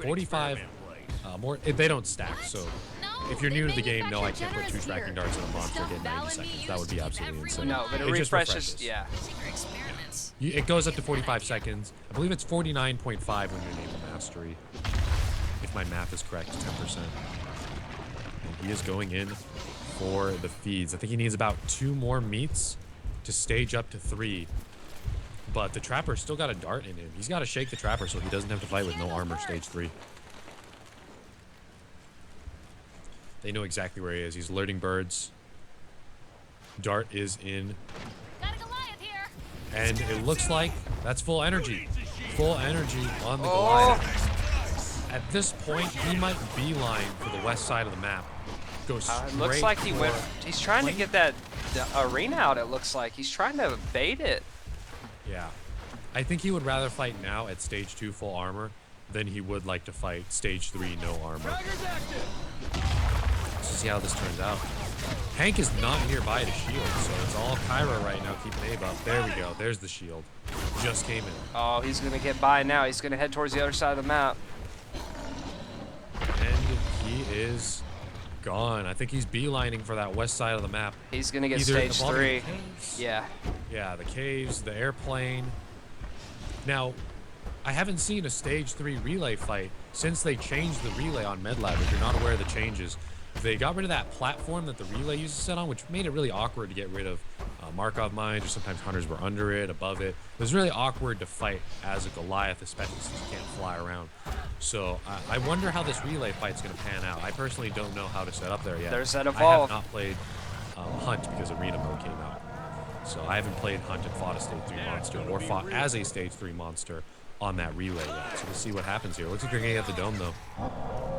45 more. They don't stack, so if you're new to the game, no, I can't put 2 tracking darts in a monster get 90 seconds. That would be absolutely insane. No, but it refreshes. Yeah. It goes up to 45 seconds. I believe it's 49.5 when you enable mastery. If my math is correct, 10%. And he is going in for the feeds. I think he needs about 2 more meets to stage up to 3. But the Trapper's still got a dart in him. He's got to shake the Trapper so he doesn't have to fight with no armor stage 3. They know exactly where he is. He's alerting birds. Dart is in. And it looks like that's full energy. Full energy on the Goliath. At this point, he might beeline for the west side of the map. Go straight looks like he went. He's trying to get the arena out, it looks like. He's trying to bait it. Yeah. I think he would rather fight now at stage 2 full armor than he would like to fight stage 3 no armor. Let's see how this turns out. Hank is not nearby to shield, so it's all Kyra right now keeping Abe up. There we go. There's the shield. Just came in. Oh, he's going to get by now. He's going to head towards the other side of the map. And he is gone. I think he's beelining for that west side of the map. He's going to get stage 3. Yeah. Yeah, the caves, the airplane. Now, I haven't seen a stage 3 relay fight since they changed the relay on MedLab. If you're not aware of the changes, they got rid of that platform that the relay used to sit on, which made it really awkward to get rid of Markov mines, or sometimes hunters were under it, above it. It was really awkward to fight as a Goliath, especially since you can't fly around. So I wonder how this relay fight's going to pan out. I personally don't know how to set up there yet. There's that evolve. I have not played Hunt because Arena mode came out. So I haven't played Hunt and fought a stage 3 monster, or fought as a stage 3 monster on that relay yet. So we'll see what happens here. Looks like they're going to get the dome, though.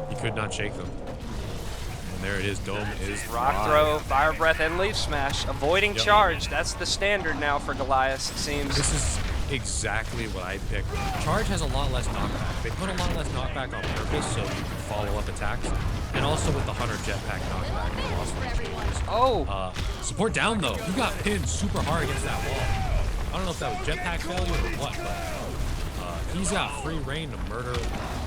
He could not shake them. There it is. Dome is rock throw, fire breath, and leaf smash. Avoiding charge. That's the standard now for Goliath, it seems. This is exactly what I picked. Charge has a lot less knockback. They put a lot less knockback on purpose so you can follow up attacks. And also with the Hunter jetpack knockback. They lost those changes. Oh! Support down, though. He got pinned super hard against that wall. I don't know if that was jetpack failure or what, but he's got free reign to murder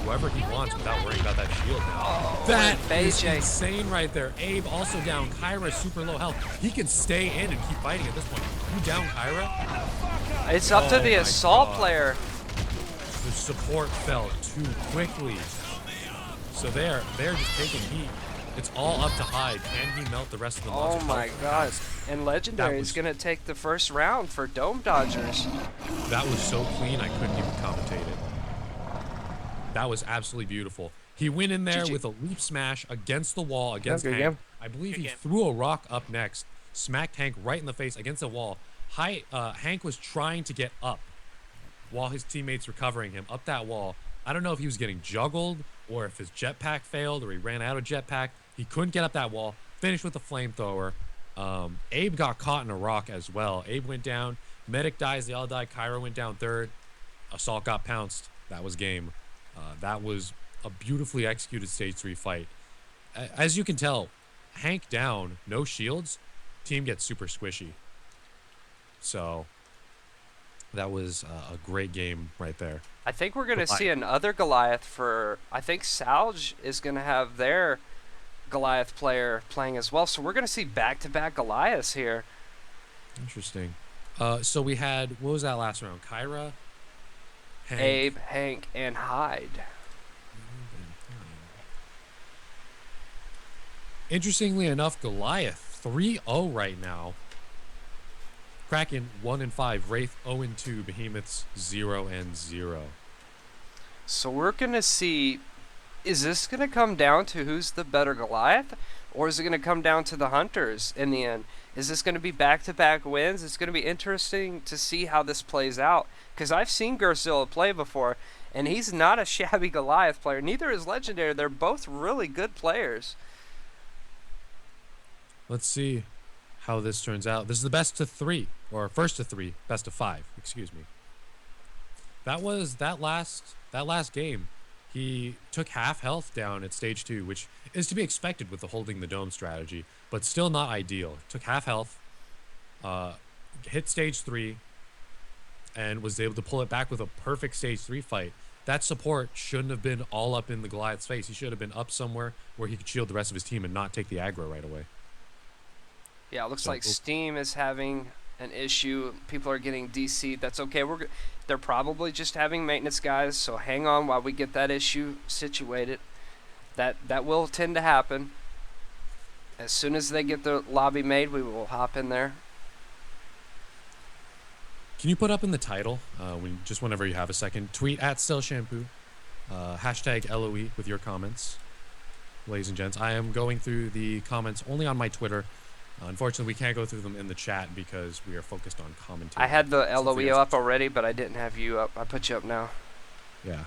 whoever he wants without worrying about that shield now. That is insane right there. Abe also down. Kyra super low health. He can stay in and keep fighting at this point. You down Kyra? It's up to the assault player. The support fell too quickly. So they're just taking heat. It's all up to Hyde. Can he melt the rest of the monster? Oh my god. And Legendary is going to take the first round for Dome Dodgers. That was so clean, I couldn't even commentate it. That was absolutely beautiful. He went in there with a leap smash against the wall, against Hank. I believe he threw a rock up next, smacked Hank right in the face against the wall. Hank was trying to get up while his teammates were covering him up that wall. I don't know if he was getting juggled or if his jetpack failed or he ran out of jetpack. He couldn't get up that wall. Finished with a flamethrower. Abe got caught in a rock as well. Abe went down. Medic dies. They all died. Kyra went down third. Assault got pounced. That was game. That was a beautifully executed stage 3 fight. As you can tell, Hank down, no shields, team gets super squishy. So that was a great game right there. I think we're going to see another Goliath for, I think Salge is going to have their Goliath player playing as well. So we're going to see back-to-back Goliaths here. Interesting. So we had, what was that last round? Kyra, Hank, Abe, Hank, and Hyde. Interestingly enough, Goliath 3-0 right now. Kraken 1-5, Wraith 0-2, Behemoths 0-0. So we're gonna see. Is this gonna come down to who's the better Goliath, or is it gonna come down to the Hunters in the end? Is this gonna be back-to-back wins? It's gonna be interesting to see how this plays out, because I've seen Gerzilla play before, and he's not a shabby Goliath player. Neither is Legendary. They're both really good players. Let's see how this turns out. This is the best of 3, or first of 3, best of 5, excuse me. That was that last game. He took half health down at stage 2, which is to be expected with the holding the dome strategy, but still not ideal. Took half health, hit stage 3, and was able to pull it back with a perfect stage 3 fight. that support shouldn't have been all up in the Goliath's face. He should have been up somewhere where he could shield the rest of his team and not take the aggro right away. Yeah, it looks like Steam is having an issue. People are getting DC'd. That's okay. They're probably just having maintenance guys, so hang on while we get that issue situated. That will tend to happen. As soon as they get the lobby made, we will hop in there. Can you put up in the title, just whenever you have a second, tweet at stealthshampoo, hashtag LOE with your comments, ladies and gents. I am going through the comments only on my Twitter. Unfortunately, we can't go through them in the chat because we are focused on commentating. I had the LOE up already, but I didn't have you up. I put you up now. Yeah.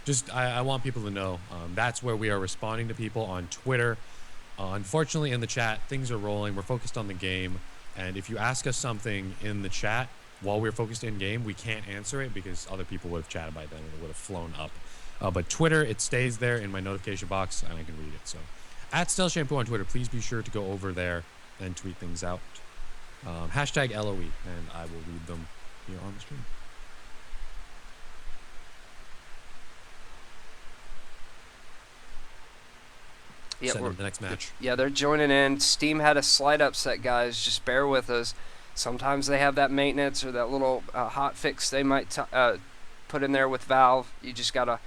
Just, I want people to know that's where we are responding to people on Twitter. Unfortunately, in the chat, things are rolling. We're focused on the game. And if you ask us something in the chat while we're focused in game, we can't answer it because other people would have chatted by then and it would have flown up. But Twitter, it stays there in my notification box and I can read it. So at stealthshampoo on Twitter, please be sure to go over there and tweet things out. Hashtag LOE, and I will read them here on the stream. Yeah, Send them the next match. Yeah, they're joining in. Steam had a slight upset, guys. Just bear with us. Sometimes they have that maintenance or that little hot fix they might put in there with Valve. You just got to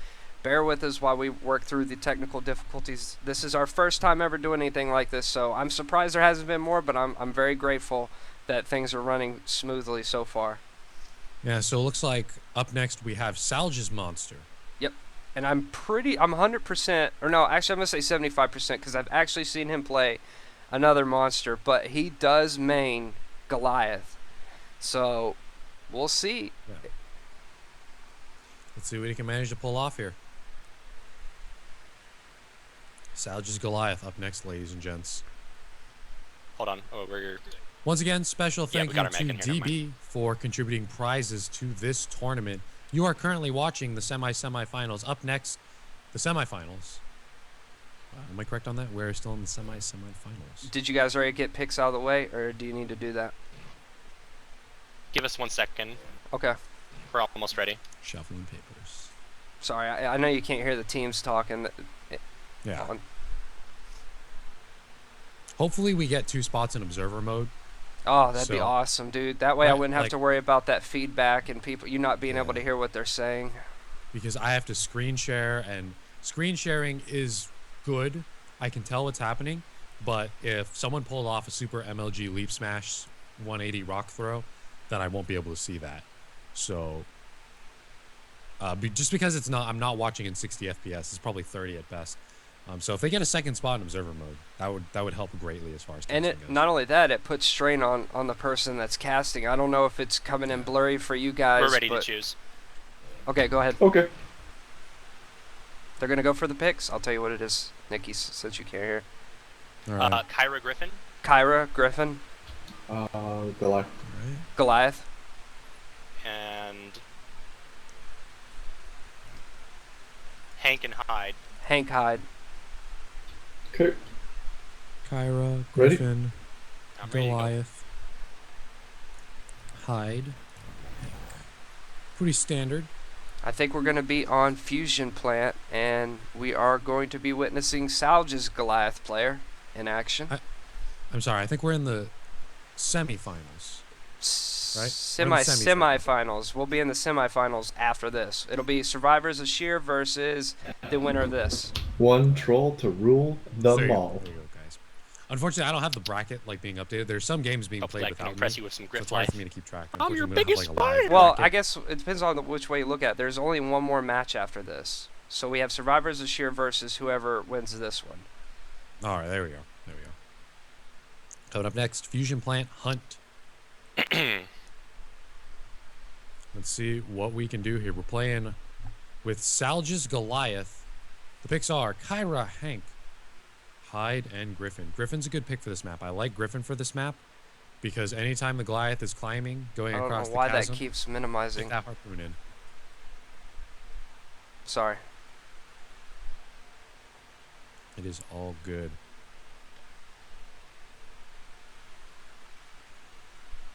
bear with us while we work through the technical difficulties. This is our first time ever doing anything like this, so I'm surprised there hasn't been more, but I'm very grateful that things are running smoothly so far. Yeah, so it looks like up next we have Salge's Monster. Yep. And I'm 100%, or no, actually I'm going to say 75% because I've actually seen him play another monster, but he does main Goliath. So, we'll see. Yeah. Let's see what he can manage to pull off here. Salge's Goliath up next, ladies and gents. Hold on. Oh, we're... Once again, special thank you to here, DB for contributing prizes to this tournament. You are currently watching the semifinals. Up next, the semifinals. Am I correct on that? We're still in the semifinals. Did you guys already get picks out of the way, or do you need to do that? Give us 1 second. Okay. We're almost ready. Shuffling papers. Sorry, I know you can't hear the teams talking. Yeah. Hopefully we get 2 spots in observer mode. Oh, that'd be awesome, dude. That way I wouldn't have like, to worry about that feedback and people you not being able to hear what they're saying. Because I have to screen share, and screen sharing is good. I can tell what's happening, but if someone pulled off a super MLG leap smash 180 rock throw, then I won't be able to see that. So just because I'm not watching in 60 FPS, it's probably 30 at best. So if they get a second spot in observer mode, that would help greatly as far as and it goes. Not only that, it puts strain on the person that's casting. I don't know if it's coming in blurry for you guys. We're ready to choose. Okay, go ahead. Okay. They're gonna go for the picks. I'll tell you what it is, Nikki, since you can't hear. All right. Kyra Griffin. Kyra Griffin. Goliath. Right. Goliath. And Hank and Hyde. Hank Hyde. Okay. Kyra, Ready? Griffin, I'm ready to go. Goliath, Hyde. Pretty standard. I think we're going to be on Fusion Plant, and we are going to be witnessing Salge's Goliath player in action. I'm sorry, I think we're in the semifinals. Right? Semifinals. We'll be in the semifinals after this. It'll be Survivors of Sheer versus the winner of this. One troll to rule them all. There you go, guys. Unfortunately, I don't have the bracket being updated. There's some games being played without me. Impress you with some So it's grip hard life. for me to keep track. I'm your Unfortunately, biggest we don't have, like, a live Well, bracket. I guess it depends on which way you look at it. There's only one more match after this. So we have Survivors of Sheer versus whoever wins this one. All right, there we go. There we go. Coming up next, Fusion Plant Hunt. Let's see what we can do here. We're playing with Salge's Goliath. The picks are Kyra, Hank, Hyde, and Griffin. Griffin's a good pick for this map. I like Griffin for this map because anytime the Goliath is climbing, going across the chasm, I don't know why that keeps minimizing. get that harpoon in. Sorry. It is all good.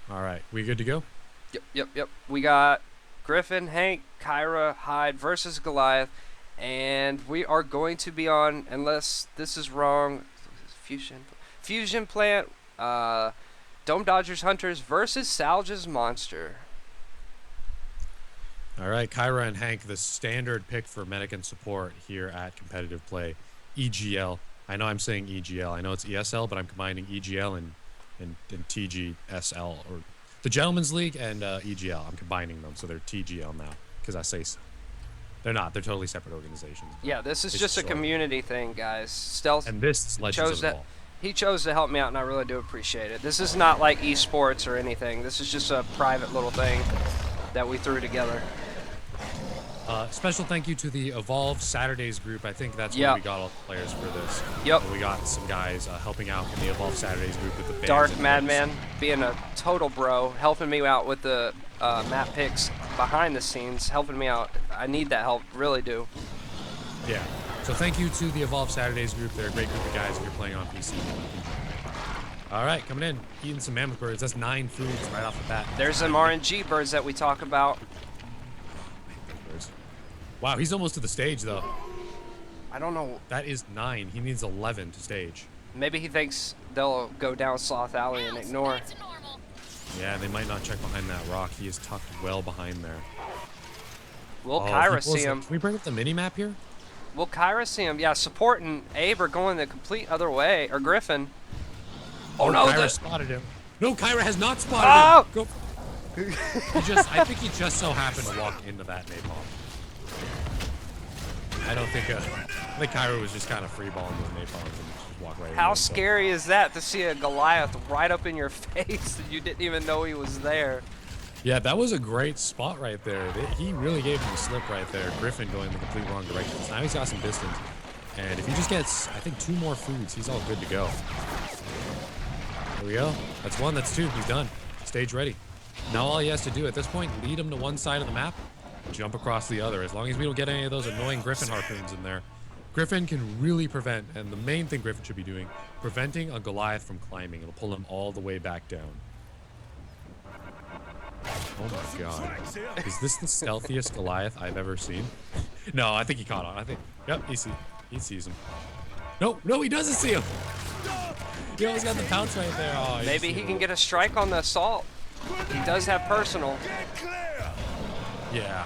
All right, we good to go? Yep. We got Griffin, Hank, Kyra, Hyde versus Goliath. And we are going to be on, unless this is wrong, Fusion Plant, Dome Dodgers Hunters versus Salge's Monster. All right, Kyra and Hank, the standard pick for medic and support here at Competitive Play, EGL. I know I'm saying EGL. I know it's ESL, but I'm combining EGL and TGSL, or the Gentlemen's League and EGL. I'm combining them, so they're TGL now, because I say so. They're not. They're totally separate organizations. Yeah, this is just a community thing, guys. Stealth. And this Legends of the Ball. He chose to help me out, and I really do appreciate it. This is not like esports or anything. This is just a private little thing that we threw together. Special thank you to the Evolve Saturdays group. I think that's where we got all the players for this. Yep. We got some guys helping out in the Evolve Saturdays group with the bands. Dark Madman being a total bro, helping me out with the map picks behind the scenes, helping me out. I need that help, really do. Yeah. So thank you to the Evolve Saturdays group. They're a great group of guys if you're playing on PC. All right, coming in, eating some mammoth birds. That's 9 foods right off the bat. There's some RNG birds that we talk about. Wow, he's almost to the stage, though. I don't know. That is 9. He needs 11 to stage. Maybe he thinks they'll go down Sloth Alley and ignore. Yeah, they might not check behind that rock. He is tucked well behind there. Will Kyra see him? Can we bring up the mini-map here? Will Kyra see him? Yeah, Support and Abe are going the complete other way. Or Griffin. Oh, no. Kyra spotted him. No, Kyra has not spotted him. Go. I think he just so happened to walk into that napalm. I don't think I think Kyra was just kind of freeballing those napalms and just walk right in. How scary is that to see a Goliath right up in your face and you didn't even know he was there? Yeah, that was a great spot right there. He really gave him a slip right there. Griffin going the complete wrong direction. So now he's got some distance. And if he just gets, I think, 2 more foods, he's all good to go. There we go. That's 1, that's 2. He's done. Stage ready. Now all he has to do at this point, lead him to one side of the map, jump across the other. As long as we don't get any of those annoying Griffin harpoons in there, Griffin can really prevent, and the main thing Griffin should be doing, preventing a Goliath from climbing. It'll pull him all the way back down. Oh my god. Is this the stealthiest Goliath I've ever seen? No, I think he caught on. I think, yep, he sees him. No, he doesn't see him. He almost got the pounce right there. Oh, maybe he can get a strike on the assault. He does have personal. Yeah,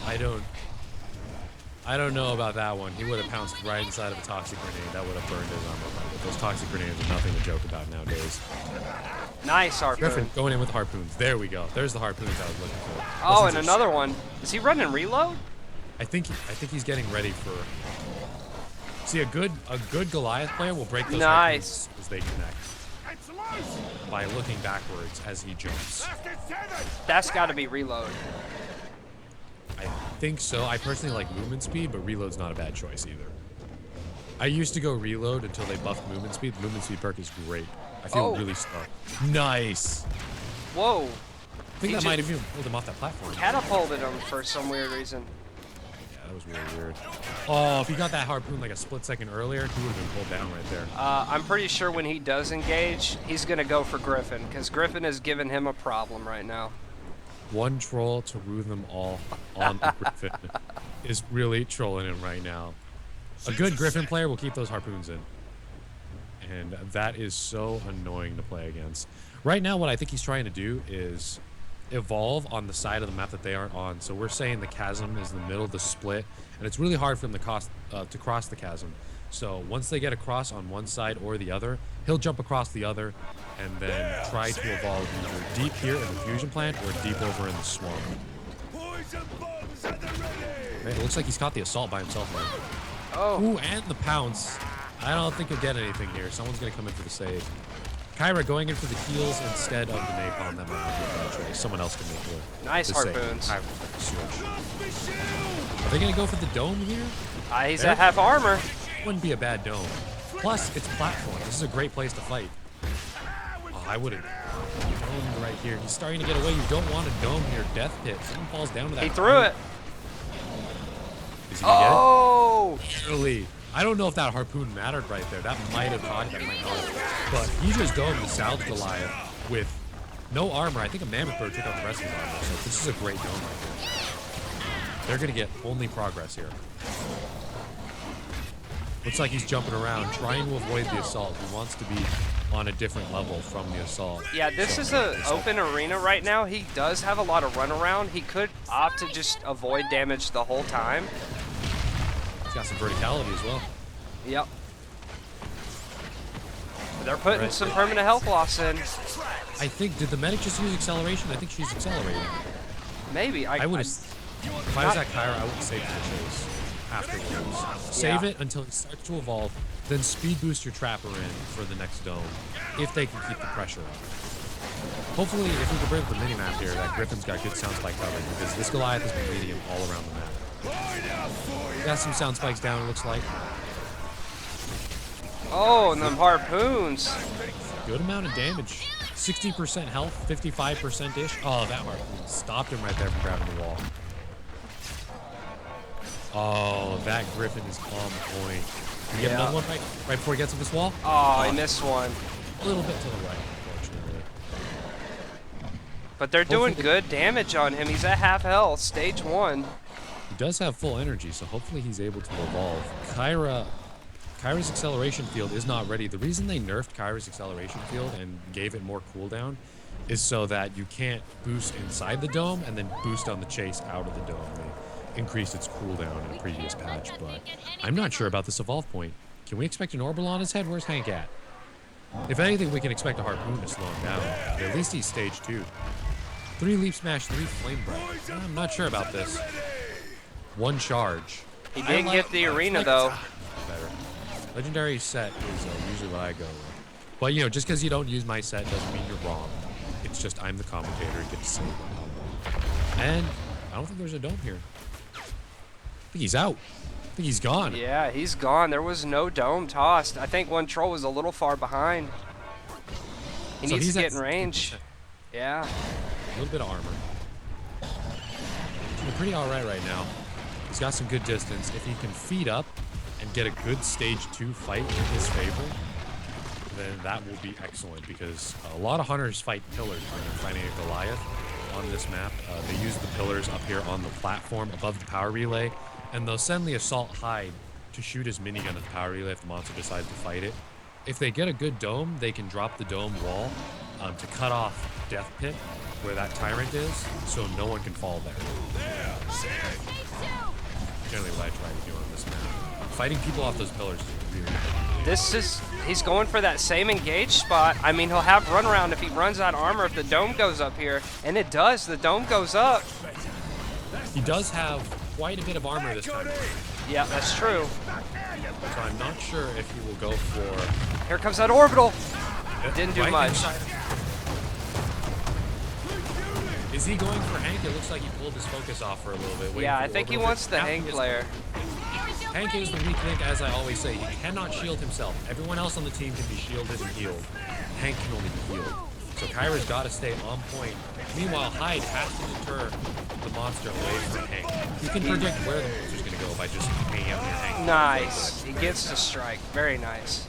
I don't know about that one. He would have pounced right inside of a toxic grenade. That would have burned his armor. But those toxic grenades are nothing to joke about nowadays. Nice harpoon. Griffin going in with harpoons. There we go. There's the harpoons I was looking for. Oh, and another one. Is he running reload? I think he's getting ready for. See, a good Goliath player will break those harpoons as they connect by looking backwards as he jumps. That's got to be reload. I think so. I personally like movement speed, but reload's not a bad choice either. I used to go reload until they buffed movement speed. The movement speed perk is great. I feel really stuck. Nice. Whoa. I think that might have even pulled him off that platform. Catapulted him for some weird reason. Yeah, that was really weird. Oh, if he got that harpoon like a split second earlier, he would have been pulled down right there. I'm pretty sure when he does engage, he's going to go for Griffin, because Griffin has given him a problem right now. One troll to rue them all on the Griffin is really trolling him right now. A good Griffin player will keep those harpoons in. And that is so annoying to play against. Right now, what I think he's trying to do is evolve on the side of the map that they aren't on. So we're saying the chasm is in the middle of the split, and it's really hard for him to cross the chasm. So once they get across on one side or the other, he'll jump across the other and then try to evolve either deep here in the fusion plant or deep over in the swamp. Man, it looks like he's caught the assault by himself now. Oh. Ooh, and the pounce. I don't think he'll get anything here. Someone's going to come in for the save. Kyra going in for the heals instead of the napalm. That might not be a bad choice. Someone else can make the nice harpoons. Are they going to go for the dome here? He's at half armor. Wouldn't be a bad dome. Plus, it's platform. This is a great place to fight. Oh, I wouldn't. Dome right here. He's starting to get away. You don't want a dome here. Death pit. Someone falls down to that. He threw it. Is he gonna get it? Barely. I don't know if that harpoon mattered right there. That might have caught him. That might not. But he just domed the South Goliath with no armor. I think a mammoth bird took out the rest of his armor. So this is a great dome right here. They're going to get only progress here. Looks like he's jumping around, trying to avoid the assault. He wants to be on a different level from the assault. Yeah, this is an open arena right now. He does have a lot of run around. He could opt to just avoid damage the whole time. He's got some verticality as well. Yep. They're putting some permanent health loss in. I think, did the medic just use acceleration? I think she's accelerating. Maybe. I would have, if I was at Kyra, I would save the chase afterwards. Save it until it starts to evolve, then speed boost your trapper in for the next dome, if they can keep the pressure up. Hopefully, if we can bring up the mini-map here, that Griffin's got good sound spike coverage, because this Goliath has been leading him all around the map. Got some sound spikes down, it looks like. Oh, and them harpoons. Good amount of damage. 60% health, 55%-ish. Oh, that harpoon stopped him right there from grabbing the wall. Oh, that Griffin is on point. Can you get another one right before he gets to this wall? Oh, I missed one. A little bit to the right, unfortunately. But they're doing good damage on him. He's at half health, stage 1. He does have full energy, so hopefully he's able to evolve. Kyra's acceleration field is not ready. The reason they nerfed Kyra's acceleration field and gave it more cooldown is so that you can't boost inside the dome and then boost on the chase out of the dome. They increased its cooldown in a previous patch, but I'm not sure about this evolve point. Can we expect an orbital on his head? Where's Hank at? If anything, we can expect a harpoon to slow him down. At least he's stage 2. 3 leap smash, 3 flame breath. I'm not sure about this. 1 charge. He did get the arena though. Better. Legendary set is usually what I go with. But you know, just because you don't use my set doesn't mean you're wrong. It's just I'm the commentator and get to say it. And I don't think there's a dome here. I think he's out. I think he's gone. Yeah, he's gone. There was no dome tossed. I think one troll was a little far behind. He needs to get in range. Yeah. A little bit of armor. He's doing pretty alright right now. He's got some good distance. If he can feed up and get a good stage 2 fight in his favor, then that will be excellent, because a lot of hunters fight pillars when they're fighting a Goliath on this map. They use the pillars up here on the platform above the power relay, and they'll send the assault hide to shoot his minigun at the power relay if the monster decides to fight it. If they get a good dome, they can drop the dome wall to cut off Death Pit where that tyrant is, so no one can fall there. Generally what I try to do on this map. Fighting people off those pillars is really hard. He's going for that same engage spot. I mean, he'll have runaround if he runs out of armor, if the dome goes up here. And it does, the dome goes up. He does have quite a bit of armor this time. Yeah, that's true. So I'm not sure if he will go for... Here comes that orbital. Didn't do much. Is he going for Hank? It looks like he pulled his focus off for a little bit. Yeah, I think he wants the Hank player. Hank is the weak link, as I always say. He cannot shield himself. Everyone else on the team can be shielded and healed. Hank can only be healed. So Kyra's got to stay on point. Meanwhile, Hyde has to deter the monster away from Hank. You can predict where the monster's going to go by just hanging out near Hank. Nice. He gets to strike. Very nice.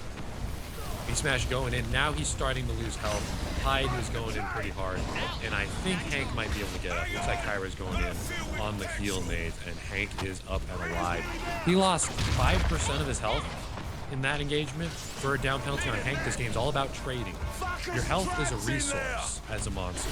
B-Smash going in. Now he's starting to lose health. Hyde is going in pretty hard, and I think Hank might be able to get up. Looks like Kyra's going in on the heal nade, and Hank is up and alive. He lost 5% of his health in that engagement for a down penalty on Hank. This game's all about trading. Your health is a resource as a monster.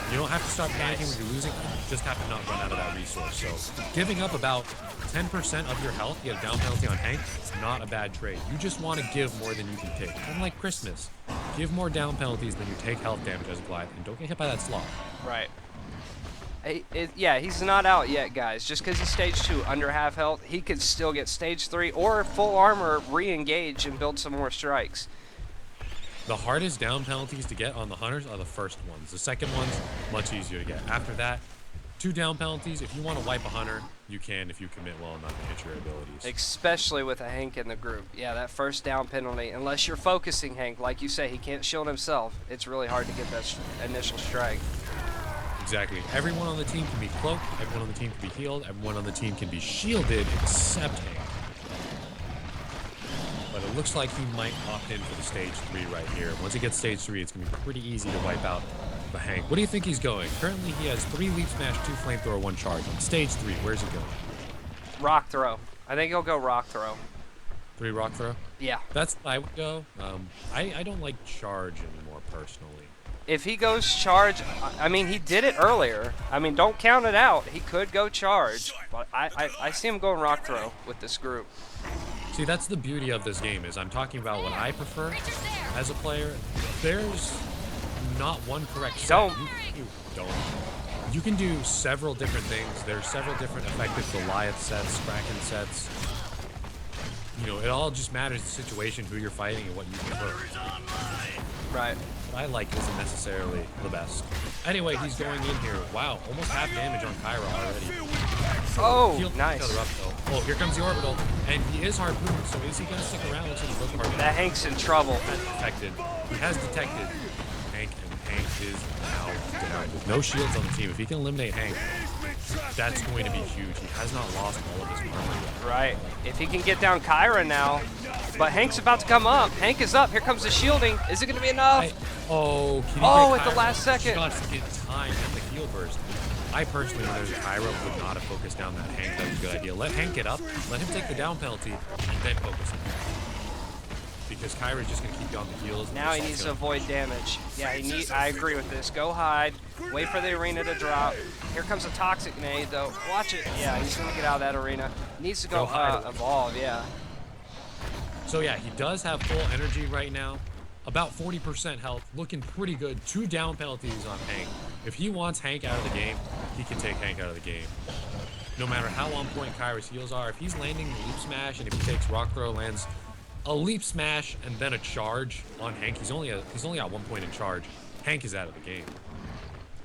You don't have to start panicking when you're losing. You just have to not run out of that resource. So giving up about 10% of your health, you get a down penalty on Hank, it's not a bad trade. You just want to give more than you can take. Unlike Christmas, give more down penalties than you take health damage as a Goliath, and don't get hit by that sloth. Right. Yeah, he's not out yet, guys. Just because he's stage 2 under half health, he could still get stage 3 or full armor, re-engage, and build some more strikes. The hardest down penalties to get on the hunters are the first ones. The second one's much easier to get. After that, 2 down penalties. If you want to wipe a hunter, you can if you commit well enough to hit your abilities. Especially with a Hank in the group. Yeah, that first down penalty, unless you're focusing Hank, like you say, he can't shield himself. It's really hard to get that initial strike. Exactly. Everyone on the team can be cloaked, everyone on the team can be healed, everyone on the team can be shielded except Hank. But it looks like he might opt in for the stage 3 right here. Once he gets stage 3, it's going to be pretty easy to wipe out the Hank. What do you think he's going? Currently, he has 3 leap smash, 2 flamethrower, 1 charge. On stage 3, where's he going? Rock throw. I think he'll go rock throw. 3 rock throw? Yeah. That's what I would go. I don't like charge anymore, personally. If he goes charge, I mean, he did it earlier. I mean, don't count it out. He could go charge, but I see him going rock throw with this group. See, that's the beauty of this game, is I'm talking about what I prefer as a player. There's not one correct set. You can do several different things. There's several different effective Goliath sets, Kraken sets. You know, it all just matters the situation, who you're fighting, and what you prefer. Right. What I like isn't necessarily the best. Anyway, he's going in here. Wow, almost half damage on Kyra already. Oh, nice. Oh, here comes the orbital, and he is harpooned, so is he going to stick around until he goes harpooned? That Hank's in trouble. Detected. He has detected Hank, and Hank is now down. With no shields on the team, if he can eliminate Hank, that's going to be huge. He has not lost all of his armor yet. Right. If he can get down Kyra now, but Hank's about to come up. Hank is up. Here comes the shielding. Is it going to be enough? Can he at get the last second. Just get time at the heal burst. I personally, when there's a Kyra, would not have focused down that Hank. That was a good idea. Let Hank get up, let him take the down penalty, and then focus him. Because Kyra's just going to keep you on the heels. Now he needs to avoid damage. Yeah, I agree with this. Go hide. Wait for the arena to drop. Here comes a toxic nade, though. Watch it. Yeah, he's going to get out of that arena. Needs to go evolve, yeah. So yeah, he does have full energy right now. About 40% health. Looking pretty good. 2 down penalties on Hank. If he wants Hank out of the game, he can take Hank out of the game. No matter how on point Kyra's heals are, if he's landing the leap smash, and if he takes rock throw, lands a leap smash and then a charge on Hank, he's only at 1 point in charge. Hank is out of the game.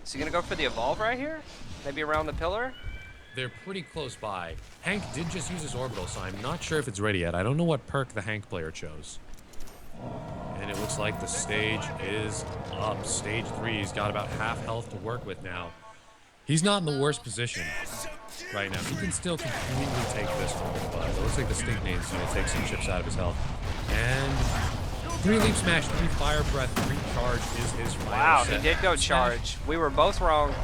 Is he gonna go for the evolve right here? Maybe around the pillar? They're pretty close by. Hank did just use his orbital, so I'm not sure if it's ready yet. I don't know what perk the Hank player chose. And it looks like the stage is up. Stage 3, he's got about half health to work with now. He's not in the worst position right now. He can still completely take this one, but it looks like the stink nade's going to take some chips out of his health. And 3 leap smash, 3 fire breath, 3 charge is his final Wow, set. he did go charge. We were both wrong.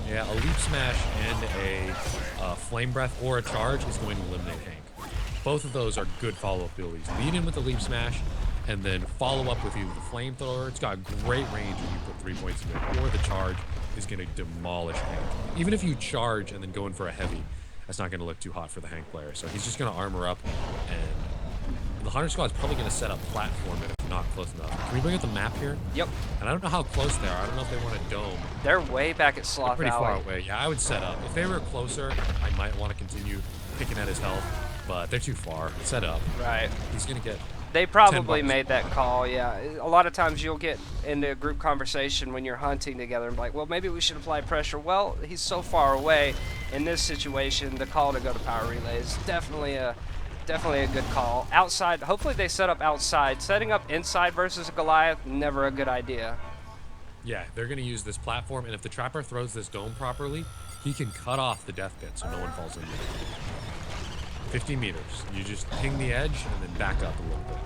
Yeah, a leap smash and a flame breath or a charge is going to eliminate Hank. Both of those are good follow-up abilities. Lead in with the leap smash, and then follow up with either the flamethrower. It's got great range if you put 3 points in it, or the charge is going to demolish Hank. Even if you charge and then go in for a heavy, that's not going to look too hot for the Hank player. So he's just going to armor up, and the Hunter Squad's probably going to set up platform if it's not close enough. Can we bring up the map here? Yep. And I don't know how close they are. I don't know if they want a dome. They're way back at Sloth Pretty Valley. far away. Yeah, I would set up. If they were closer, I might want to continue picking at his health, but they're too far. Set up. Right. He's going to get... They probably made that call, yeah. A lot of times you'll get into a group conversation when you're hunting together and be like, well, maybe we should apply pressure. Well, he's so far away. In this situation, the call to go to power relay is definitely a good call. Outside, hopefully they set up outside. Setting up inside versus a Goliath, never a good idea. Yeah, they're going to use this platform, and if the Trapper throws this dome properly, he can cut off the death pit so no one falls into it. 50 meters. You just ping the edge and then back up a little bit.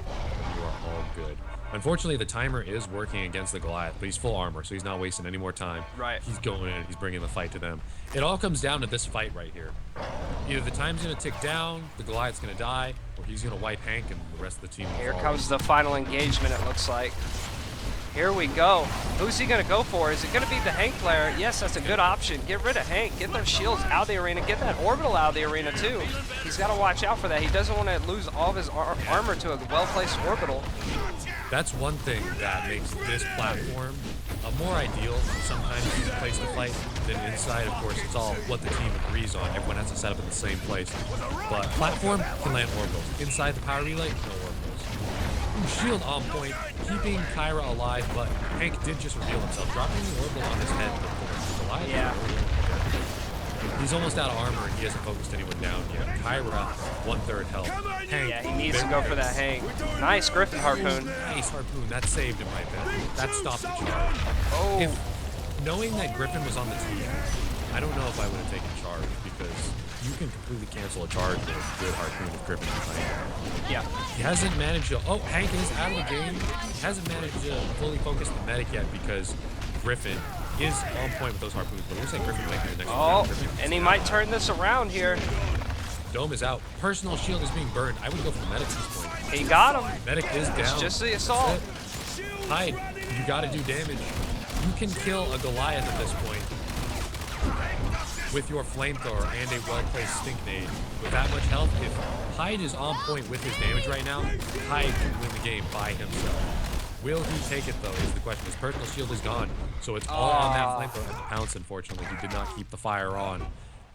You are all good. Unfortunately, the timer is working against the Goliath, but he's full armor, so he's not wasting any more time. Right. He's going in, he's bringing the fight to them. It all comes down to this fight right here. Either the time's going to tick down, the Goliath's going to die, or he's going to wipe Hank and the rest of the team will Here fall. comes the final engagement, it looks like. Here we go. Who's he going to go for? Is it going to be the Hank player? Yes, that's a good option. Get rid of Hank. Get those shields out of the arena. Get that orbital out of the arena, too. He's got to watch out for that. He doesn't want to lose all of his armor to a well-placed orbital. That's one thing that makes this platform more ideal sometimes place to fight than inside. Of course, it's all what the team agrees on. Everyone has to set up in the same place. But platform can land orbitals. Inside the power relay, no orbitals. Shield on point, keeping Kyra alive, but Hank did just reveal himself, dropping the orbital on his head. Alive. Yeah. He's almost out of armor and he hasn't focused anyone down yet. Kyra, 1/3 health. Hank, Yeah, he needs to go for that Hank. Nice Griffin harpoon. Nice harpoon. That saved him right there. That stopped the charge. Oh. Knowing that Griffin was on the team, I don't know if I would have taken charge because you can completely cancel a charge with a good harpoon with Griffin behind him. Yeah. He hasn't managed to... Oh, Hank is out of the game. He hasn't managed to fully focus the medic yet because Griffin is on point with those harpoons, but it looks like Griffin might be the next one. Oh, Griffin and he is might out. turn this around here. Dome is out. Personal shield is being burned. I would go for the medic at this point. He got him. Medic is down. It's just the assault. Hyde, you gotta do damage. You can kill a Goliath at this point with your flamethrower and a well-placed stink nade. With that much health, if Hyde is on point with his damage right now, Hyde can win the game by himself. Will he take it though is the question. His personal shield is gone, so it's all on that flamethrower and the pounce, unfortunately. He did not keep the fire on.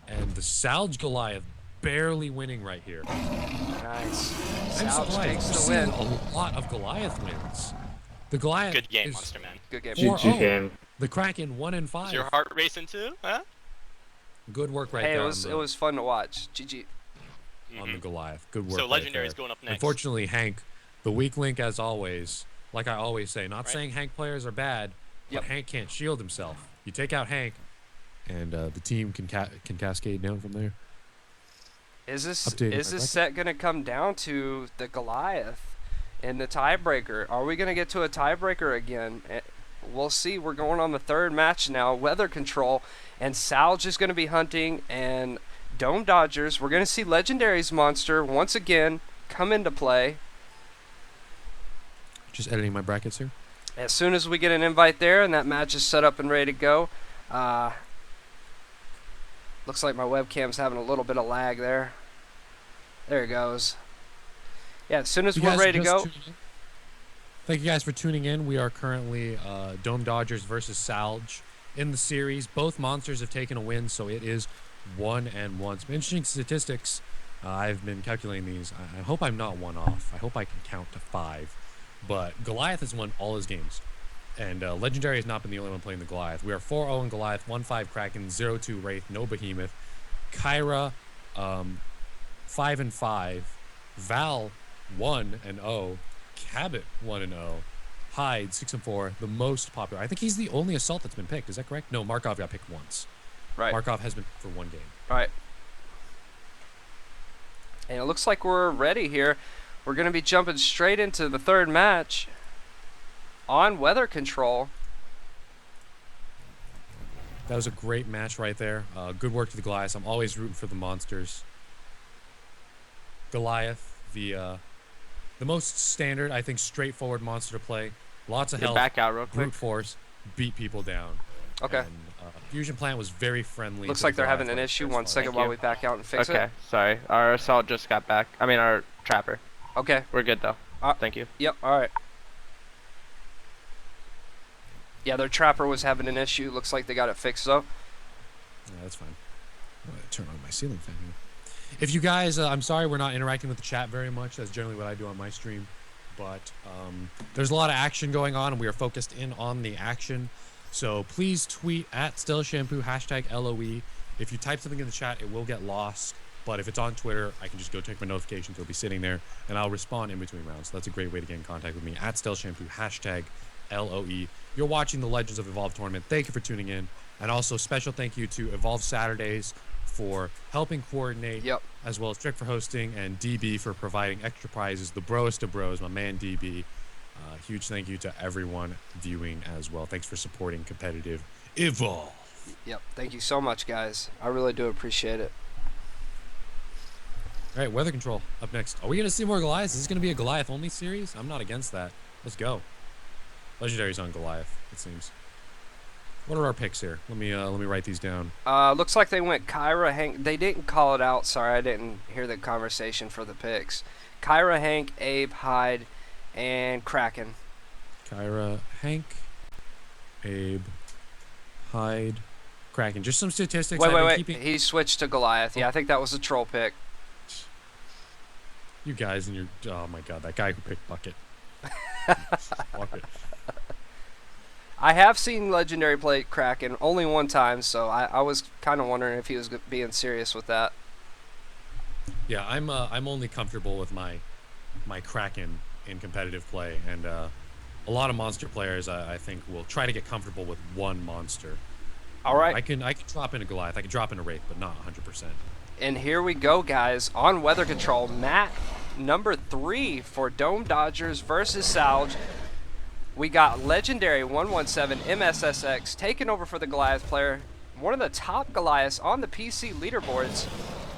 And the Salge Goliath barely winning right here. Nice. I'm Salge surprised. takes We're the seeing win. a lot of Goliath wins. The Goliath Good game, is Monster Man. Good game. 4-0. GG game. The Kraken 1-5. Is your heart racing too? Huh? Good work right Hey, there. it was fun to watch. GG. On the Goliath. Good work. So right Legendary's there. going up next. Unfortunately, Hank, the weak link as always. Like I always say, not Right. saying Hank players are bad, Yep. but Hank can't shield himself. You take out Hank, and the team can cascade down from there. Is this Updated set gonna come down to the Goliath in the tiebreaker? Are we gonna get to a tiebreaker again? We'll see. We're going on the third match now. Weather control, and Salge is gonna be hunting, and Dome Dodgers. We're gonna see Legendary's monster once again come into play. Just editing my brackets here. As soon as we get an invite there and that match is set up and ready to go, looks like my webcam's having a little bit of lag there. There it goes. Yeah, as soon as You we're guys ready to just go. tuned in? Thank you guys for tuning in. We are currently Dome Dodgers versus Salge in the series. Both monsters have taken a win, so it is 1-1. Some interesting statistics. I've been calculating these. I hope I'm not one off. I hope I can count to 5. But Goliath has won all his games. And Legendary has not been the only one playing the Goliath. We are 4-0 in Goliath, 1-5 Kraken, 0-2 Wraith, no Behemoth. Kyra, 5-5. Val, 1-0. Cabot, 1-0. Hyde, 6-4. The most popular. I think he's the only assault that's been picked. Is that correct? No, Markov got picked once. Right. Markov has been for 1 game. Right. And it looks like we're ready here. We're going to be jumping straight into the third match on weather control. That was a great match right there. Good work to the Goliaths. I'm always rooting for the monsters. Goliath, the most standard, I think, straightforward monster to play. Lots of health, Back out real quick. brute force, beat people down. Okay. And, Fusion Plant was very friendly. Looks to the like they're having Goliath an right issue. there, 1 so second Thank while you. we back out and fix Okay, sorry. Our assault just got back. I mean, our trapper. it. Okay. We're good though. Thank you. Yep. All right. Yeah, their trapper was having an issue. Looks like they got it fixed though. Yeah, that's fine. I'm gonna turn on my ceiling fan here. If you guys, I'm sorry we're not interacting with the chat very much. That's generally what I do on my stream. But there's a lot of action going on, and we are focused in on the action. So please tweet at stealthshampoo, #LOE. If you type something in the chat, it will get lost. But if it's on Twitter, I can just go check my notifications. It'll be sitting there, and I'll respond in between rounds. So that's a great way to get in contact with me, at stealthshampoo, #LOE. You're watching the Legends of Evolve tournament. Thank you for tuning in. And also special thank you to Evolve Saturdays for helping coordinate, Yep. as well as Trick for hosting, and DB for providing extra prizes. The bros to bros, my man DB. Huge thank you to everyone viewing as well. Thanks for supporting competitive Evolve. Yep. Thank you so much, guys. I really do appreciate it. All right, weather control up next. Are we going to see more Goliaths? Is this going to be a Goliath only series? I'm not against that. Let's go. Legendary's on Goliath, it seems. What are our picks here? Let me write these down. Looks like they went Kyra, Hank. They didn't call it out. Sorry, I didn't hear the conversation for the picks. Kyra, Hank, Abe, Hyde, and Kraken. Kyra, Hank, Abe, Hyde, Kraken. Just some statistics. Wait. Keeping... He switched to Goliath. Yeah, I think that was a troll pick. You guys and your... Oh, my God. That guy who picked Bucket. Bucket. I have seen Legendary play Kraken only one time, so I was kind of wondering if he was being serious with that. Yeah, I'm only comfortable with my Kraken in competitive play, and a lot of monster players I think will try to get comfortable with one monster. All right. I can drop in a Goliath, I can drop in a Wraith, but not 100%. And here we go, guys, on weather control. Matt, number 3 for Dome Dodgers versus Salge. We got legendary 117 MSSX taking over for the Goliath player. One of the top Goliaths on the PC leaderboards.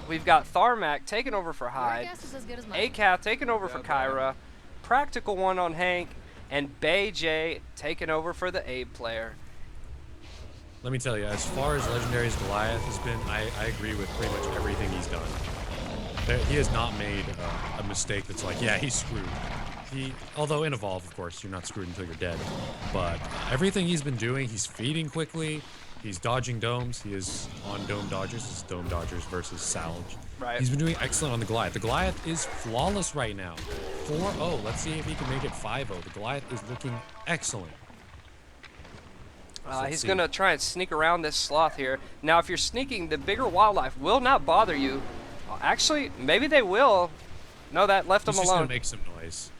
We've got Tharmac taking over for Hyde. ACAF taking over for Kyra. Practical One on Hank. And Bay J taking over for the Abe player. Let me tell you, as far as Legendary's Goliath has been, I agree with pretty much everything he's done. He has not made a mistake that's like, yeah, he's screwed. Although in Evolve, of course, you're not screwed until you're dead. But everything he's been doing, he's feeding quickly, he's dodging domes, he is on dome dodgers, this is dome dodgers versus Salge. Right. He's been doing excellent on the Goliath. The Goliath is flawless right now. 4-0, let's see if he can make it 5-0. The Goliath is looking excellent. He's going to try and sneak around this sloth here. Now, if you're sneaking, the bigger wildlife will not bother you. Actually, maybe they will. No, that left him He's just alone. going to make some noise.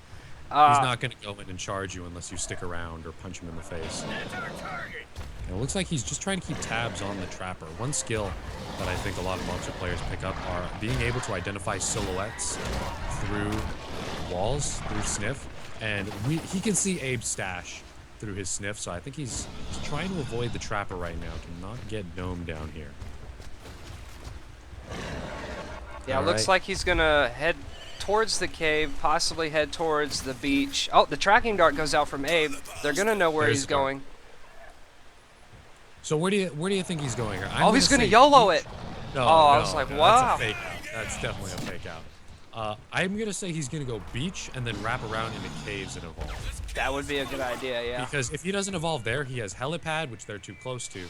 He's not going to go in and charge you unless you stick around or punch him in the face. And it looks like he's just trying to keep tabs on the Trapper. One skill that I think a lot of monster players pick up are being able to identify silhouettes through walls, through sniff. And he can see Abe's stash through his sniff, so I think he's trying to avoid the Trapper right now to not get domed down here. Yeah, it looks like he's going to head towards the cave, possibly head towards the beach. Oh, the tracking dart goes out from Abe. They're going to know where he's going. So where do you think he's going? He's going to YOLO it. No, I was like, wow. That's a fake out. That's definitely a fake out. I'm going to say he's going to go beach and then wrap around into caves and evolve. That would be a good idea, yeah. Because if he doesn't evolve there, he has helipad, which they're too close to.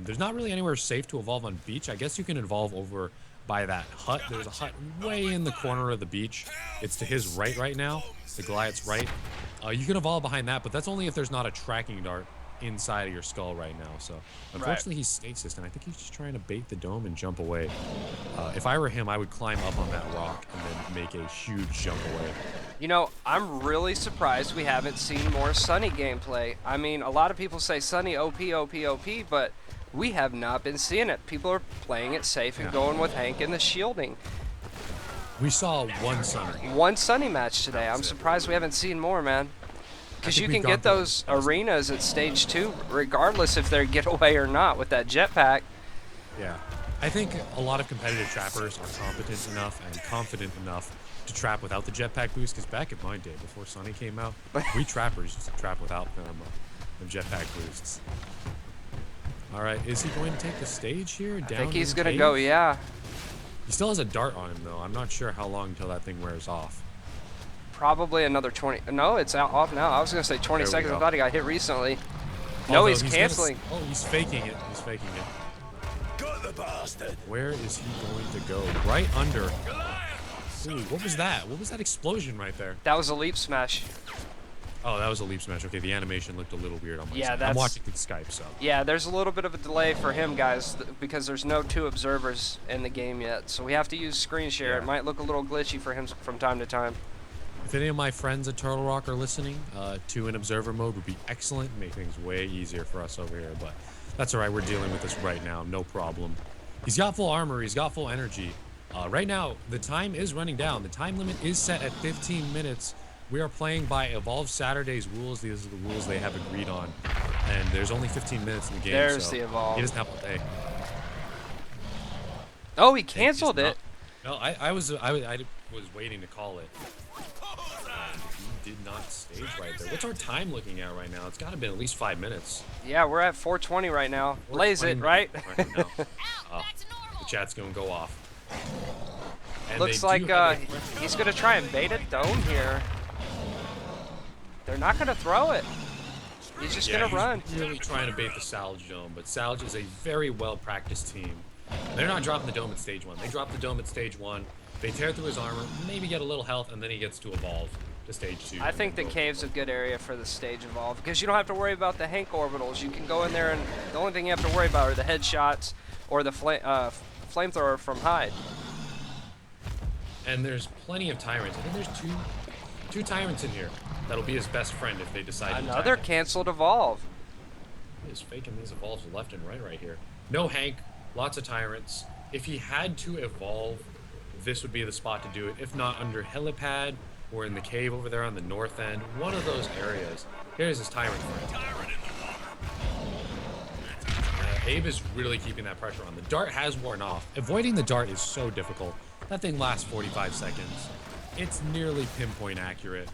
There's not really anywhere safe to evolve on beach. I guess you can evolve over by that hut. There's a hut way in the corner of the beach. It's to his right now. The Goliath's right. You can evolve behind that, but that's only if there's not a tracking dart inside of your skull right now. So unfortunately he's stasis, and I think he's just trying to bait the dome and jump away. If I were him, I would climb up on that rock and then make a huge jump away. You know, I'm really surprised we haven't seen more Sunny gameplay. I mean, a lot of people say Sunny OP, but we have not been seeing it. People are playing it safe and going with Hank and the shielding. We saw one Sunny. One Sunny match today. I'm surprised we haven't seen more, man. Because you can get those arenas at stage 2, regardless if they're getaway or not, with that jetpack. Yeah. I think a lot of competitive trappers are competent enough and confident enough to trap without the jetpack boost, because back in my day, before Sunny came out, we trappers used to trap without them jetpack boosts. All right, is he going to take the stage here? I think he's going to go, yeah. He still has a dart on him, though. I'm not sure how long until that thing wears off. Probably another 20. No, it's off now. I was going to say 20 seconds. I thought he got hit recently. No, he's canceling. He's faking it. He's faking it. Got the bastard. Where is he going to go? Right under. Ooh, what was that? What was that explosion right there? That was a leap smash. Oh, that was a leap smash. Okay, the animation looked a little weird on my side. I'm watching through Skype, so. Yeah, there's a little bit of a delay for him, guys, because there's no 2 observers in the game yet. So we have to use screen share. Yeah. It might look a little glitchy for him from time to time. If any of my friends at Turtle Rock are listening, 2 in observer mode would be excellent. Make things way easier for us over here, but that's all right. We're dealing with this right now. No problem. He's got full armor. He's got full energy. Right now, the time is running down. The time limit is set at 15 minutes. We are playing by Evolve Saturday's rules. These are the rules they have agreed on. And there's only 15 minutes in the game. There's so the Evolve. He doesn't have to pay. Oh, he canceled it. No, I was waiting to call it. He did not stage right there. What's our time looking at right now? It's got to be at least 5 minutes. Yeah, we're at 4:20 right now. Blaze it, right? Right now. The chat's going to go off. And looks like he's going to try and bait a dome here. They're not going to throw it. He's just going to run. He's really trying to bait the Salge dome, but Salge is a very well-practiced team. They're not dropping the dome at stage 1. They drop the dome at stage 1. They tear through his armor, maybe get a little health, and then he gets to evolve to stage 2. I think the cave's a good area for the stage evolve, because you don't have to worry about the Hank orbitals. You can go in there, and the only thing you have to worry about are the headshots or the flamethrower from Hyde. And there's plenty of tyrants. I think there's two tyrants in here. That'll be his best friend if they decide to Another canceled evolve. He's faking these evolves left and right here. No Hank, lots of tyrants. If he had to evolve, this would be the spot to do it. If not, under helipad or in the cave over there on the north end. One of those areas. Here's his tyrant friend. Abe is really keeping that pressure on. The dart has worn off. Avoiding the dart is so difficult. That thing lasts 45 seconds. It's nearly pinpoint accurate.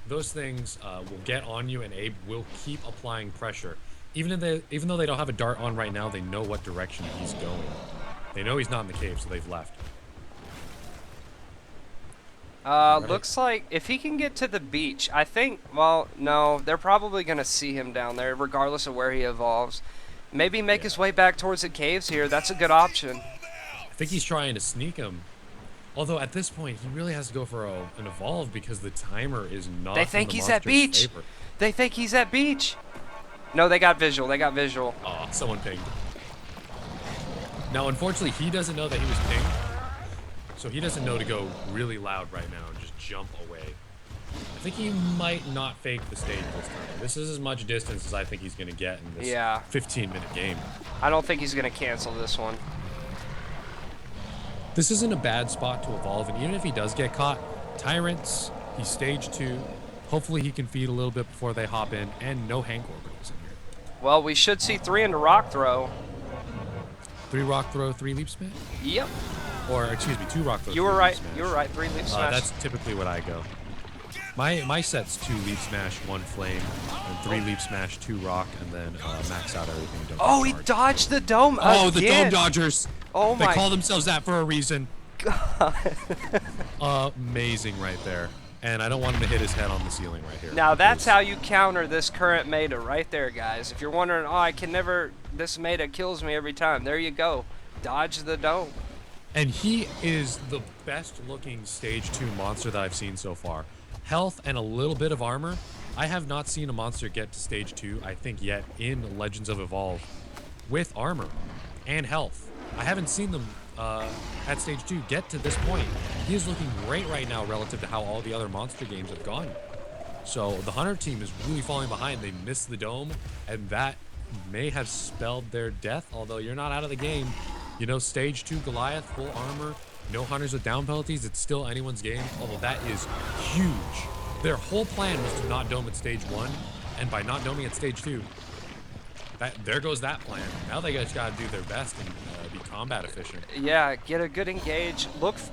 Those things will get on you, and Abe will keep applying pressure. Even though they don't have a dart on right now, they know what direction he's going. They know he's not in the cave, so they've left. Looks like if he can get to the beach, I think, well, no, they're probably going to see him down there, regardless of where he evolves. Maybe make his way back towards the caves here. That's a good option. I think he's trying to sneak him. Although at this point, he really has to go for an evolve because the timer is not. They think he's at beach. They think he's at beach. No, they got visual. They got visual. Oh, someone pinged. Now, unfortunately, he doesn't know that he was pinged. So he doesn't know to go really loud right now and just jump away. I think he might not fake the stage this time. This is as much distance as I think he's going to get in this 15-minute game. I don't think he's going to cancel this one. This isn't a bad spot to evolve, and even if he does get caught, Tyrants, he's stage 2. Hopefully he can feed a little bit before they hop in, and no Hank Orbitals in here. Well, we should see 3 into rock throw. 3 rock throw, 3 leap smash? Yep. Or, excuse me, 2 rock throw, You were right. You were right. 3 leap smash. That's typically what I go. My set's 2 leap smash, 1 flame, and 3 leap smash, 2 rock, and then max out everything. Oh, he dodged the dome again. Oh, the dome dodgers. Oh my. They call themselves that for a reason. God. Amazing right there. And I don't want him to hit his head on the ceiling right here. Now that's how you counter this current meta right there, guys. If you're wondering, oh, I can never, this meta kills me every time. There you go. Dodge the dome. And he is the best looking stage 2 monster that I've seen so far. Health and a little bit of armor. I have not seen a monster get to stage 2, I think, yet in Legends of Evolve with armor and health. I haven't seen them at stage 2 get to this point. He is looking great right now relative to how all the other monster games have gone. So the Hunter team is really falling behind. They missed the dome, and that may have spelled their death, although you're not out of the game. You know, stage 2 Goliath, full armor, no hunters with down penalties, it's still anyone's game, although that is huge. Their whole plan was to not dome at stage 1, and by not doming at stage 2, there goes that plan. Now they just gotta do their best and be combat efficient. Yeah, get a good engage.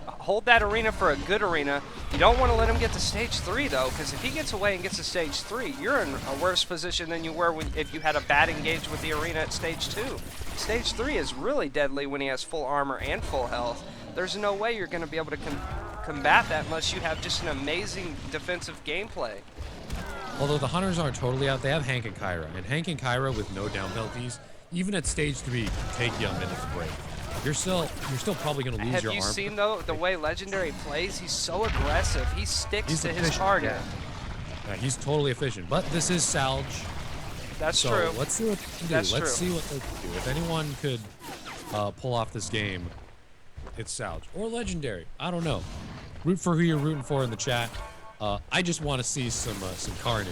Hold that arena for a good arena. You don't want to let him get to stage 3 though, because if he gets away and gets to stage 3, you're in a worse position than you were if you had a bad engage with the arena at stage 2. Stage 3 is really deadly when he has full armor and full health. There's no way you're going to be able to combat that unless you have just an amazing defensive gameplay. Although the Hunters aren't totally out, they have Hank and Kyra. And Hank and Kyra with no down penalties, even at stage 3, take you a minute to break. You're still probably going to lose your arm. Have you seen, though, the way Legendary plays? He's so aggressive. He sticks to his target. Yeah, he's totally efficient. But this is Salge. That's true. Let's see what they can do. Let's see what they can do. If anyone could pull off this game, it's Salge. Or Legendary. I don't know. Root for who you're rooting for in the chat. I just want to see some carnage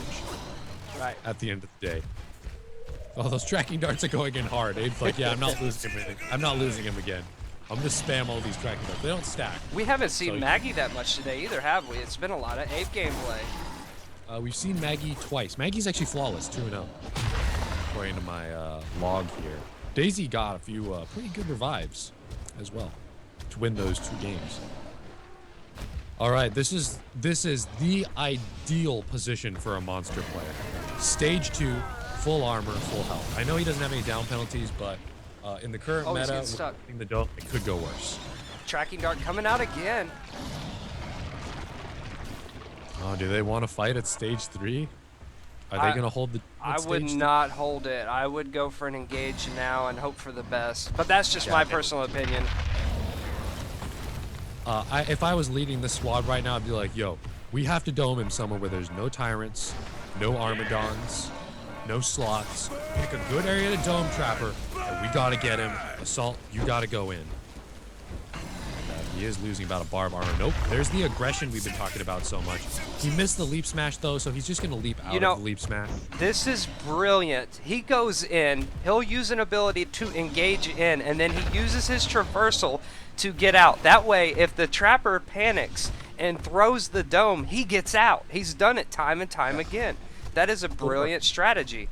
at the end of the day. Oh, those tracking darts are going in hard. Abe's like, yeah, I'm not losing him. I'm not losing him again. I'm gonna spam all these tracking darts. They don't stack. We haven't seen Maggie that much today either, have we? It's been a lot of Abe gameplay. We've seen Maggie twice. Maggie's actually flawless, 2-0, according to my log here. Daisy got a few pretty good revives as well to win those 2 games. All right, this is the ideal position for a monster player. Stage 2, full armor, full health. I know he doesn't have any down penalties, but in the current meta, with the dome, it could go worse. Tracking dart coming out again. Oh, do they want to fight at stage 3? Are they going to hold the? I would not hold it. I would go for an engage now and hope for the best. But that's just my personal opinion. If I was leading this squad right now, I'd be like, yo, we have to dome him somewhere where there's no tyrants, no Armadons, no slots. Pick a good area to dome Trapper, and we got to get him. Assault, you got to go in. He is losing about a bar of armor. Nope, there's the aggression we've been talking about so much. He missed the leap smash, though, so he's just going to leap out of the leap smash. This is brilliant. He goes in, he'll use an ability to engage in, and then he uses his traversal to get out. That way, if the Trapper panics and throws the dome, he gets out. He's done it time and time again. That is a brilliant strategy.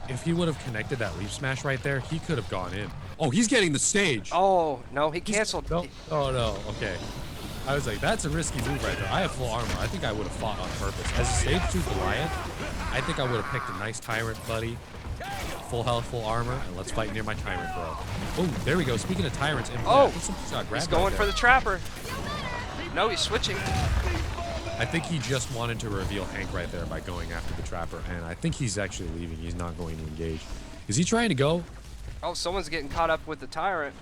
If he would have connected that leaf smash right there, he could have gone in. Oh, he's getting the stage. Oh, no, he canceled. No. Oh, no. Okay. I was like, that's a risky move right there. I have full armor. I think I would have fought on purpose. As a stage 2 Goliath, I think I would have picked a nice Tyrant, buddy. Full health, full armor, and let's fight near my Tyrant, bro. Oh, there we go. Speaking of Tyrants, he's going for the Trapper. No, he's switching. I think he just wanted to reveal Hank right there by going after the Trapper, and I think he's actually leaving. He's not going to engage. Is he trying to go? Oh, someone's getting caught up with the Tyrant.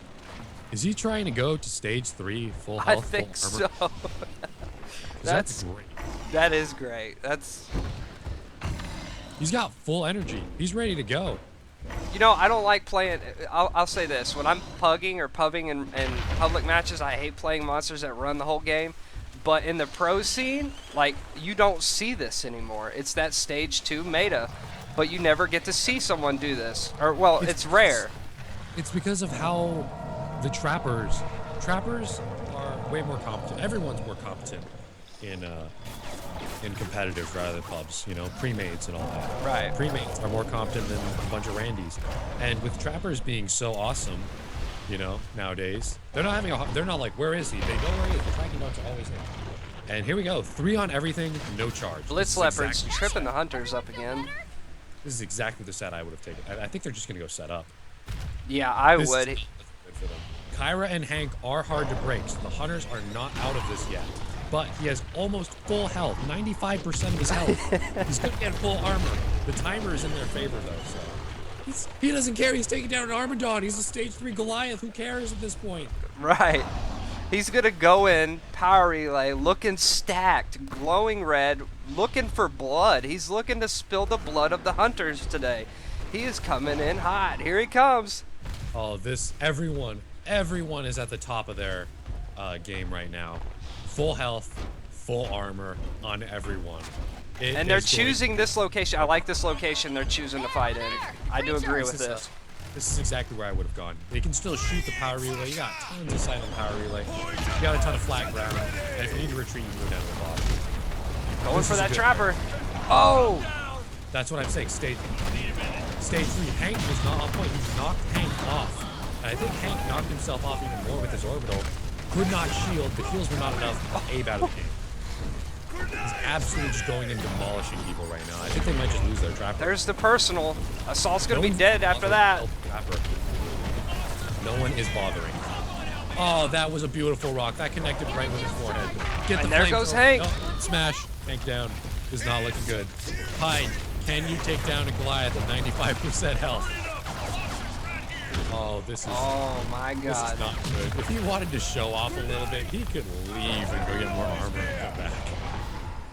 Is he trying to go to stage 3 full health, I think full armor? so. That's great. That is great. He's got full energy. He's ready to go. You know, I don't like playing. I'll say this: when I'm pugging or pubbing in public matches, I hate playing monsters that run the whole game. But in the pro scene, like, you don't see this anymore. It's that stage 2 meta, but you never get to see someone do this. Or, well, it's rare. It's because of how the trappers are way more competent. Everyone's more competent in competitive rather than pubs, you know, pre-mades and all that. Right. Pre-mades are more competent than a bunch of Randys. And with trappers being so awesome, you know, nowadays, they're not like, where is he? They know where he is. The tracking dogs are always there. And here we go. 3 on everything, no charge. Blitz Leopards tripping the Hunters up again. This is exactly the set I would have taken. I think they're just going to go set up. Yeah, I would. Kyra and Hank are hard to break, so the Hunters are not out of this yet. But he has almost full health, 95% of his health. He's going to get full armor. The timer is in their favor, though, so... He doesn't care. He's taking down an Armadon. He's a stage 3 Goliath. Who cares at this point? Right. He's going to go in, power relay, looking stacked, glowing red, looking for blood. He's looking to spill the blood of the Hunters today. He is coming in hot. Here he comes. Oh, everyone is at the top of their game right now. Full health, full armor on everyone. And they're choosing this location. I like this location they're choosing to fight in. I do agree with this. This is exactly where I would have gone. They can still shoot the power relay. You got tons of sight on the power relay. You got a ton of flat ground. And if you need to retreat, you can go down to the bottom. Going for that Trapper. Oh! That's what I'm saying. Stage 3. Hank was not on point. He knocked Hank off. And I think Hank knocked himself off even more with his orbital. Could not shield. The heals were not enough to abe out of the game. He's absolutely just going and demolishing people right now. I think they might just lose their Trapper. There's the personal. Assault's going to be dead after that. No one is bothering. Oh, that was a beautiful rock. That connected right with his forehead. Get the and there goes Hank. No, smash. Hank down. Is not looking good. Pine, can you take down a Goliath at 95% health? Oh, this is... Oh, my God. This is not good. If he wanted to show off a little bit, he could leave and go get more armor and come back.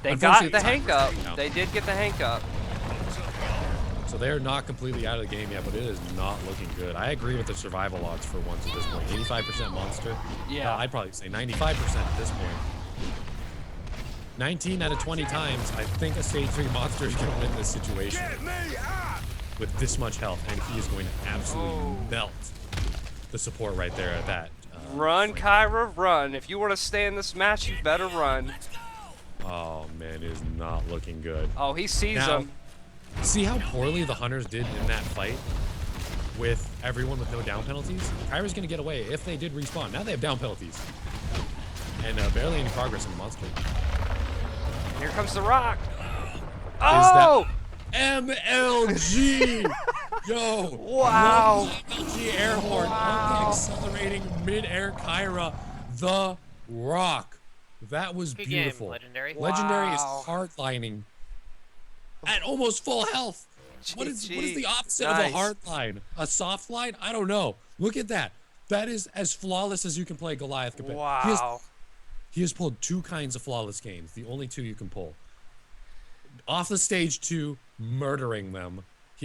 They got the Hank up. They did get the Hank up. So they're not completely out of the game yet, but it is not looking good. I agree with the survival odds for once at this point. 85% monster. Yeah. I'd probably say 95% at this point. 19 out of 20 times, I think a stage 3 monster is going to win this situation. With this much health, and he is going to absolutely melt the support right there at that. Run, Kyra, run. If you want to stay in this match, you better run. Oh, man, it is not looking good. Oh, he sees him. See how poorly the Hunters did in that fight with everyone with no down penalties? Kyra's going to get away if they did respawn. Now they have down penalties. And barely any progress in the monster. Here comes the rock. Oh! MLG! Yo! Wow! MLG air horn on the accelerating mid-air Kyra. The Rock. That was Good beautiful. Game, Legendary. Legendary is hardlining at almost full health. What is the opposite of a hard line? A soft line? I don't know. Look at that. That is as flawless as you can play Goliath. Wow. He has pulled 2 kinds of flawless games. The only 2 you can pull. Off the stage 2, murdering them.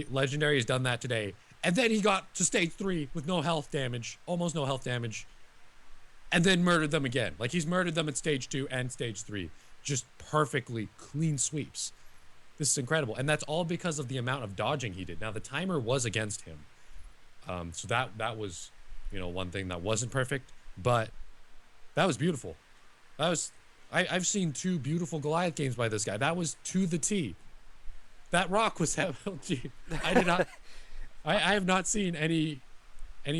Legendary has done that today. And then he got to stage 3 with no health damage. Almost no health damage. And then murdered them again. Like, he's murdered them at stage 2 and stage 3. Just perfectly clean sweeps. This is incredible. And that's all because of the amount of dodging he did. Now, the timer was against him. So that was, you know, one thing that wasn't perfect. But that was beautiful. That was I've seen 2 beautiful Goliath games by this guy. That was to the T. That rock was gee, I did not. I have not seen any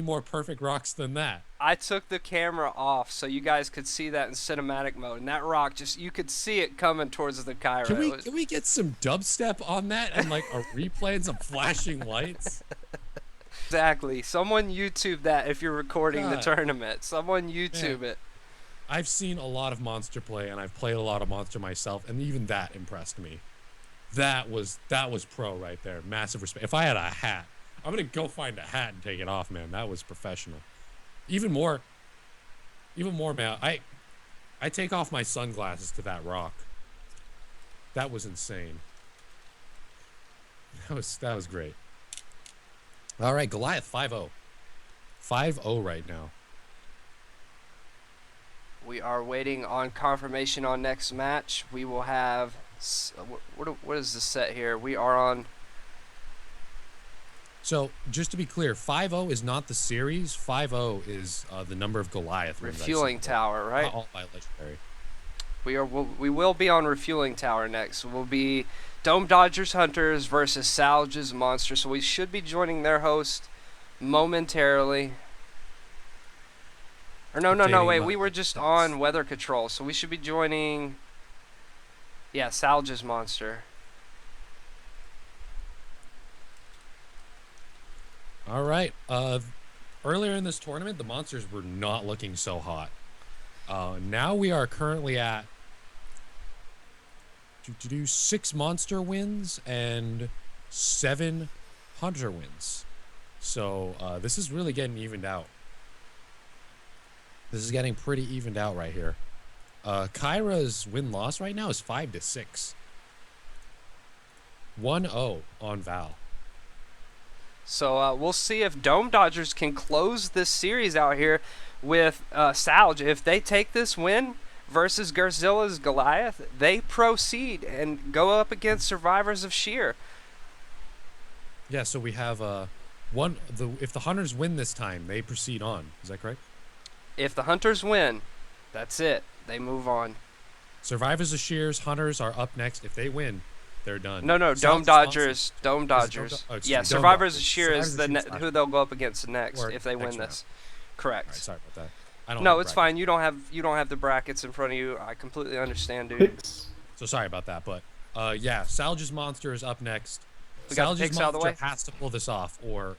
more perfect rocks than that. I took the camera off so you guys could see that in cinematic mode, and that rock just you could see it coming towards the Kyra. Can we get some dubstep on that and like a replay and some flashing lights? Exactly. Someone YouTube that if you're recording the God. tournament. Someone YouTube Man. it. I've seen a lot of Monster play, and I've played a lot of Monster myself, and even that impressed me. That was pro right there. Massive respect. If I had a hat, I'm gonna go find a hat and take it off, man. That was professional. Even more, man. I take off my sunglasses to that rock. That was insane. That was great. All right, Goliath 5-0. 5-0 right now. We are waiting on confirmation on next match. We will have what is the set here? We are on. So, just to be clear, 5-0 is not the series. 5-0 is the number of Goliath wins. Refueling tower, right? Not all by legendary. We will be on refueling tower next. We'll be Dome Dodgers Hunters versus Salges Monster. So we should be joining their host momentarily. Or no, wait. We were just on weather control, so we should be joining. Yeah, Salges Monster. All right. Earlier in this tournament, the monsters were not looking so hot. Now we are currently at 6 monster wins and 7 hunter wins. So this is really getting evened out. This is getting pretty evened out right here. Kyra's win-loss right now is 5-6. 1-0 on Val. So we'll see if Dome Dodgers can close this series out here with Salge. If they take this win versus Garzilla's Goliath, they proceed and go up against Survivors of Sheer. Yeah, so we have if the hunters win this time, they proceed on. Is that correct? If the Hunters win, that's it. They move on. Survivors of Shears, hunters are up next. If they win, they're done. No, Dome Dodgers. Dome Dodgers. Yeah, Survivors of Sheer is who they'll go up against next if they win this. Correct. All right, sorry about that. I don't No, it's fine. You don't have the brackets in front of you. I completely understand, dude. Picks. So sorry about that, but yeah, Salge's Monster is up next. We got the Salge's picks out of the Monster way? has to pull this off, or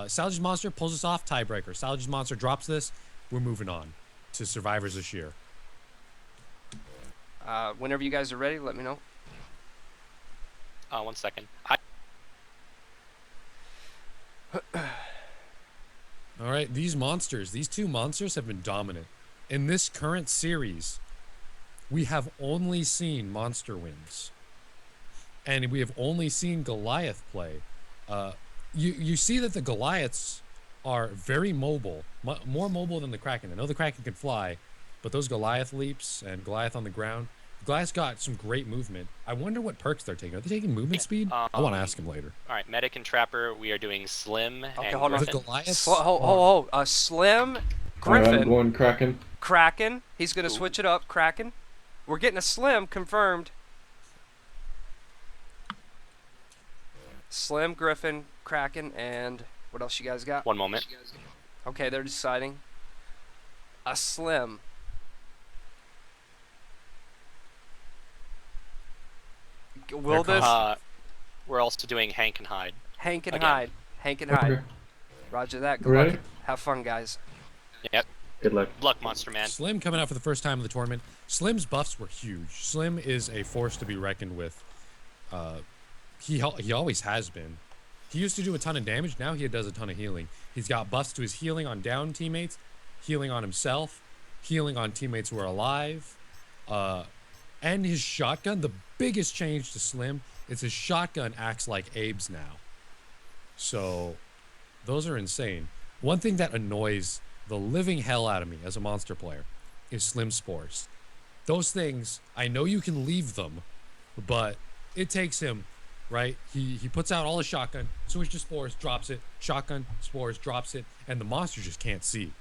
Salge's Monster pulls this off, tiebreaker. Salge's Monster drops this, we're moving on to Survivors of Sheer. Whenever you guys are ready, let me know. 1 second. All right, these two monsters have been dominant. In this current series, we have only seen monster wins. And we have only seen Goliath play. You see that the Goliaths are very mobile, more mobile than the Kraken. I know the Kraken can fly, but those Goliath leaps and Goliath on the ground, Goliath's got some great movement. I wonder what perks they're taking. Are they taking movement speed? I want to ask him later. All right, Medic and Trapper, we are doing Slim Okay, and hold on. The Griffin. Goliaths. Slim, Alright, Griffin, I'm going Kraken. Kraken. He's gonna switch it up. Kraken. We're getting a Slim confirmed. Slim, Griffin, Kraken, and what else you guys got? 1 moment. Okay, they're deciding. A Slim. Will this We're also doing Hank and Hyde. Hank and again. Hyde? Hank and Hyde. Okay. Roger that. Good Ready? luck. Have fun, guys. Yep. Good luck. Good luck, Monster Man. Slim coming out for the first time in the tournament. Slim's buffs were huge. Slim is a force to be reckoned with. He always has been. He used to do a ton of damage. Now he does a ton of healing. He's got buffs to his healing on down teammates, healing on himself, healing on teammates who are alive, and his shotgun. The biggest change to Slim is his shotgun acts like Abe's now. So those are insane. One thing that annoys the living hell out of me as a monster player is Slim Spores. Those things, I know you can leave them, but it takes him, right? He puts out all his shotgun, switch to spores, drops it, shotgun, spores, drops it, and the monster just can't see.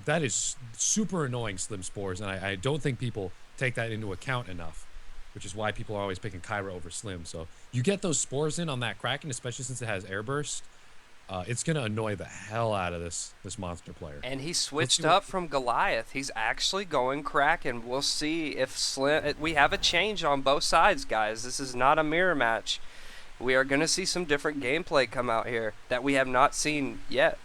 that is super annoying, Slim Spores, and I don't think people take that into account enough, which is why people are always picking Kyra over Slim. So you get those spores in on that Kraken, especially since it has air burst. It's gonna annoy the hell out of this monster player. And he switched up from Goliath. He's actually going Kraken. We'll see if Slim. We have a change on both sides, guys. This is not a mirror match. We are gonna see some different gameplay come out here that we have not seen yet.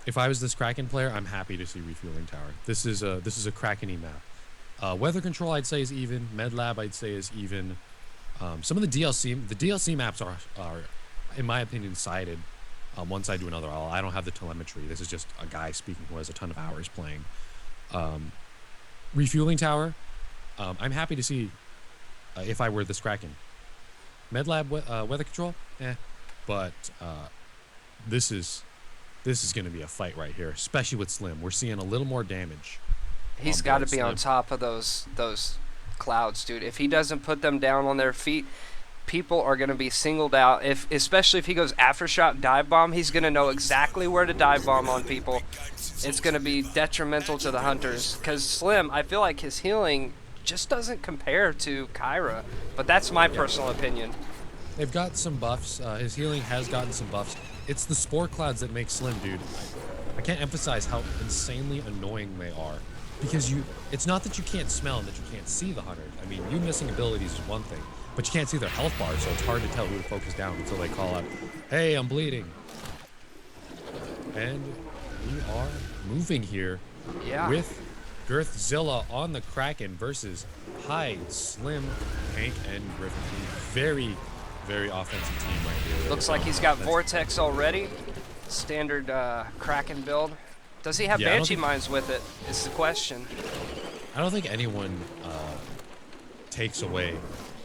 If I was this Kraken player, I'm happy to see Refueling Tower. This is a Kraken-y map. Weather Control, I'd say, is even. Med Lab, I'd say, is even. Some of the DLC maps are, in my opinion, sided. One side to another. I don't have the telemetry. This is just a guy speaking who has a ton of hours playing. Refueling Tower, I'm happy to see if I were this Kraken. Med Lab, Weather Control, but this is going to be a fight right here, especially with Slim. We're seeing a little more damage. He's got to be on top of those clouds, dude. If he doesn't put them down on their feet, people are going to be singled out. Especially if he goes aftershock dive bomb, he's going to know exactly where to dive bomb on people. It's going to be detrimental to the hunters because Slim, I feel like his healing just doesn't compare to Kyra, but that's my personal opinion. They've got some buffs. His healing has gotten some buffs. It's the spore clouds that make Slim, dude. I can't emphasize how insanely annoying they are. Because it's not that you can't smell and that you can't see the hunters. I mean, you missing abilities is one thing, but you can't see their health bar, so it's hard to tell who to focus down until they call out, "Hey, I'm bleeding." And we are moving here with Girthzilla on the Kraken versus Hyde, Slim, Hank, and Griffin. Very, very offensive team right here. Looks like he's got Vortex already. Standard Kraken build. Does he have Banshee Mines with it? Is the question. I don't think anyone takes away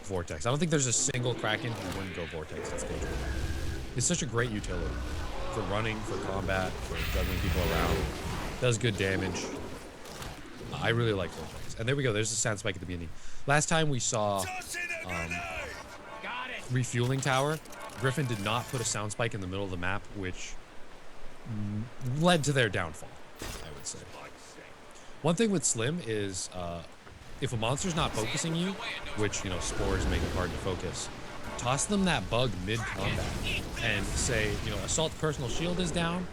Vortex. I don't think there's a single Kraken who wouldn't go Vortex at stage 1. It's such a great utility for running, for combat, for juggling people around. Does good damage. I really like Vortex. And there we go. There's the sound spike at the beginning. Last time we saw Refueling Tower, Griffin did not put a sound spike in the middle of the map, which led to their downfall, I would say. One thing with Slim is if a monster's not focusing you, which, spores make it hard to focus, toss them that bug mid-combat and say, Assault Personal Shield is down,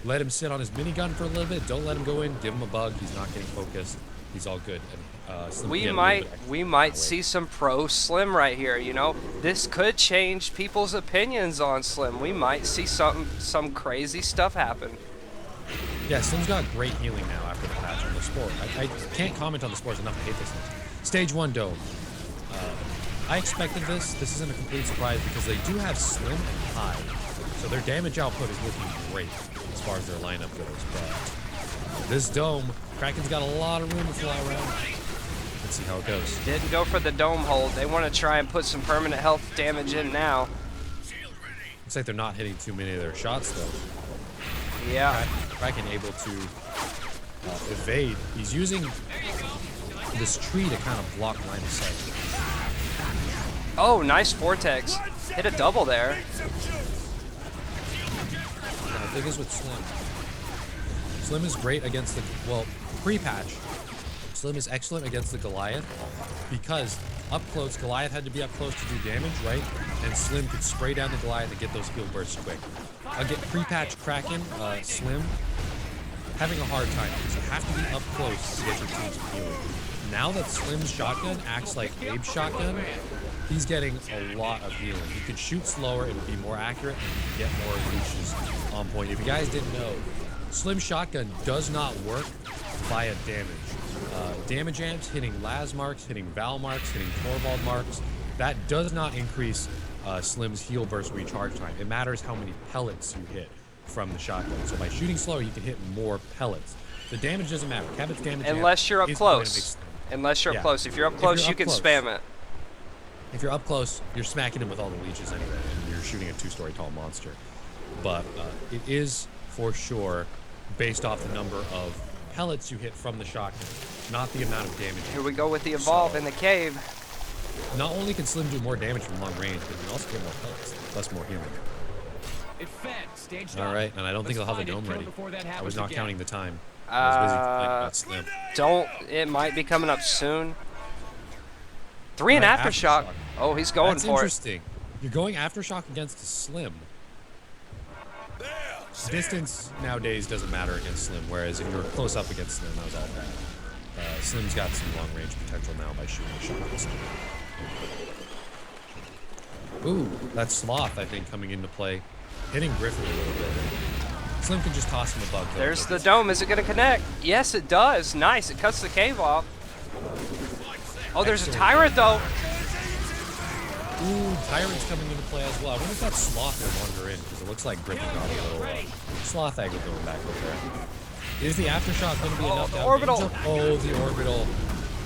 let him sit on his minigun for a little bit, don't let him go in, give him a bug, he's not getting focused, he's all good. And Slim we might see some pro Slim right here, This could change people's opinions on Slim. We might see some crazy stuff happen. Yeah, Slim's got great healing now after the patch on the sport. I can't comment on the sports enough to hate this thing. Stage 1 Dome. I expected this. This isn't a complete surprise because they do have Slim and Hyde. So their damage output is looking great as far as their lineup goes. But this Dome, Kraken's got a lot of room to fly around. Let's see how it goes. Didn't go for the Dome hold. They want to try and put some permanent health damage in now. Looks like they're not hitting too many of their shots, though. Yeah. Kraken able to evade. He's using this tree to kind of block line of sight. Oh, nice Vortex. Hit a double there. The thing is with Slim. Slim is great against the, pre-patch. Slim is excellent against the Goliath because up close, Goliath had to be up close to do damage, right? And Slim could spray down the Goliath and get those heal bursts quick. I'll get pre-patch Kraken, Slim, having a hard time because you have to be up close to get your team's healing. Now that Slim's shotgun acts like Abe's shotgun, he's getting a lot of healing. He could shoot slower, it would be more accurate, and get more leashes on point. If you guys didn't know, Slim's shotgun does not work via damage. Damage amps, hitting Laz marks, hitting Val marks, hitting Torvald marks, that does not increase Slim's heal burst recharge time. It matters how many pellets you hit from the shotgun. So by shooting slower, you can hit more pellets. The damage doesn't matter. Cabot's damage unless you're up close. Unless you're up close. If you're up close, you can spam it. If you're up close, you're smacking him with all the leeches anyway, and you're shooting a 2-story tall monster. But it is for sure based off the number of pellets you hit from the shotgun, not the amount of damage. Here we go with the evolve in the cave. Not only can Slim do more damage from long range, but he can also get more pellets, thus more healing. It fed. Stage all right, and I don't think I'll have the dome ready. I was not counting the time. I was busy thinking about Slim. It might be coming up soon. 3 and Right, aftershock. Oh, he's going That's for interesting. You're going aftershock against a Slim. Distance nowadays doesn't matter against Slim, whereas if you're close up against Slim, that was all bad. Slim's got some long range potential now by shooting a shot. Ooh, that's Sloth, I think, coming into play. Hitting Griffin a little bit. Slim can just toss him a bug. There's the dome. Is it going to connect? Yes, it does. Nice. It cuts the cave off. Oh, there's a Tyrant, though. Ooh, Tyrant's coming into play as well. I wonder if that Sloth will wander in, because it looks like Griffin got a little Sloth angle going back over there. Is the aftershock going to be enough? The orbital. Oh, the orbital.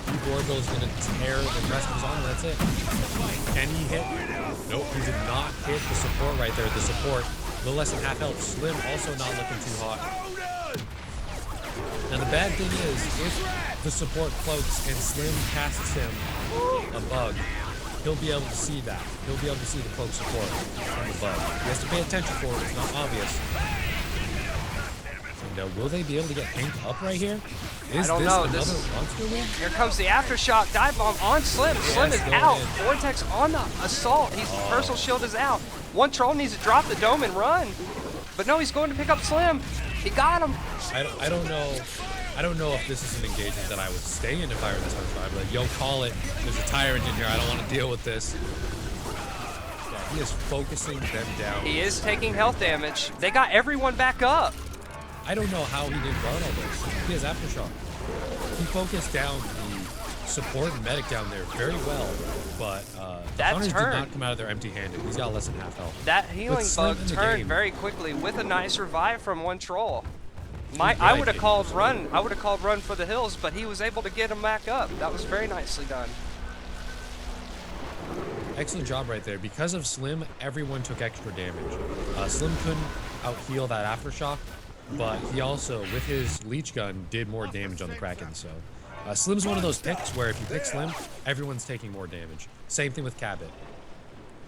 The orbital is going to tear the rest of his armor. That's it. Can he hit? Nope, he did not hit the support right there. The support, a little less than half health. Slim also not looking too hot. Now the bad thing is, if the support cloaks and Slim casts him a bug, he'll be able to see that. He'll be able to see the cloak support from the bug. He has to pay attention for it. It's not obvious. And will they be able to get Hank up right here? Is I don't this know. another monster win? Here comes the aftershock dive bomb on Slim. Slim is out. Vortex on the assault. His personal shield is out. One troll needs to drop the dome and run. But no, he's going to pick up Slim. He got him. I don't know. I don't know if this is an engagement that I would stay in if I were this hunter. I'd be like, yo, call it. There's a Tyrant in here. I don't want to deal with this. Yeah, he is focusing them down. He is taking health damage. They got everyone back up. I don't know how he didn't guard all this. He has aftershock. He focused down the support and medic down there very well, but the hunters did not come out of there empty-handed. He's got less than half health. That healing bug turned very quickly with a nice revive from one troll. I would have called run. I would have called run for the hills, but he was able to get him back up. That was very nicely done. Excellent job right there. Because of Slim, everyone took extra damage. Slim couldn't out-heal that aftershock, but he also, with his leech gun, did more damage on the Kraken. So Slim's one of those picks where if you pick Slim, everyone's taking more damage. Same thing with Cabot.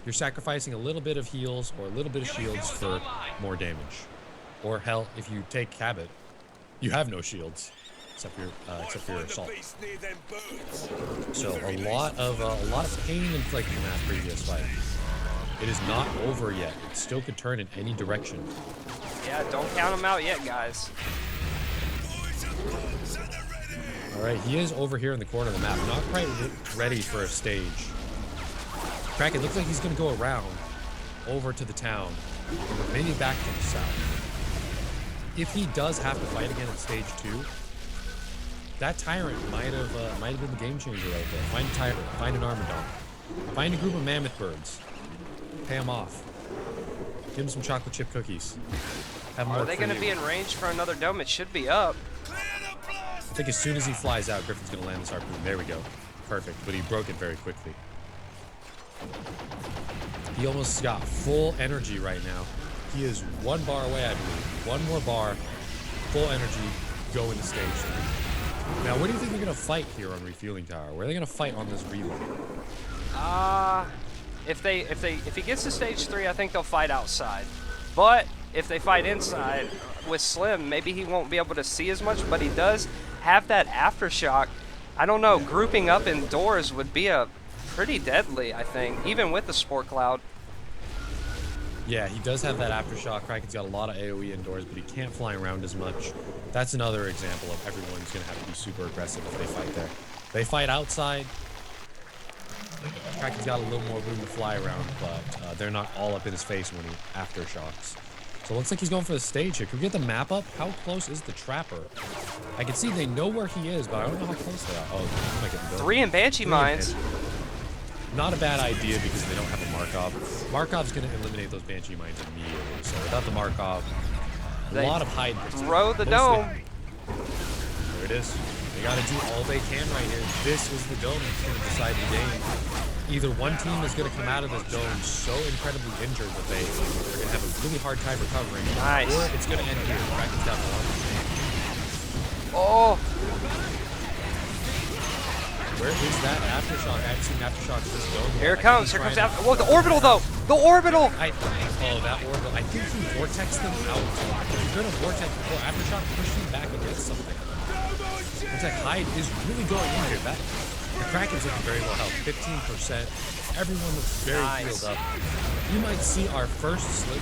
You're sacrificing a little bit of heals or a little bit of shields for more damage. Or hell, if you take Cabot, you have no shields except for your assault. So a lot of pain inflicted in that previous fight. It is not over yet. It still could turn in any direction. Yeah, don't count him out yet, guys. All right, he is over here in the corner of the map, not quite ready for a stage. Kraken looks like he's going to go around over to the town, maybe back to the south. If he does have to fight again at stage 2, that Tyrant might have been the game changer right there. Find a Tyrant, find an Armadon, find a group of Mammoth Birds, pay him off, give him some chocolate chip cookies. Are they going to be in range for another dome? It should be up. I think as soon as he flies out, Griffin's going to land this harpoon. There we go. Perfect, but he broke it very quickly. He almost got full energy right now. He is 1 bar away, I believe. 1 more bar, full energy, go into stage 3. Now, what do you think they're going to fight here on Refueling Tower? Where are they going to fight on this relay? If he gets to stage 3, I think they'll fight outside. But if they fight inside with Slim, maybe he won't be able to see as much, but he does have that aftershock. I don't know, grouping up indoors would be a pretty deadly, I think, even with the Spore Cloud. Yeah, he does have that aftershock. Kraken's got a lot of AoE indoors, but he can't fly around as much. That's another example of everyone's going to have to be super aggressive if they fight there. They fight outside. Kraken's got a little more room to fly around, but they're not all up in his face when he aftershocks. So it looks like he's going for the stage here. Can we get the map up? How close is the Trapper? I can see they know where he is, but I don't know how close they are. Oh, he might get the building. 3 in Banshee mines. Not a bad idea because they don't have a Markov. Markov's going to eliminate those Banshee mines immediately. So without the Markov, a lot of hide. Throw the dome. There it is. They got to do all they can right here. This is the dome that's going to decide the game. Either one team is going to come out of this dome so incredibly injured that they're going to have a really hard time recovering. Nice. Or it's going to end here. Kraken's got the long. Oh. Where is that aftershock? I haven't seen aftershock this go. Here it comes. Here comes after. Whoa, the orbital though. The orbital. That orbital. I think he vortexed them out. If you're gonna vortex before aftershock, push him back against something. Looks like Hyde is really going in here. The Kraken's looking very low health, 15%. Everyone looks very healed up. You might see our first slim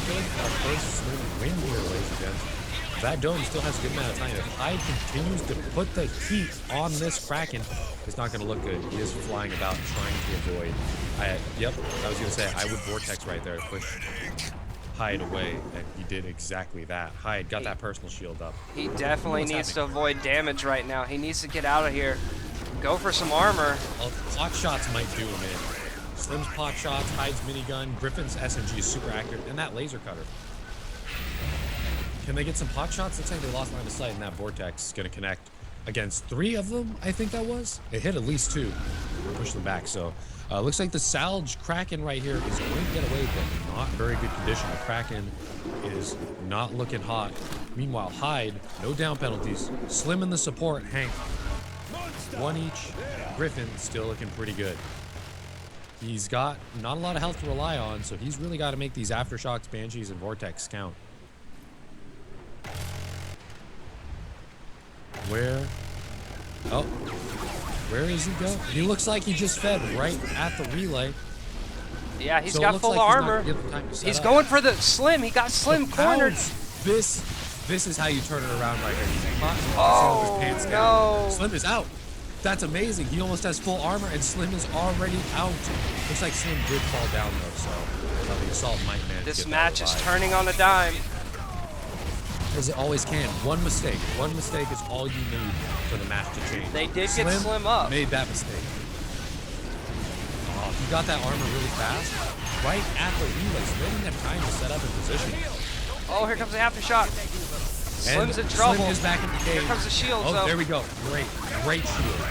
win here, ladies and gents. That dome still has a good amount of time. If Hyde continues to put the heat on this Kraken, it's not going to look good. He is flying about trying to avoid. I was going to say, I would vortex right there to push Hyde away, and he did exactly that. Hyde got that personal shield up. He definitely needs to avoid damage right now. He needs to get out of here. Go for some armor. Well, pot shots might do him in. Slim's pot shots, Hyde's minigun, Griffin's SMG is super accurate, and that laser cutter. Can they get some pot shots? Looks like they lost line of sight, and that vortex is going to connect against 3 of them, I think that was. It hit at least 2. Push them back, so looks like the Salge Kraken right here is going to get away, but not very good condition. The Kraken is not looking hot. Meanwhile, Hyde, no down penalties. Slim in the support, Hank. 1 each. Griffin still looking pretty good. He's got not a lot of health to rely on, so he's really got to make these aftershocks, banshees, and vortex count. Where is he go? He looks like he just fed right at the relay. Yeah, he's got full armor. He's going for the Slim. He got Slim cornered. This is how you turn it around right here. He's oh, pants no. Down. Slim is out. That's amazing. He almost has full armor, and Slim is already out. Looks like Slim did fall down, though, so the assault might manage. This match is turning on a dime. As it always can. One mistake is all you need for the match to change. They did get Slim up. Made that mistake. Oh, he got that armor really fast. Right at the relay. So they didn't have time to set up in position. Oh, here comes the aftershock. Slim's in trouble. Slim is back in the game. Here comes the shield. Oh, there we go. Great shield.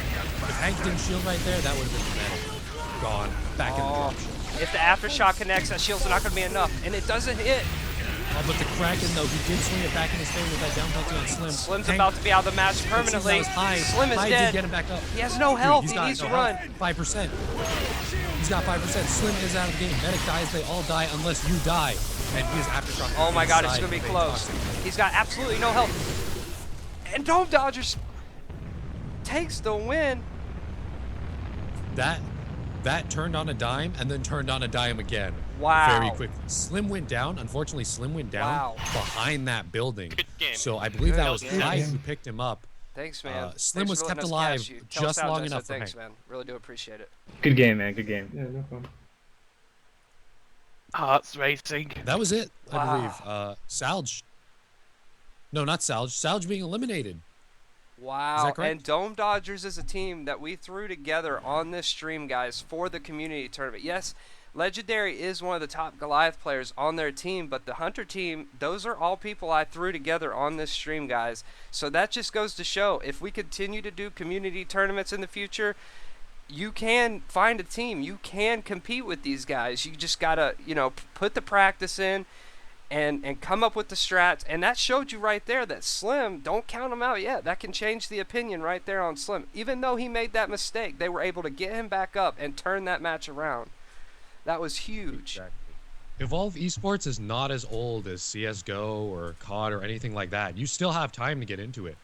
If Hank didn't shield right there, that would have been dramatic. Gone. Back in the dropship. If the aftershock connects, that shield's not going to be enough. And it doesn't hit. Oh, but the Kraken, though, he did swing it back in his favor with that down penalty on Slim. Slim's about to be out of the match permanently. Slim is dead. Get him back up. He has no health. He needs to run. 5%. He's got 5%. Slim is out of the game. Medic dies. They all die unless you die. And he is aftershock. Oh my god, it's going to be close. He's got absolutely no health. And Dome Dodgers takes the win. That turned on a dime and then turned on a dime again. Wow. Very quickly. Slim went down. Unfortunately, Slim went down behind that building. Good game. So I believe that was Hyde who picked him up. Thanks, man. Slim was kept alive just long enough for Thanks, man. Really do appreciate it. Good game, man. Good game. Yeah, no problem. Hearts racing. That was it, I believe. Salge. No, not Salge. Salge being eliminated. Wow. And Dome Dodgers is a team that we threw together on this stream, guys, for the community tournament. Yes, Legendary is one of the top Goliath players on their team, but the Hunter team, those are all people I threw together on this stream, guys. So that just goes to show, if we continue to do community tournaments in the future, you can find a team. You can compete with these guys. You just got to, put the practice in and come up with the strats. And that showed you right there that Slim, don't count him out yet. That can change the opinion right there on Slim. Even though he made that mistake, they were able to get him back up and turn that match around. That was huge. Exactly. Evolve Esports is not as old as CSGO or COD or anything like that. You still have time to get into it.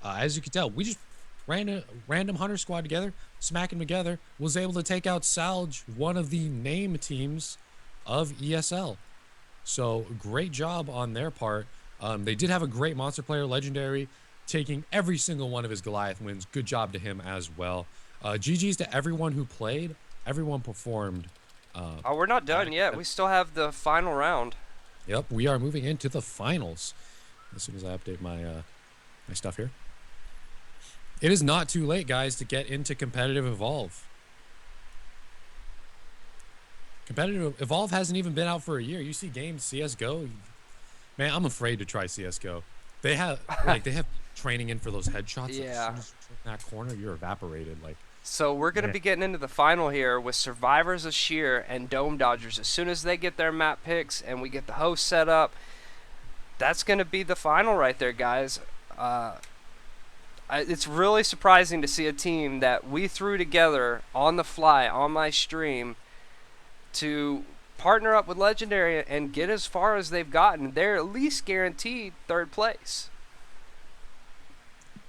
As you can tell, we just ran a random Hunter squad together, smacked them together, was able to take out Salge, one of the name teams of ESL. So great job on their part. They did have a great monster player, Legendary, taking every single one of his Goliath wins. Good job to him as well. GG's to everyone who played. Everyone performed. We're not done yet. We still have the final round. Yep, we are moving into the finals. As soon as I update my my stuff here. It is not too late, guys, to get into competitive Evolve. Competitive Evolve hasn't even been out for a year. You see games CS:GO. Man, I'm afraid to try CS:GO. They have training in for those headshots. Yeah. As soon as you turn that corner, you're evaporated. So we're going to be getting into the final here with Survivors of Sheer and Dome Dodgers. As soon as they get their map picks and we get the host set up, that's going to be the final right there, guys. It's really surprising to see a team that we threw together on the fly on my stream to partner up with Legendary and get as far as they've gotten. They're at least guaranteed third place.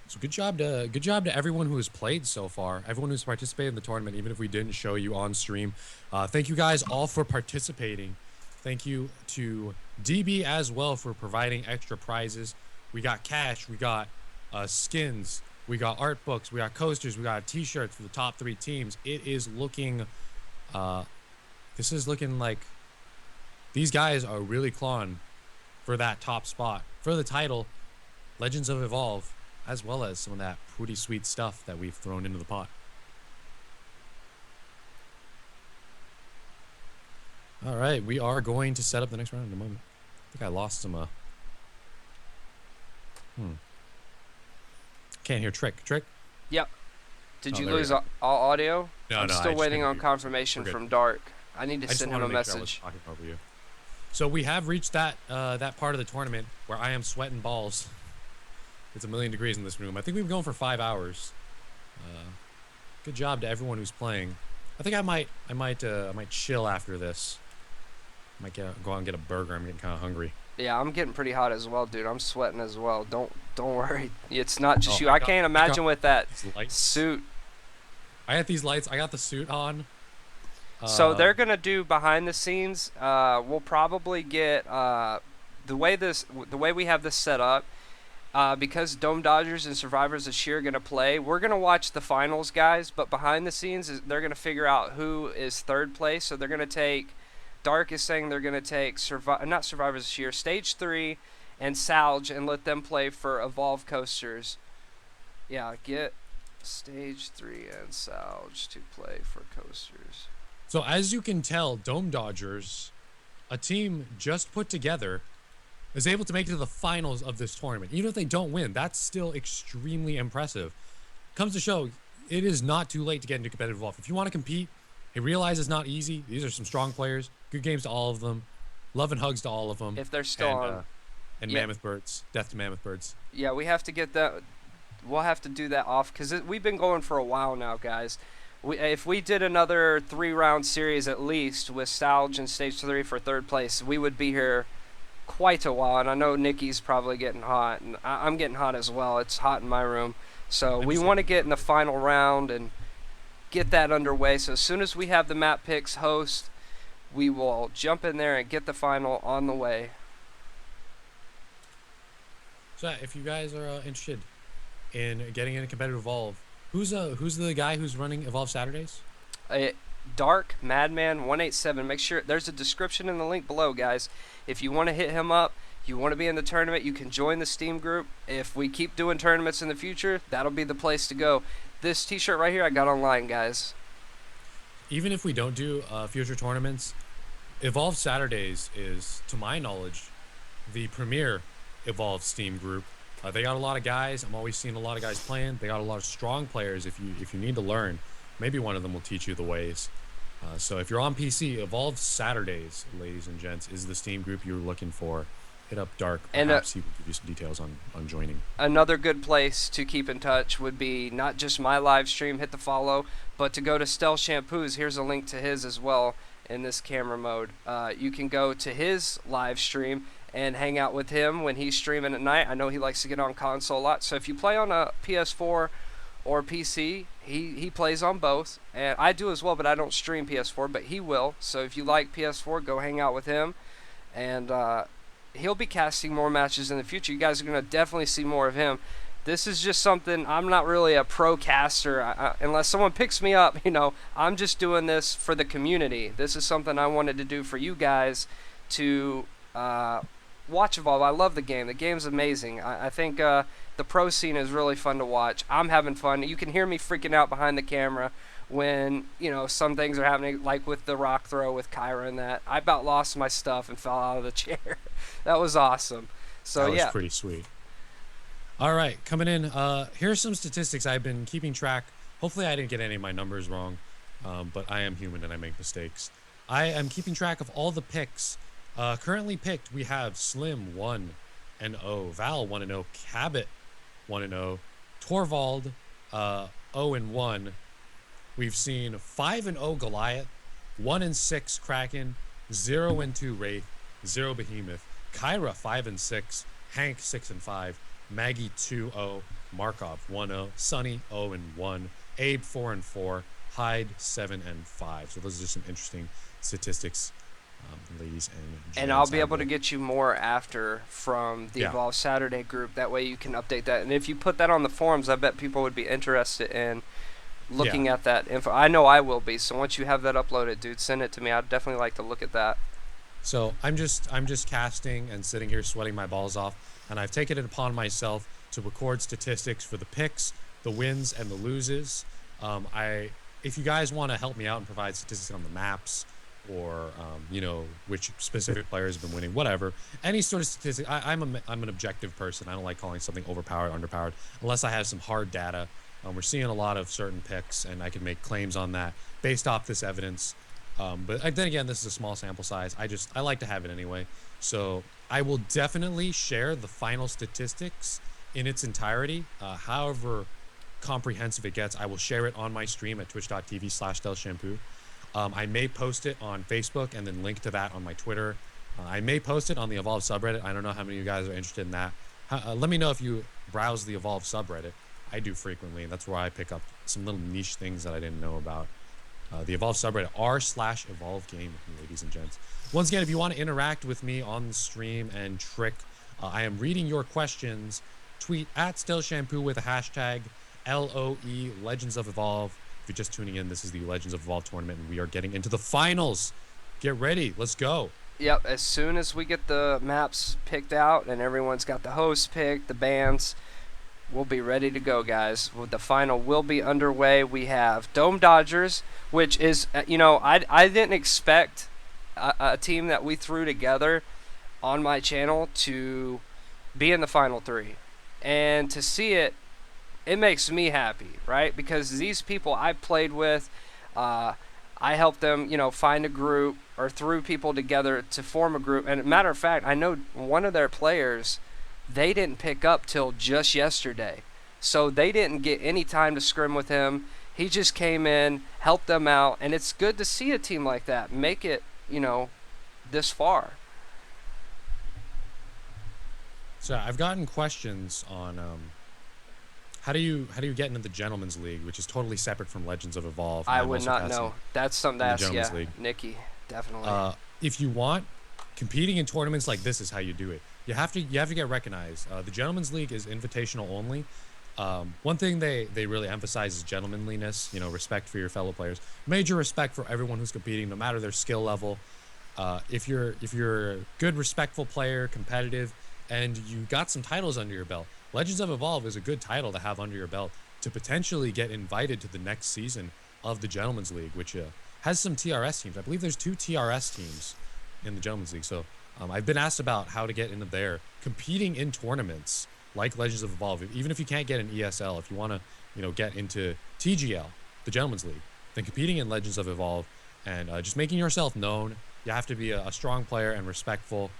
So good job to everyone who has played so far, everyone who's participated in the tournament, even if we didn't show you on stream. Thank you guys all for participating. Thank you to DB as well for providing extra prizes. We got cash, we got skins, we got art books, we got coasters, we got t-shirts for the top 3 teams. It is looking, this is looking like these guys are really clawing for that top spot, for the title, Legends of Evolve, as well as some of that pretty sweet stuff that we've thrown into the pot. All right, we are going to set up the next round in a moment. I think I lost some, Can't hear Trick. Trick? Yep. Did you there lose we all audio? No, I'm no, I still just waiting couldn't on hear you. confirmation We're good. from Dark. I need to I just send him wanted a to make sure I was message. talking over you. So we have reached that that part of the tournament where I am sweating balls. It's 1,000,000 degrees in this room. I think we've been going for 5 hours. Good job to everyone who's playing. I think I might chill after this. Might go out and get a burger. I'm getting kind of hungry. Yeah, I'm getting pretty hot as well, dude. I'm sweating as well. Don't worry. It's not just Oh, you. I can't imagine with that These lights. suit. I got these lights. I got the suit on. So they're gonna do behind the scenes. We'll probably get the way we have this set up. Because Dome Dodgers and Survivors this year are going to play, we're going to watch the finals, guys, but behind the scenes, they're going to figure out who is third place. So they're going to take, Dark is saying they're going to take, not Survivors this year, Stage 3 and Salge and let them play for Evolve Coasters. Yeah, get Stage 3 and Salge to play for Coasters. So as you can tell, Dome Dodgers, a team just put together, is able to make it to the finals of this tournament. Even if they don't win, that's still extremely impressive. Comes to show, it is not too late to get into competitive Evolve. If you want to compete, hey, realize it's not easy. These are some strong players. Good games to all of them. Love and hugs to all of them. If they're still on. And Yeah. Mammoth Birds. Death to Mammoth Birds. Yeah, we have to get that. We'll have to do that off because we've been going for a while now, guys. If we did another 3-round series at least with Salge and Stage 3 for third place, we would be here quite a while. And I know Nikki's probably getting hot, and I'm getting hot as well. It's hot in my room. So we want to get in the final round and get that underway. So as soon as we have the map picks host, we will jump in there and get the final on the way. So if you guys are interested in getting into competitive Evolve, who's the guy who's running Evolve Saturdays? Dark Madman 187. Make sure there's a description in the link below, guys. If you want to hit him up, you want to be in the tournament, you can join the Steam group. If we keep doing tournaments in the future, that'll be the place to go. This t-shirt right here I got online, guys. Even if we don't do future tournaments, Evolve Saturdays is, to my knowledge, the premier Evolve Steam group. They got a lot of guys. I'm always seeing a lot of guys playing. They got a lot of strong players. If you need to learn, maybe one of them will teach you the ways. So if you're on PC, Evolve Saturdays, ladies and gents, is the Steam group you're looking for. Hit up Dark. Perhaps he will give you some details on joining. Another good place to keep in touch would be not just my live stream, hit the follow, but to go to Stealth Shampoo's. Here's a link to his as well in this camera mode. You can go to his live stream and hang out with him when he's streaming at night. I know he likes to get on console a lot. So if you play on a PS4 or PC, he plays on both. And I do as well, but I don't stream PS4, but he will. So if you like PS4, go hang out with him. And he'll be casting more matches in the future. You guys are going to definitely see more of him. This is just something, I'm not really a pro caster. Unless someone picks me up, I'm just doing this for the community. This is something I wanted to do for you guys to watch Evolve. I love the game. The game's amazing. I think the pro scene is really fun to watch. I'm having fun. You can hear me freaking out behind the camera when, some things are happening, like with the rock throw with Kyra and that. I about lost my stuff and fell out of the chair. That was awesome. So that was pretty sweet. All right, coming in. Here's some statistics I've been keeping track. Hopefully I didn't get any of my numbers wrong, but I am human and I make mistakes. I am keeping track of all the picks. Currently picked, we have Slim 1-0, Val 1-0, Cabot 1-0, Torvald, 0-1. We've seen 5-0 Goliath, 1-6 Kraken, 0-2 Wraith, 0 Behemoth, Kyra 5-6, Hank 6-5, Maggie 2-0, Markov 1-0, Sunny 0-1, Abe 4-4, Hyde 7-5. So those are just some interesting statistics, ladies and gents. And I'll be able to get you more after from the Evolve Saturday group. That way you can update that. And if you put that on the forums, I bet people would be interested in looking at that info. I know I will be. So once you have that uploaded, dude, send it to me. I'd definitely like to look at that. So I'm just casting and sitting here sweating my balls off, and I've taken it upon myself to record statistics for the picks, the wins, and the loses. If you guys want to help me out and provide statistics on the maps, or you know, which specific players have been winning, whatever, any sort of statistic. I'm an objective person. I don't like calling something overpowered, underpowered, unless I have some hard data. We're seeing a lot of certain picks, and I can make claims on that based off this evidence. But then again, this is a small sample size. I like to have it anyway. So I will definitely share the final statistics in its entirety. However comprehensive it gets, I will share it on my stream at twitch.tv/stealthshampoo. I may post it on Facebook and then link to that on my Twitter. I may post it on the Evolve subreddit. I don't know how many of you guys are interested in that. Let me know if you browse the Evolve subreddit. I do frequently, and that's where I pick up some little niche things that I didn't know about. The Evolve subreddit, r/Evolve game, ladies and gents. Once again, if you want to interact with me on the stream and Trick, I am reading your questions. Tweet at stealthshampoo with a hashtag LOE Legends of Evolve. If you're just tuning in, this is the Legends of Evolve tournament, and we are getting into the finals. Get ready. Let's go. Yep, as soon as we get the maps picked out and everyone's got the hosts picked, the bands, we'll be ready to go, guys. The final will be underway. We have Dome Dodgers, which is, you know, I didn't expect a team that we threw together on my channel to be in the final three. And to see it, it makes me happy, right? Because these people I played with, I helped them, you know, find a group or threw people together to form a group. And matter of fact, I know one of their players, they didn't pick up till just yesterday. So they didn't get any time to scrim with him. He just came in, helped them out, and it's good to see a team like that make it, you know, this far. So I've gotten questions on how do you get into the Gentleman's League, which is totally separate from Legends of Evolve. I would not know. That's something to ask, yeah, Nikki, definitely. If you want, competing in tournaments like this is how you do it. You have to get recognized. The Gentleman's League is invitational only. One thing they really emphasize is gentlemanliness, you know, respect for your fellow players, major respect for everyone who's competing, no matter their skill level. If you're a good, respectful player, competitive, and you got some titles under your belt, Legends of Evolve is a good title to have under your belt to potentially get invited to the next season of the Gentleman's League, which has some TRS teams. I believe there's 2 TRS teams in the Gentleman's League. So I've been asked about how to get into there, competing in tournaments like Legends of Evolve. Even if you can't get an ESL, if you want to, you know, get into TGL, the Gentleman's League, then competing in Legends of Evolve and just making yourself known. You have to be a strong player and respectful,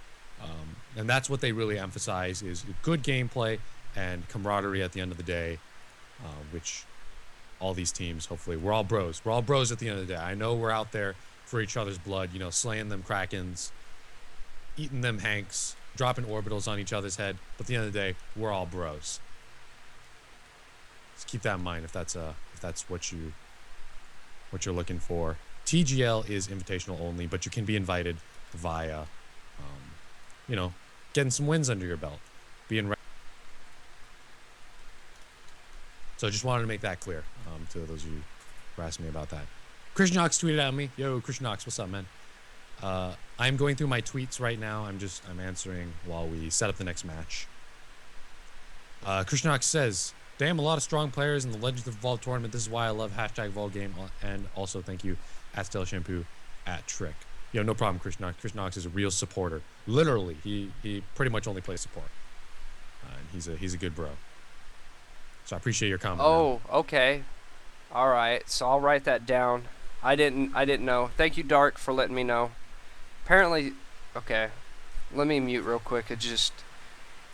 and that's what they really emphasize, is good gameplay and camaraderie at the end of the day, which all these teams, hopefully, we're all bros. We're all bros at the end of the day. I know we're out there for each other's blood, you know, slaying them Krakens, eating them Hanks, dropping orbitals on each other's head. But at the end of the day, we're all bros. Just keep that in mind if that's what you're looking for. TGL is invitational only, but you can be invited via, you know, getting some wins under your belt, being ready. So I just wanted to make that clear to those of you who asked me about that. Christian Knox tweeted at me. Yo, Christian Knox, what's up, man? I'm going through my tweets right now. I'm answering while we set up the next match. Christian Knox says, damn, a lot of strong players in the Legends of Evolve tournament. This is why I love hashtag Vol Game. And also thank you at Stealth Shampoo at Trick. Yo, no problem, Christian Knox. Christian Knox is a real supporter. Literally, he pretty much only plays support. And he's a good bro. So I appreciate your comment. Oh, okay. All right. So I'll write that down. I didn't know. Thank you, Dark, for letting me know. Apparently, okay. Let me mute real quick. It just.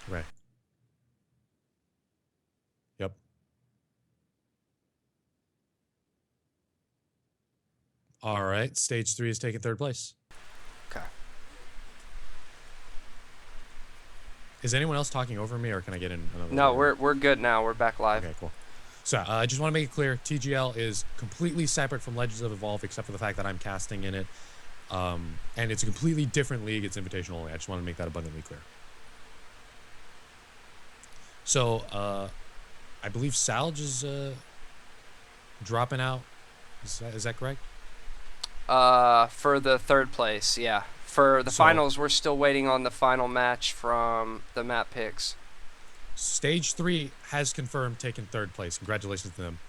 Right. Yep. All right, stage 3 is taking 3rd place. Okay. Is anyone else talking over me, or can I get in another? No, layer? we're good now. We're back live. Okay, cool. So I just want to make it clear, TGL is completely separate from Legends of Evolve, except for the fact that I'm casting in it. And it's a completely different league. It's invitational only. I just want to make that abundantly clear. So I believe Salge is dropping out. Is that correct? For the 3rd place, yeah. For the finals, we're still waiting on the final match from the map picks. Stage 3 has confirmed taking 3rd place. Congratulations to them.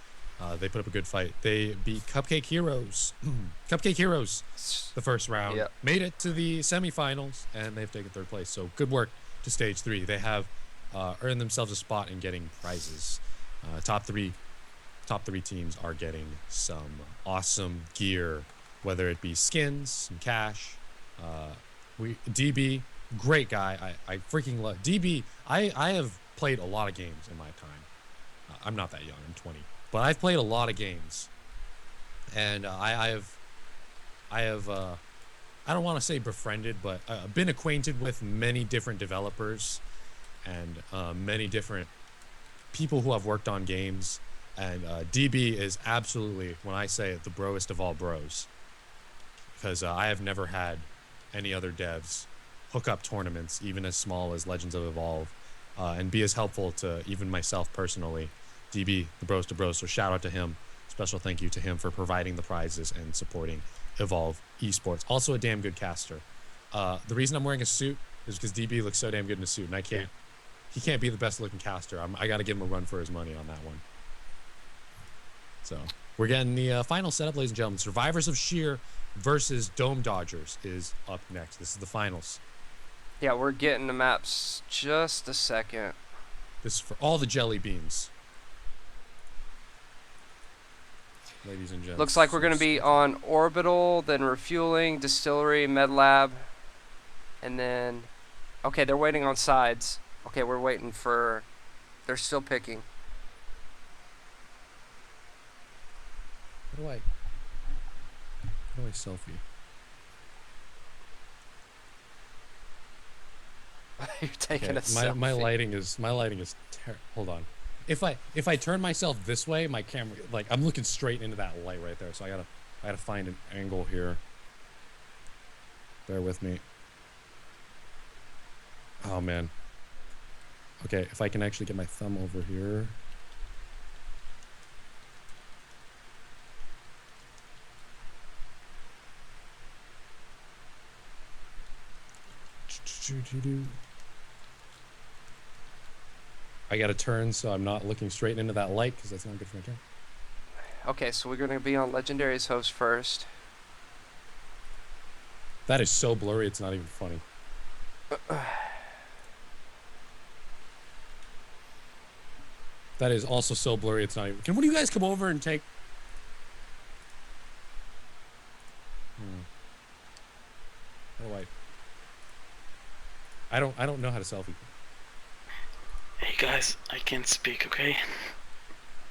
They put up a good fight. They beat Cupcake Heroes. Cupcake Heroes the first round. Yep. Made it to the semifinals, and they've taken 3rd place. So good work to stage 3. They have earned themselves a spot in getting prizes. Top three teams are getting some awesome gear, whether it be skins, some cash. DB, great guy. I freaking love DB. I have played a lot of games in my time. I'm not that young. I'm 20, but I've played a lot of games, and I have I don't want to say befriended, but been acquainted with many different developers and many different people who have worked on games. And DB is absolutely, when I say it, the broest of all bros, because I have never had any other devs hook up tournaments, even as small as Legends of Evolve, and be as helpful to even myself personally. DB, the bros to bros, so shout out to him. Special thank you to him for providing the prizes and supporting Evolve Esports. Also a damn good caster. The reason I'm wearing a suit is because DB looks so damn good in a suit, and he can't be the best looking caster. I got to give him a run for his money on that one. So we're getting the final setup, ladies and gentlemen. Survivors of Sheer versus Dome Dodgers is up next. This is the finals. Yeah, we're getting the maps just a second. This is for all the jelly beans. Ladies and gentlemen. Looks like we're going to be on Orbital, then Refueling, Distillery, Med Lab, and then... Okay, they're waiting on sides. Okay, we're waiting for... They're still picking. How do I selfie? You're taking a selfie. My lighting is hold on. If I turn myself this way, my camera, like, I'm looking straight into that light right there. So I gotta find an angle here. Bear with me. Oh man. Okay, if I can actually get my thumb over here. I gotta turn so I'm not looking straight into that light, because that's not good for my camera. Okay, so we're going to be on Legendary's host first. That is so blurry, it's not even funny. That is also so blurry, it's not even... Can one of you guys come over and take... How do I don't know how to selfie. Hey guys, I can't speak, okay?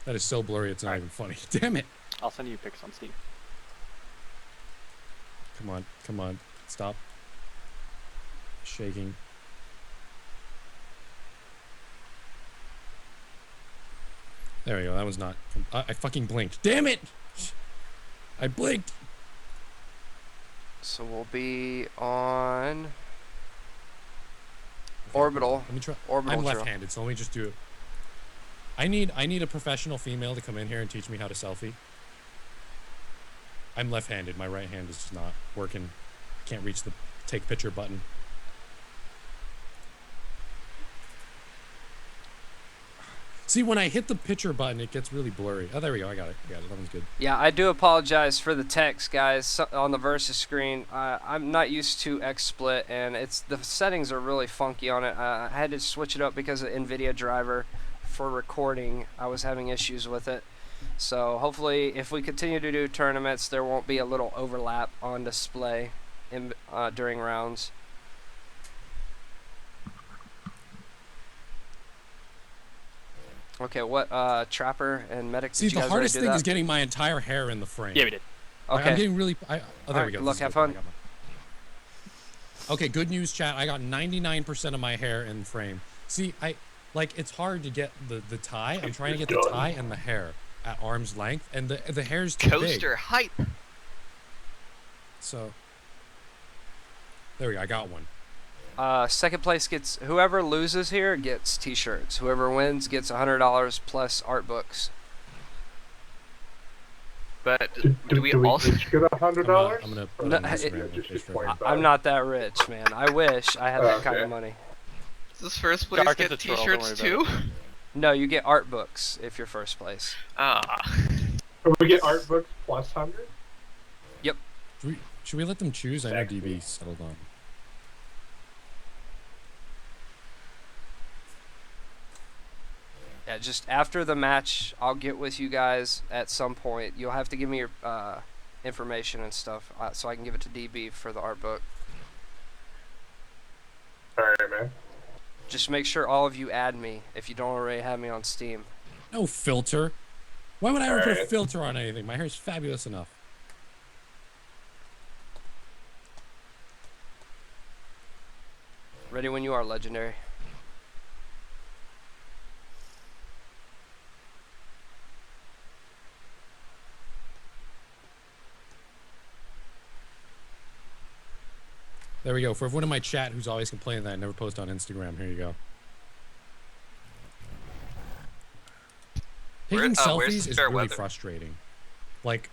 That is so blurry, it's not even funny. Damn it! I'll send you pics on Steam. Come on. Stop. Shaking. There we go, that was not... I fucking blinked. Damn it! I blinked! So we'll be on... Orbital. Let me try. Orbital I'm drill. left-handed, so let me just do it. I need a professional female to come in here and teach me how to selfie. I'm left-handed. My right hand is just not working. I can't reach the take picture button. See, when I hit the picture button, it gets really blurry. Oh, there we go. I got it. That one's good. Yeah, I do apologize for the text, guys, on the versus screen. I'm not used to XSplit, and the settings are really funky on it. I had to switch it up because of NVIDIA driver for recording. I was having issues with it. So hopefully, if we continue to do tournaments, there won't be a little overlap on display during rounds. Okay, what Trapper and Medic? See, did you the guys hardest already do thing that? is getting my entire hair in the frame. Yeah, we did. Okay. I'm getting really. Oh, there Alright, we go. look, This is have good. I fun. got mine. Okay, good news, chat. I got 99% of my hair in frame. See, it's hard to get the tie. I'm trying to get the tie and the hair at arm's length, and the hair's too big. Coaster hype. So there we go. I got one. Second place gets, whoever loses here gets t-shirts. Whoever wins gets $100 plus art books. But do we also each get $100? I'm gonna put No, it on Instagram. just Fish for 25. I'm not that rich, man. I wish I had that kind of money. does first place Dark as get a troll, don't t-shirts worry too? No, you get art books if you're first place. Ah. We get art books plus 100? Should we let them choose? I know Exactly. DB settled on. Yeah, just after the match, I'll get with you guys at some point. You'll have to give me your information and stuff so I can give it to DB for the art book. Alright, man. Just make sure all of you add me if you don't already have me on Steam. No filter. Why would I ever put a Alright. filter on anything? My hair's fabulous enough. Ready when you are, Legendary. There we go. For everyone in my chat who's always complaining that I never post on Instagram, here you go. Taking where's selfies the is fair really weather? frustrating. Like,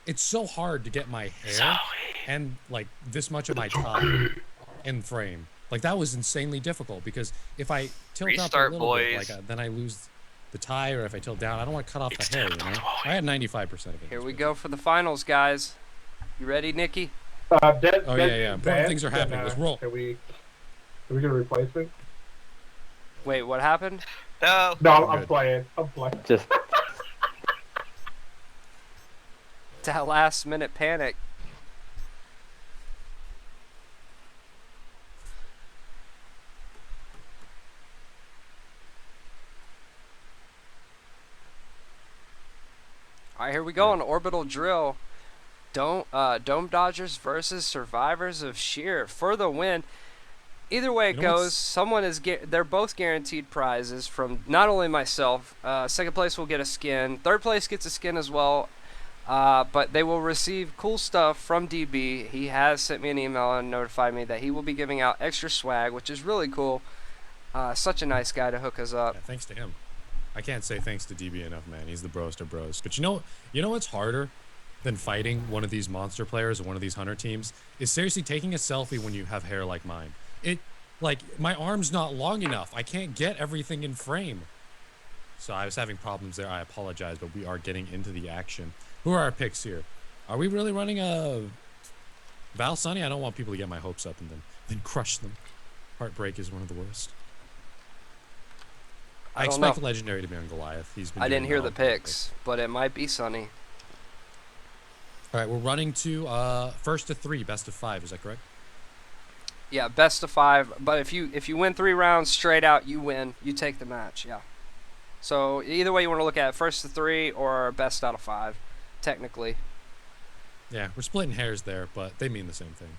it's so hard to get my hair and like this much of my top in frame. Like that was insanely difficult because if I tilt Restart, up a little bit, boys. like then I lose the tie, or if I tilt down, I don't want to cut off the hair. You know, I had 95% of it. Here we go for the finals, guys. You ready, Nikki? Oh, yeah. Important things are happening. Let's roll. Can we get a replacement? Wait, what happened? No. No, I'm I'm good. playing. I'm playing. Just That last minute panic. Alright, here we go on Orbital Drill. Dome Dodgers versus Survivors of Sheer for the win. Either way it You know what's- goes, someone is they're both guaranteed prizes from not only myself. Second place will get a skin. Third place gets a skin as well. But they will receive cool stuff from DB. He has sent me an email and notified me that he will be giving out extra swag, which is really cool. Such a nice guy to hook us up. Yeah, thanks to him. I can't say thanks to DB enough, man. He's the bros to bros. But you know what's harder than fighting one of these monster players or one of these hunter teams is seriously taking a selfie when you have hair like mine. My arm's not long enough. I can't get everything in frame. So I was having problems there. I apologize, but we are getting into the action. Who are our picks here? Are we really running a Val Sunny? I don't want people to get my hopes up and then crush them. Heartbreak is one of the worst. I don't expect know. Legendary to be on Goliath. He's been I doing didn't hear well. the picks, but it might be Sunny. All right, we're running to first to 3, best of 5. Is that correct? Yeah, best of 5. But if you win 3 rounds straight out, you win. You take the match. Yeah. So either way you want to look at it, first to 3 or best out of 5, technically. Yeah, we're splitting hairs there, but they mean the same thing.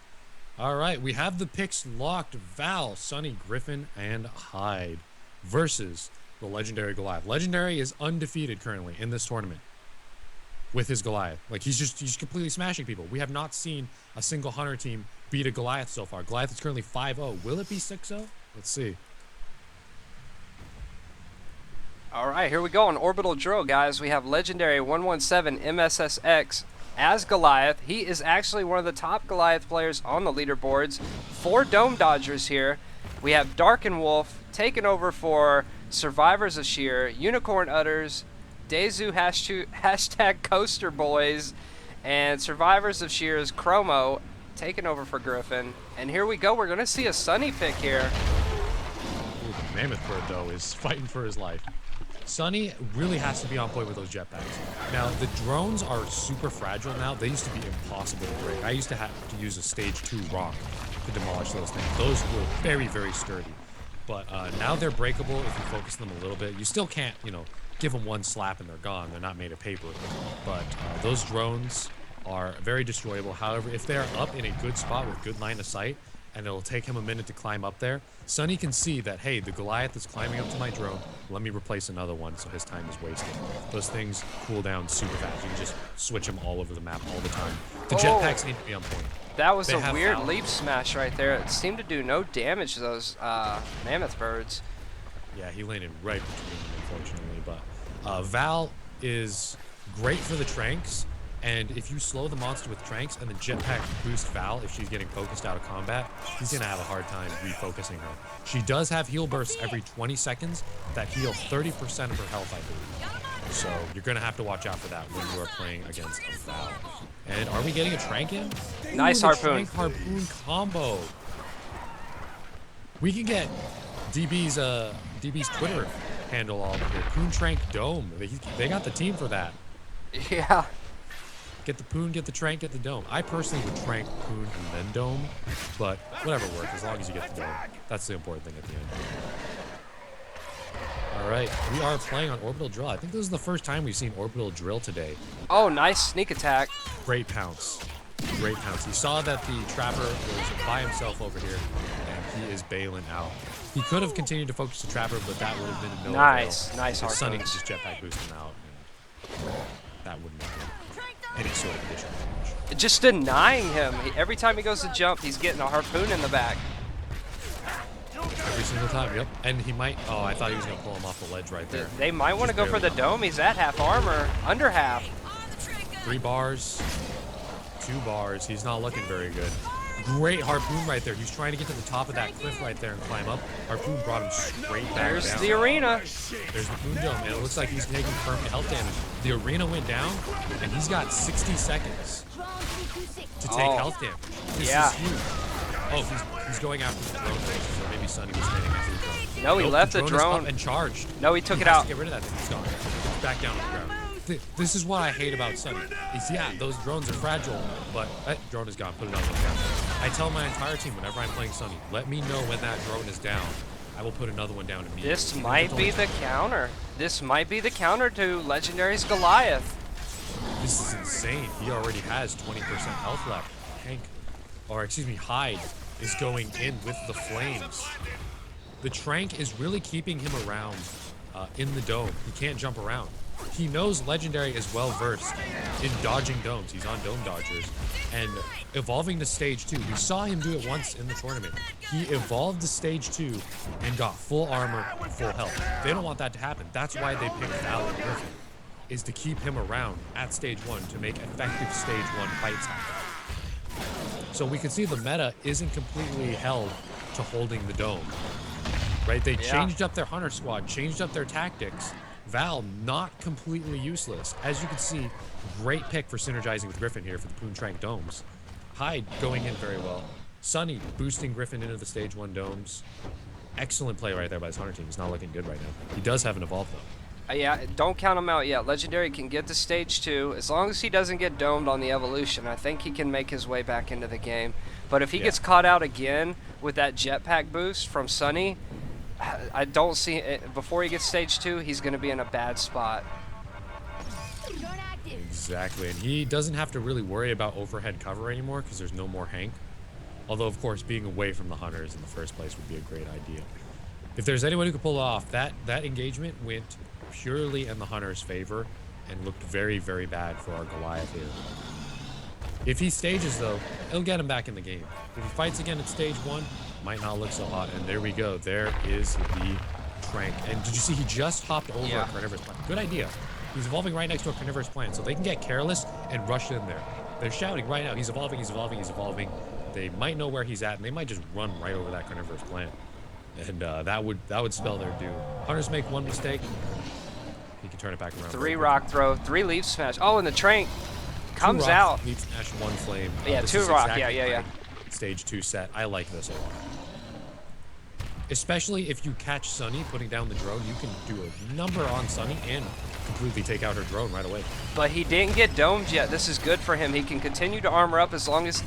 All right, we have the picks locked. Val, Sunny, Griffin, and Hyde versus the Legendary Goliath. Legendary is undefeated currently in this tournament with his Goliath. Like, he's completely smashing people. We have not seen a single hunter team beat a Goliath so far. Goliath is currently 5-0. Will it be 6-0? Let's see. All right, here we go on Orbital Drill, guys. We have Legendary 117 MSSX as Goliath. He is actually one of the top Goliath players on the leaderboards. 4 Dome Dodgers here. We have Dark and Wolf taking over for Survivors of Sheer, Unicorn Utters, Dezu hashtag Coaster Boys, and Survivors of Sheer's Chromo taking over for Griffin. And here we go. We're going to see a Sunny pick here. Ooh, the Mammoth Bird, though, is fighting for his life. Sunny really has to be on point with those jetpacks. Now, the drones are super fragile now. They used to be impossible to break. I used to have to use a stage 2 rock to demolish those things. Those were very, very sturdy. But now they're breakable if you focus them a little bit. You still can't, give them one slap and they're gone. They're not made of paper. But those drones are very destroyable. However, if they're up in a good spot with good line of sight, and it'll take him a minute to climb up there, Sonny can see that, hey, the Goliath is climbing up to my drone. Let me replace another one so his time is wasted. Those things cool down super fast. You can just switch them all over the map all the time. The jetpacks need to be on point. That was They a have weird Val. leap smash right there. It seemed to do no damage to those mammoth birds. Yeah, he landed right between them, unfortunately. But Val is great for the Tranks, and if you slow the monster with Tranks and the jetpack boost Val if she's getting focused out of combat, he's going to have a hard time refocusing her. She does have heal bursts every 20 seconds that heal 30% of her health, I believe. So you're going to have to watch out for that when you are playing against Val. And are we getting a Trank in? Nice Ooh, the harpoon. Trank harpoon combo. We can get DB's Twitter handle all over here. Poon Trank Dome. They got the team for that. Yeah. Get the Poon, get the Trank, get the Dome. I personally would Trank, Poon, and then Dome, but whatever works, as long as you get the Dome. That's the important thing at the end. All right, we are playing on Orbital Drill. I think this is the first time we've seen Orbital Drill today. Oh, nice sneak attack. Great pounce. Great pounce. He saw that the Trapper was by himself over here, and he is bailing out. He could have continued to focus the Trapper, but that would have been no Nice, avail. nice Because Sunny harpoons. could just jetpack boost him out, and that wouldn't have been any sort of additional damage. Just denying him. Every time he goes to jump, he's getting a harpoon in the back. Every single time, yep. And he might, oh, I thought he was going to pull him off the ledge right there. They might want to Just go for the barely. dome. He's at half armor, under half. 3 bars, 2 bars. He's not looking very good. Great harpoon right there. He's trying to get to the top of that cliff right there and climb up. Harpoon brought him straight back There's down. the arena. There's the Poon Dome, and it looks like he's taking permanent health damage. The arena went down, and he's got 60 seconds to take Oh. health damage. This Yeah. is huge. Oh, he's going after the drone bases, or maybe Sunny was standing next to the drone. No, he Nope, left the is drone. up and charged. No, he took He it has out. to get rid of that thing. He's gone. It's back down on the ground. This is what I hate about Sunny. Is yeah, those drones are fragile, but that drone is gone. Put it on the ground. I tell my entire team whenever I'm playing Sunny, let me know when that drone is down. I will put another one down immediately. This Even if might it's be only- the counter. This might be the counter to Legendary's Goliath. This is insane. He already has 20% health left. Hyde is going in with the flames. The Trank is really keeping him around in the dome. He can't jump around. He knows Legendary is well versed in dodging domes. He's on dome dodgers and evolving to stage 2. We saw him do it once in the tournament. He evolved to stage 2 and got full armor, full health. They don't want that to happen. That's why they picked Val and Griffin, is to keep him around at stage 1 to make effective stage 1 fights happen. So we can see the meta isn't completely held to holding the dome. Right? They changed up their Hunter squad, changed up their tactics. Val not completely useless. As you can see, great pick for synergizing with Griffin here for the Poon Trank domes. Hyde going in very well. Sunny boosting Griffin into the stage 1 domes. Excellent play right there by his Hunter team. He's not looking good right now. He does have an evolve though. Yeah, don't count him out yet. Legendary can get to stage 2. As long as he doesn't get domed on the evolution, I think he can make his way back into the game. But if he gets caught out again with that jetpack boost from Sunny, I don't see it. Before he gets stage 2, he's going to be in a bad spot. Exactly, and he doesn't have to really worry about overhead cover anymore because there's no more Hank. Although, of course, being away from the Hunters in the first place would be a great idea. If there's anyone who could pull it off, that engagement went purely in the Hunters' favor and looked very, very bad for our Goliath here. If he stages, though, it'll get him back in the game. If he fights again at stage 1, might not look so hot. And there we go. There is the Trank. And did you see he just hopped over a carnivorous plant? Good idea. He's evolving right next to a carnivorous plant, so they can get careless and rush in there. They're shouting right now, he's evolving, he's evolving, he's evolving. They might know where he's at, and they might just run right over that carnivorous plant. And that would spell their doom. Hunters make one mistake, he can turn it back around. 3 rock throw, 3 leaf smash. Oh, and the Trank comes out. Leaf smash, 1 flame. Yeah, This 2 is rock. exactly Yeah. my stage 2 set. I like this a lot. Especially if you catch Sunny putting down the drone, you can do a number on Sunny and completely take out her drone right away. But he didn't get domed yet. This is good for him. He can continue to armor up as long as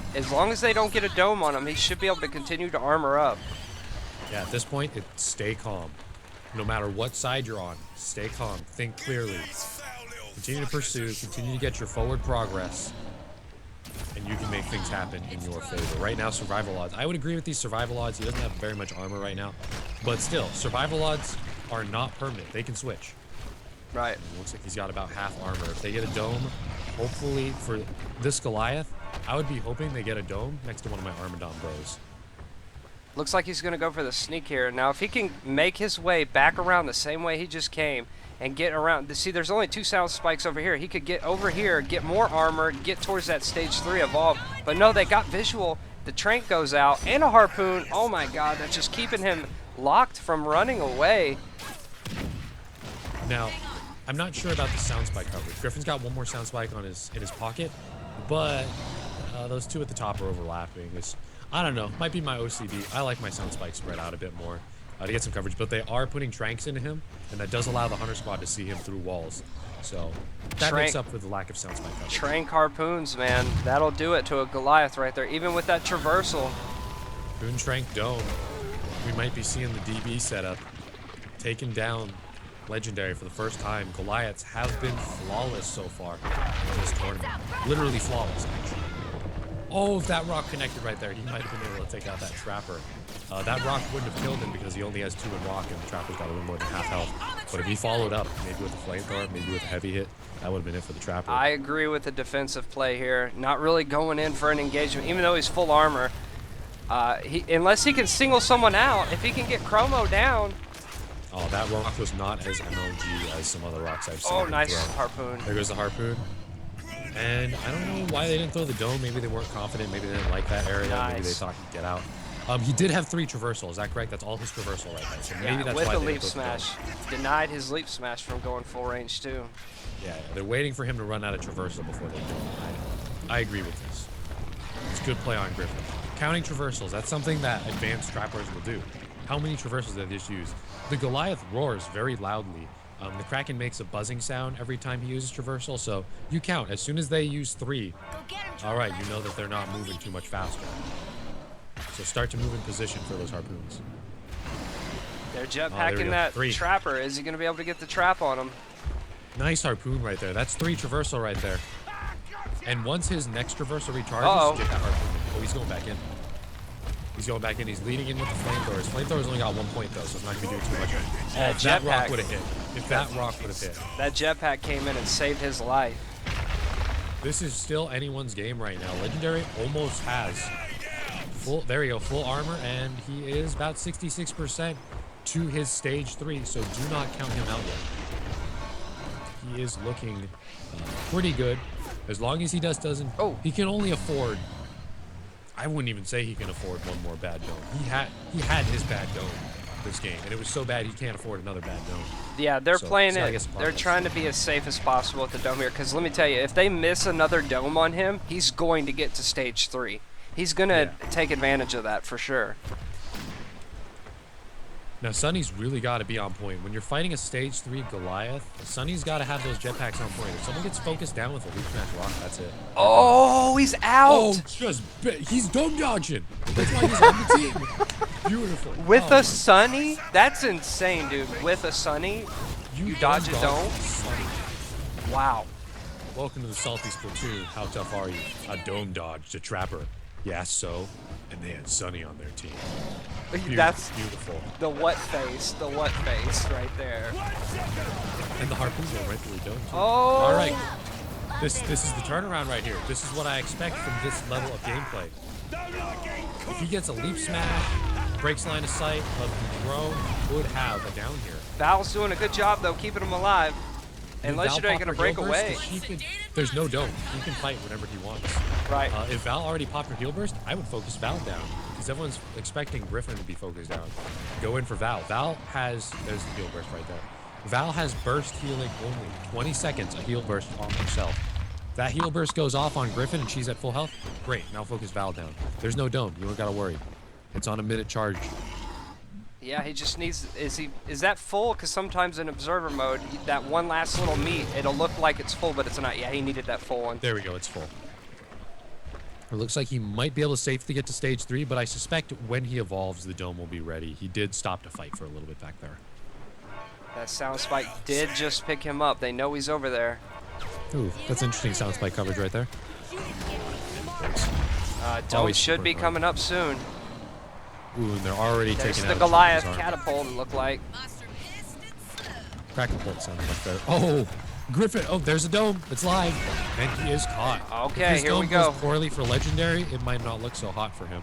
they don't get a dome on him. He should be able to continue to armor up. Yeah, at this point, stay calm. No matter what side you're on, stay calm. Think clearly. Continue to pursue. Continue to get your forward progress. things happen in your favor. Right now, survival odds. I would agree with these survival odds. He doesn't have very much armor right now. But still, survival odds are not permanent. They can switch. Right. It looks like he's got about half armor. If they get a dome, hopefully for this Goliath, I would be hoping they get a dome next to one of my Armadon bros. Looks like he's going to go for the sneak here. Now, if he can make his way back around the same way he just came and get around. See, there's only 2 sound spikes over here. He could get over here, get more armor, get towards that stage 3 evolve. But no, they got visual. The trank goes out and a harpoon. Oh my god, that's just keeping him locked from running away. Now, I'm not sure about the sound spike coverage. Griffin's got one more sound spike in his pocket, but those 2 at the top are overlapping. I don't know. Might be my OCD. I like my sound spikes spread out a bit more to get some coverage, but they are putting tranks into him, and that does allow the Hunter Squad to see him through walls. So that makes up for the lack of sound spike coverage. Trank harpoons, man. That'll do it to a Goliath right there, even with that traversal. Boon Trank Dome. We might be seeing the DB setup taken down. Legendary for the first time. Goliaths have been flawless so far in this tournament. Literally flawless, actually. Oh, if that rock connected right there, he might have been able to take out that Trapper. That rock wouldn't have killed him because he only has 2 in rock and the Trapper's got a little more than half health. But if he followed up, maybe with a flamethrower, maybe with a heavy hit, that would have been it for the Trapper. I agree with the defensive play here. Not really going in for an engagement, even though he's full armor. Unless he can single someone out, if he can get Chromo down. Oh, that rock was not as MLG as some other rocks I've seen. Oh, nice throw. harpoon. There goes the harpoon. And I don't know why they didn't throw the dome. Maybe they weren't confident. Maybe they didn't like that area. Nice. Maybe they thought he'd get out. He did have 3 traversal. Is that correct? That's all his traversal right there. So maybe that's with why the they leap didn't throw the smash. dome. Denied his leap smash from going full range too. Yeah, they're waiting for him to run out of traversal before they do it. I agree with this. It's good play on Griffin. Counting traversals, that's something that advanced trappers will do. How many traversals did they just use? The Goliath roars very loudly. The Kraken makes a buzzing sound every time he uses traversal, so you count. As soon as they use 3, all right, you know that they're not moving too much faster. So start to move in position for those harpoons. They're jetpacking that Trapper. Is he going to be able to get the trap on him? Nice harpoon right there. That's 3 traversal right there. And once his next traversal recharges, get that harpoon. Oh, he's going back in. He's going back in. He's leading in with the flamethrowers. Flamethrower's only got 1 point though, so it's not going to be doing too much. Oh, if that rock would have hit. If that rock would have hit. That jetpack came in and saved his life. This is still anyone's game right now. Legendary almost has full. There you go, full armor, and he is about 66% to his stage 3. So do not count him out yet. He is looking pretty good, as long as he doesn't. Oh, he can only afford. I wouldn't even say he can afford one more bad dome. He had his bad dome this game, and it was so bad he can't afford another bad dome. Yeah, they're playing it. They're trying to be as safe as possible with the dome here, because let me tell you, if they miss another dome on him, he's going to get to stage 3. He's going to take advantage of that for sure. Now, Sunny's really got to be on point. When you're fighting a stage 3 Goliath, Sunny's got to have those jetpacks on point. If someone gets focused down with a leap smash rock, that's it. Oh, he's out! Oh, he's dome dodging. That's why he's on the team. Beautiful. With a Sunny? That's insane, dude. With a Sunny, you dodge a dome? Wow. Welcome to the Salty Splatoon. How tough are you? A dome dodge to Trapper. Yeah, so. And they had Sunny on their team. That's beautiful. The what face right there. And the harpoons go right through the dome too. Oh! All right. This is the turnaround right here. This is what I expect from this level of gameplay. If he gets a leap smash, breaks line of sight of the drone, would have a down here. Val's doing a good job though, keeping him alive. And Legendary gonna break away. There's no dome. He can fight whenever he wants. Right. If Val already popped her heal burst, I would focus Val down. Because everyone's expecting Griffin to be focused down. Go in for Val. Val has, there's the heal burst right there. Val has burst healing only. 20 seconds, a heal burst on herself. That heal burst goes off on Griffin and she's at full health. Great, now focus Val down. There's no dome, you don't gotta worry. It's on a minute charge. Yeah, he just needs, is that full? Because sometimes in observer mode, that one last little meat, it'll look like it's full, but it's not. Yeah, he needed that full one. There we go, it's full. It looks like he might be able to safely get to stage 3, but I suspect when he evolves, the dome will be ready. He did stop to fight for a little bit back there. That sound spike did just pick him up. They know he's over there. Ooh, that's interesting sound spike coverage right there. Dome Always should super be annoying. coming up soon. Ooh, and they're already There's taking the out Goliath Jim's arm. catapult, it looked like. Crackle sounded much better. Oh, Griffin. Oh, there's a dome. It's live. And he is caught. Okay, if his here dome we go. goes poorly for Legendary, it might not look so hot for him.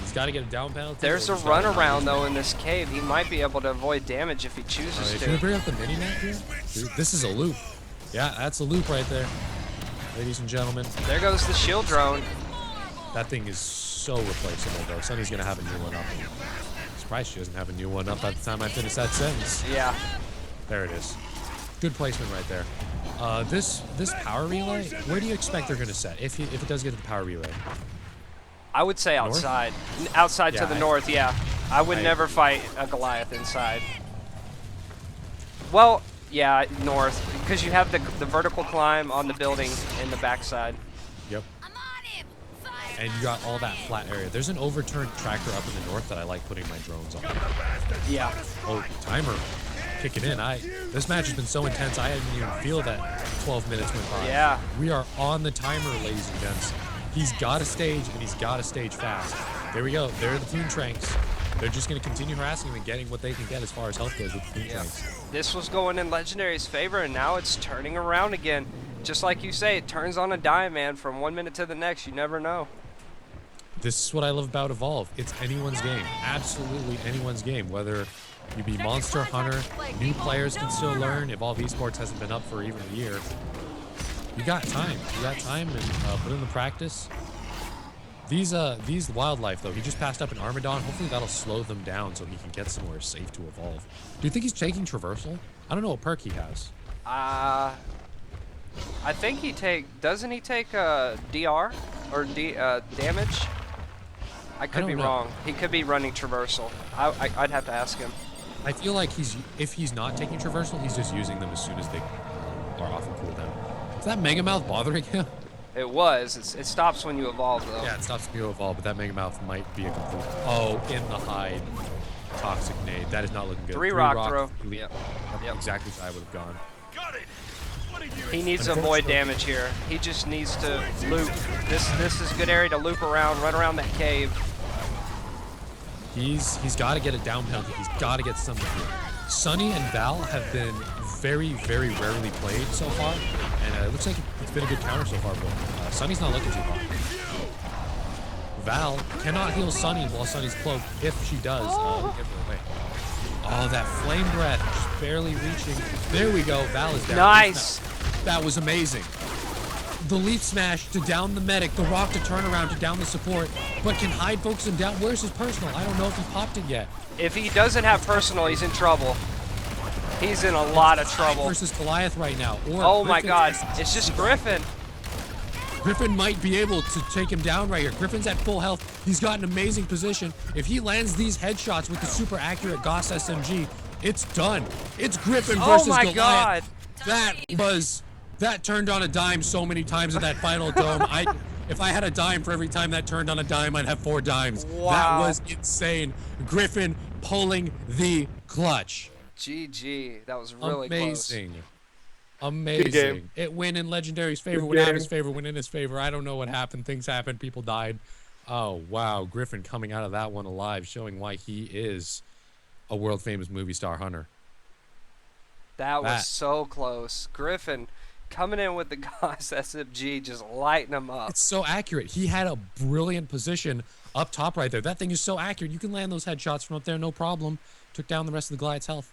He's got to get a down penalty. There's or a he's gotta runaround, lose. though, in this cave. He might be able to avoid damage if he All chooses right, can we to. bring up the mini-map here? Dude, this is a loop. Yeah, that's a loop right there. Ladies and gentlemen, There goes the shield drone. that thing is so replaceable, though. Sunny's going to have a new one up. I'm surprised she doesn't have a new one up by the time I finish that sentence. Yeah. There it is. Good placement right there. This power relay, where do you expect they're going to set if it does get to the power relay? I would say North? outside. Outside Yeah, to the I- north, yeah. I would I never fight a Goliath inside. Well, yeah, north. Because you have the vertical climb on the building in the backside. Yep. And you got all that flat area. There's an overturned tracker up in the north that I like putting my drones on. Yeah. Oh, timer kicking in. This match has been so intense, I didn't even feel that 12 minutes went by. Yeah. We are on the timer, ladies and gents. He's got a stage, and he's got to stage fast. There we go. There are the Toon Tranks. They're just going to continue harassing him and getting what they can get as far as health goes with the Toon Tranks. This was going in Legendary's favor, and now it's turning around again. Just like you say, it turns on a dime, man. From 1 minute to the next, you never know. This is what I love about Evolve. It's anyone's game. Absolutely anyone's game. Whether you be Monster Hunter, new players can still learn. Evolve Esports hasn't been up for even a year. You got time. You got time and put in the practice. These wildlife, though, he just passed up an Armadon. Hopefully that'll slow them down so he can get somewhere safe to evolve. Do you think he's taking Traversal? I don't know what perk he has. I think doesn't he take DR or damage? I could don't be know. wrong. He could be running Traversal. I'd have to ask him. I feel like if he's not taking Traversal, he's just using them as soon as they are off of cooldown. Is that Mega Mouth bothering him? It was. It stops when you evolve, though. Yeah, it stops me to evolve, but that Mega Mouth might be a complete... Oh, in the hide. Toxic nade. That is not looking good. Three rock throw. Elite. Yep. Yep. Exactly how I would have gone. He needs to avoid damage here. He just needs to loop. This is a good area to loop around, run around that cave. He's got to get a down penalty. He's got to get something here. Sunny and Val have been very, very rarely played so far, and it looks like it's been a good counter so far, but Sunny's not looking too hot. Val cannot heal Sunny while Sunny's cloaked. If she does, give her away. Oh, that flame breath, just barely reaching. There we go. Val is down. Nice. That was amazing. The leaf smash to down the medic, the rock to turn around to down the support, but can hide folks and down. Where's his personal? I don't know if he popped it yet. If he doesn't have personal, he's in trouble. He's in a lot of trouble. Versus Goliath right now. Or Oh my Griffin. God, it's just Griffin. Griffin might be able to take him down right here. Griffin's at full health. He's got an amazing position. If he lands these headshots with the super accurate Gauss SMG, it's done. It's Griffin versus Oh my Goliath. God. That turned on a dime so many times in that final dome. If I had a dime for every time that turned on a dime, I'd have 4 dimes. Wow. That was insane. Griffin pulling the clutch. GG. That was really Amazing. close. Amazing. Good game. It went in Legendary's favor, Good went out game. his favor, went in his favor. I don't know what happened. Things happened. People died. Oh, wow. Griffin coming out of that one alive, showing why he is a world famous movie star hunter. That was so close. Griffin coming in with the Gauss SMG, just lighting him up. It's so accurate. He had a brilliant position up top right there. That thing is so accurate. You can land those headshots from up there, no problem. Took down the rest of the Goliath's health.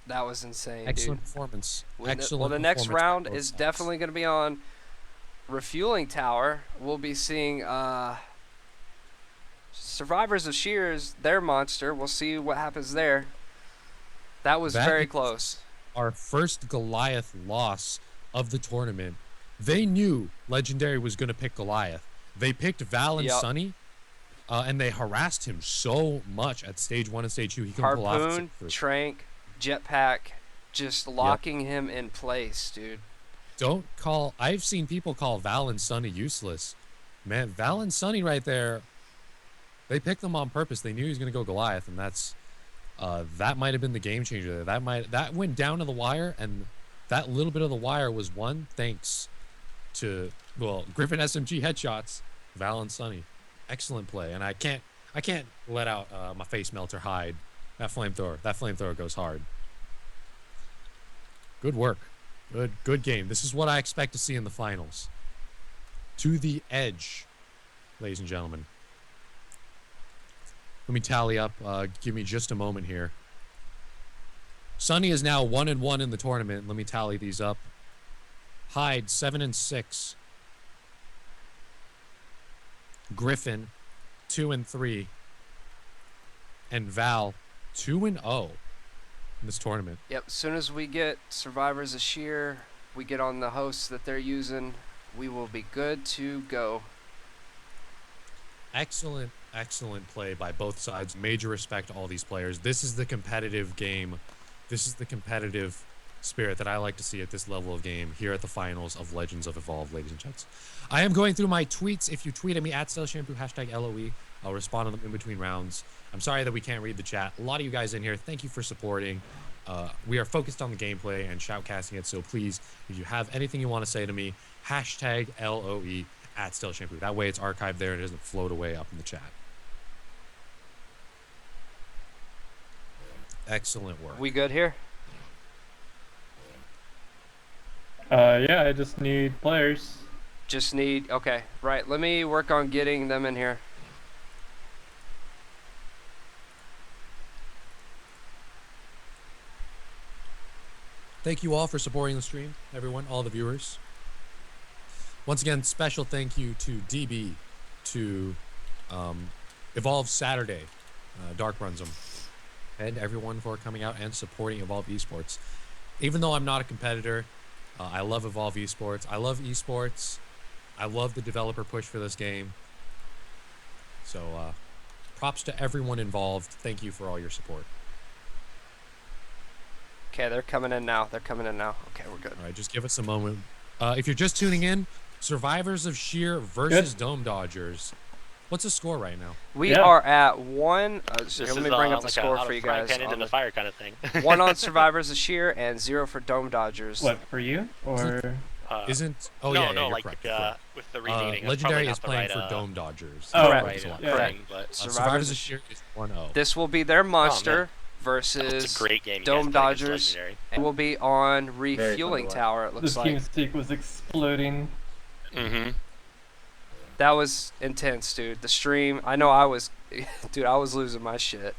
That was insane, Excellent dude. performance. Well, Excellent the next performance round on both is sides. definitely going to be on Refueling Tower. We'll be seeing Survivors of Shears, their monster. We'll see what happens there. That was very is close. Our first Goliath loss of the tournament. They knew Legendary was going to pick Goliath. They picked Val and Yep. Sunny, and they harassed him so much at stage 1 and stage 2. He couldn't pull off Harpoon, the Trank, Jetpack, just locking him in place, dude. I've seen people call Val and Sunny useless. Man, Val and Sunny right there, they picked them on purpose. They knew he was going to go Goliath, and that might have been the game changer there. That went down to the wire, and that little bit of the wire was won thanks to, well, Griffin SMG headshots Val and Sunny. Excellent play. And I can't let out my face melter hide. That flamethrower goes hard. Good work. Good game. This is what I expect to see in the finals. To the edge, ladies and gentlemen. Let me tally up. Give me just a moment here. Sunny is now 1-1 in the tournament. Let me tally these up. Hyde 7-6. Griffin 2-3. And Val 2-0 in this tournament. Yep, as soon as we get Survivors of Sheer, we get on the hosts that they're using, we will be good to go. Excellent play by both sides. Major respect to all these players. This is the competitive game. This is the competitive spirit that I like to see at this level of game here at the finals of Legends of Evolve, ladies and gents. I am going through my tweets. If you tweet at me at stealthshampoo, #LOE, I'll respond to them in between rounds. I'm sorry that we can't read the chat. A lot of you guys in here, thank you for supporting. We are focused on the gameplay and shoutcasting it, so please, if you have anything you want to say to me, #LOE at stealthshampoo. That way it's archived there and it doesn't float away up in the chat. Excellent work. We good here? Yeah, I just need players. Just need, okay, right. Let me work on getting them in here. Thank you all for supporting the stream, everyone, all the viewers. Once again, special thank you to DB, to Evolve Saturday, Dark runs them, and everyone for coming out and supporting Evolve Esports. Even though I'm not a competitor, I love Evolve Esports. I love esports. I love the developer push for this game. So props to everyone involved. Thank you for all your support. Okay, they're coming in now. Okay, we're good. All right, just give us a moment. If you're just tuning in, Survivors of Sheer versus Dome Dodgers. What's the score right now? We are at 1. This Let is me bring up the like score a, for you frying guys. pan into the fire kind of thing. 1 on Survivors of Sheer and 0 for Dome Dodgers. What, for you? Or Isn't? Oh no, yeah, no, you're like correct. with the renaming. Legendary is the playing right, for Dome Dodgers. Oh, Correct. right, Yeah. thing, but Survivors of Sheer is 1-0. This will be their monster it's versus a great game. You Dome guys play against Dodgers. Legendary. And will be on Refueling fun to Tower, it looks this like. TeamSpeak was exploding. Mm-hmm. That was intense, dude. The stream, I know I was, dude, I was losing my shit.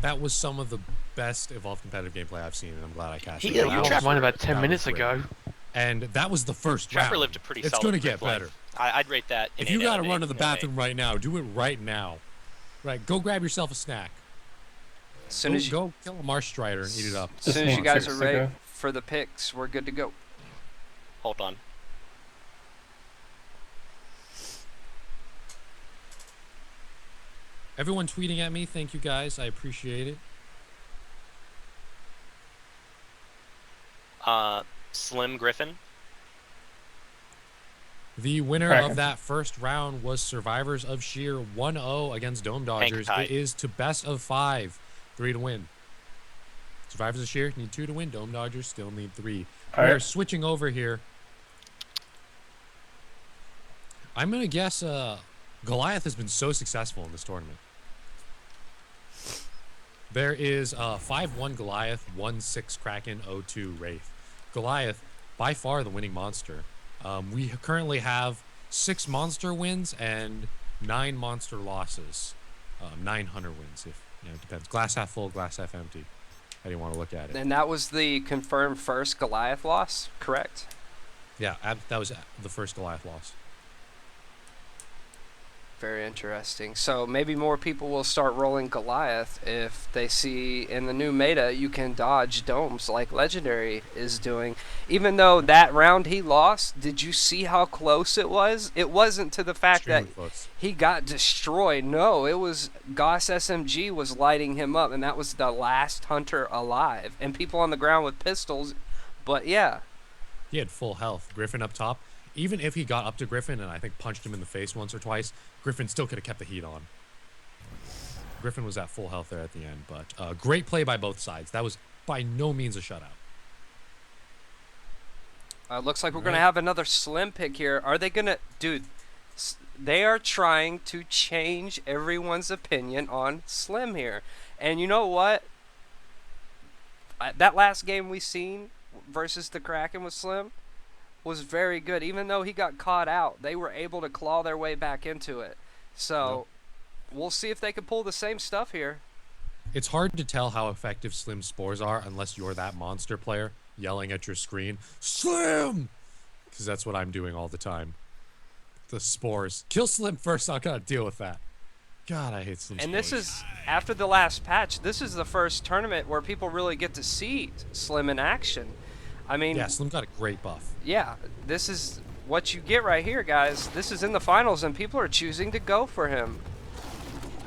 That was some of the best Evolve competitive gameplay I've seen, and I'm glad I cast it. Yeah, That you was- tried mine about that 10 was minutes great. ago. And that was the first Trapper round. lived a pretty It's solid going to get life. better. I'd rate that. If an you 8 got out to of run 8, to the you know, bathroom right now, do it right now. Right, go grab yourself a snack. As soon as you, Go kill a Marsh Strider and eat it up. as soon as you guys are 6 ready ago. for the picks, we're good to go. Hold on. Everyone tweeting at me, thank you guys. I appreciate it. Slim Griffin. The winner Kraken. of that first round was Survivors of Sheer 1-0 against Dome Dodgers. Hank It is to best of 5, 3 to win. Survivors of Sheer need 2 to win. Dome Dodgers still need 3. All We are right. switching over here. I'm going to guess Goliath has been so successful in this tournament. There is 5-1 Goliath, 1-6 Kraken, 0-2 Wraith. Goliath, by far the winning monster. We currently have 6 monster wins and 9 monster losses. 900 wins, if it depends. Glass half full, glass half empty. How do you want to look at it? And that was the confirmed first Goliath loss, correct? Yeah, that was the first Goliath loss. Very interesting. So maybe more people will start rolling Goliath if they see in the new meta you can dodge domes like Legendary is doing. Even though that round he lost, did you see how close it was? It wasn't to the fact that Extremely close. he got destroyed. No, it was Goss SMG was lighting him up, and that was the last hunter alive. And people on the ground with pistols. But yeah, He had full health. Griffin up top. Even if he got up to Griffin and I think punched him in the face once or twice, Griffin still could have kept the heat on. Griffin was at full health there at the end, but great play by both sides. That was by no means a shutout. looks like we're All going to right. have another Slim pick here. Are they going to... Dude, They are trying to change everyone's opinion on Slim here. And you know what? That last game we seen versus the Kraken with Slim was very good. Even though he got caught out, they were able to claw their way back into it. So we'll see if they can pull the same stuff here. It's hard to tell how effective Slim spores are unless you're that monster player yelling at your screen, Slim! Because that's what I'm doing all the time. The spores. Kill Slim first, I gotta deal with that. God, I hate Slim And spores. this is, after the last patch, this is the first tournament where people really get to see Slim in action. I mean... Yeah, Slim got a great buff. Yeah, this is what you get right here, guys. This is in the finals, and people are choosing to go for him.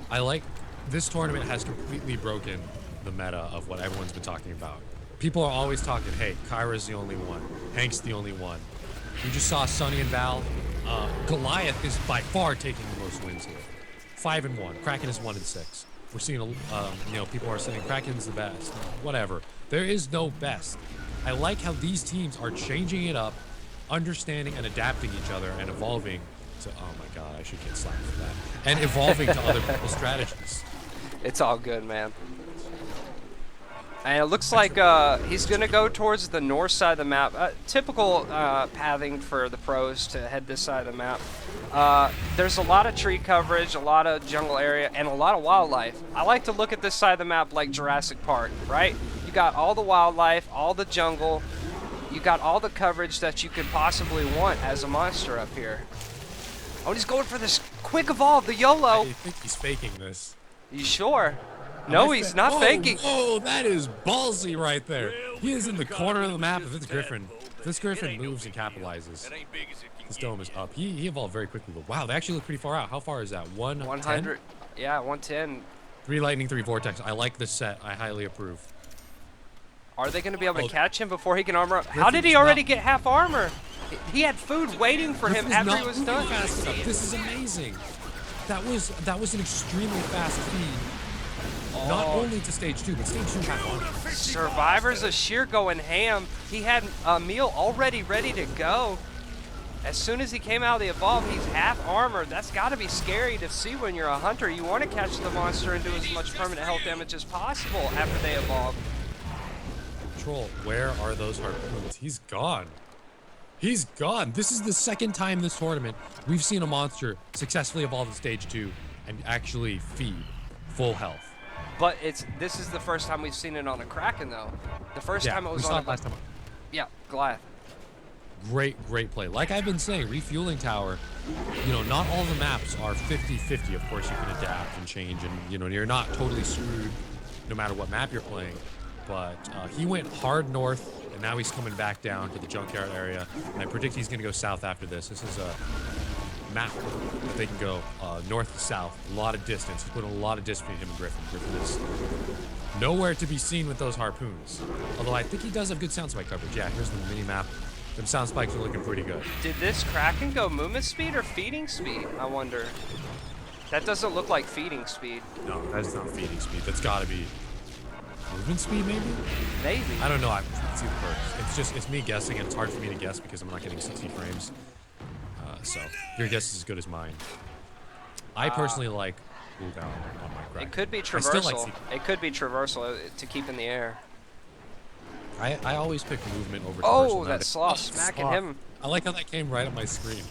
I like... This tournament has completely broken the meta of what everyone's been talking about. People are always talking, hey, Kyra's the only one. Hank's the only one. We just saw Sunny and Val. Goliath is by far taking the most wins here. 5-1. Kraken is 1-6. We're seeing, you know, people are saying Kraken's the best. Whatever. There is no best. I like how these teams are changing it up, understanding and adapting each other, and evolving to. Oh my God, I should get slapped for that. And evolving to other people's strategies. It's all good, man. And it looks like he's going to go towards the north side of the map. Typical pathing for the pros to head this side of the map. There's a lot of tree coverage, a lot of jungle area, and a lot of wildlife. I like to look at this side of the map like Jurassic Park, right? You got all the wildlife, all the jungle. You got all the coverage that you could possibly want as a monster up here. Oh, he's going for this quick evolve, the YOLO. I think he's faking this. You sure? No, he's not faking. Oh, that is ballsy right there. He is in the corner of the map. If it's Griffin, this Griffin moves and capitalizes. This dome is up. He evolved very quickly. But wow, they actually look pretty far out. How far is that? 100. Yeah, 110. 3 lightning, 3 vortex. I like this set. I highly approve. Are they going to be able to catch him before he can armor up? How did he already get half armor? He had food waiting for him after he was done. Fast enough. This is amazing. That was an extremely fast feed. Not only to stage 2, but stage 2 half armor. Survivors of Sheer going ham. He had a meal already ready to go. As soon as he came out of the evolve, he's half armor. That's got to be scary to see when you're a hunter. You want to catch the monster and do as much permanent health damage as possible after they evolve. Troll, where are those harpoons? He's gone. He's gone. This is the second time this tournament we've seen a monster successfully evolve in stage 2 and actually feed full health. But this is the first time we've seen it on a Kraken, though. The first time it was on last time. Yeah, Goliath. Great play. Like I've been saying, refueling tower, you know, not all the maps are 50-50. Of course, you can adapt and change, and you know, you're not totally screwed no matter what map you're playing. But he went hard north, and now he's coming back down to the junkyard area. And I predict he's going to go south after this. This is a map that they can go north to south. A lot of distance. He's putting a lot of distance between him and Griffin. Griffin is nowhere to be seen with those harpoons. Although I think he does have good sound spike coverage. Yeah, here's the mini map. Them sound spikes are looking pretty good. Did this Kraken go movement speed or feeding speed? I wonder. That doesn't look like feeding speed. No, that's not feeding speed. That's got to be movement speed, maybe? Maybe. I don't know. I can't see the perks. It's me guessing, and it's hard for me to guess because I'm not getting 60 frames. So your guess is as good as mine. I personally like cooldown on my Kraken. It could be traversal. It could be traversal to keep in the air. I always pick movement over traversal. Oh, that sloth smacking him. I like how that came right on my screen.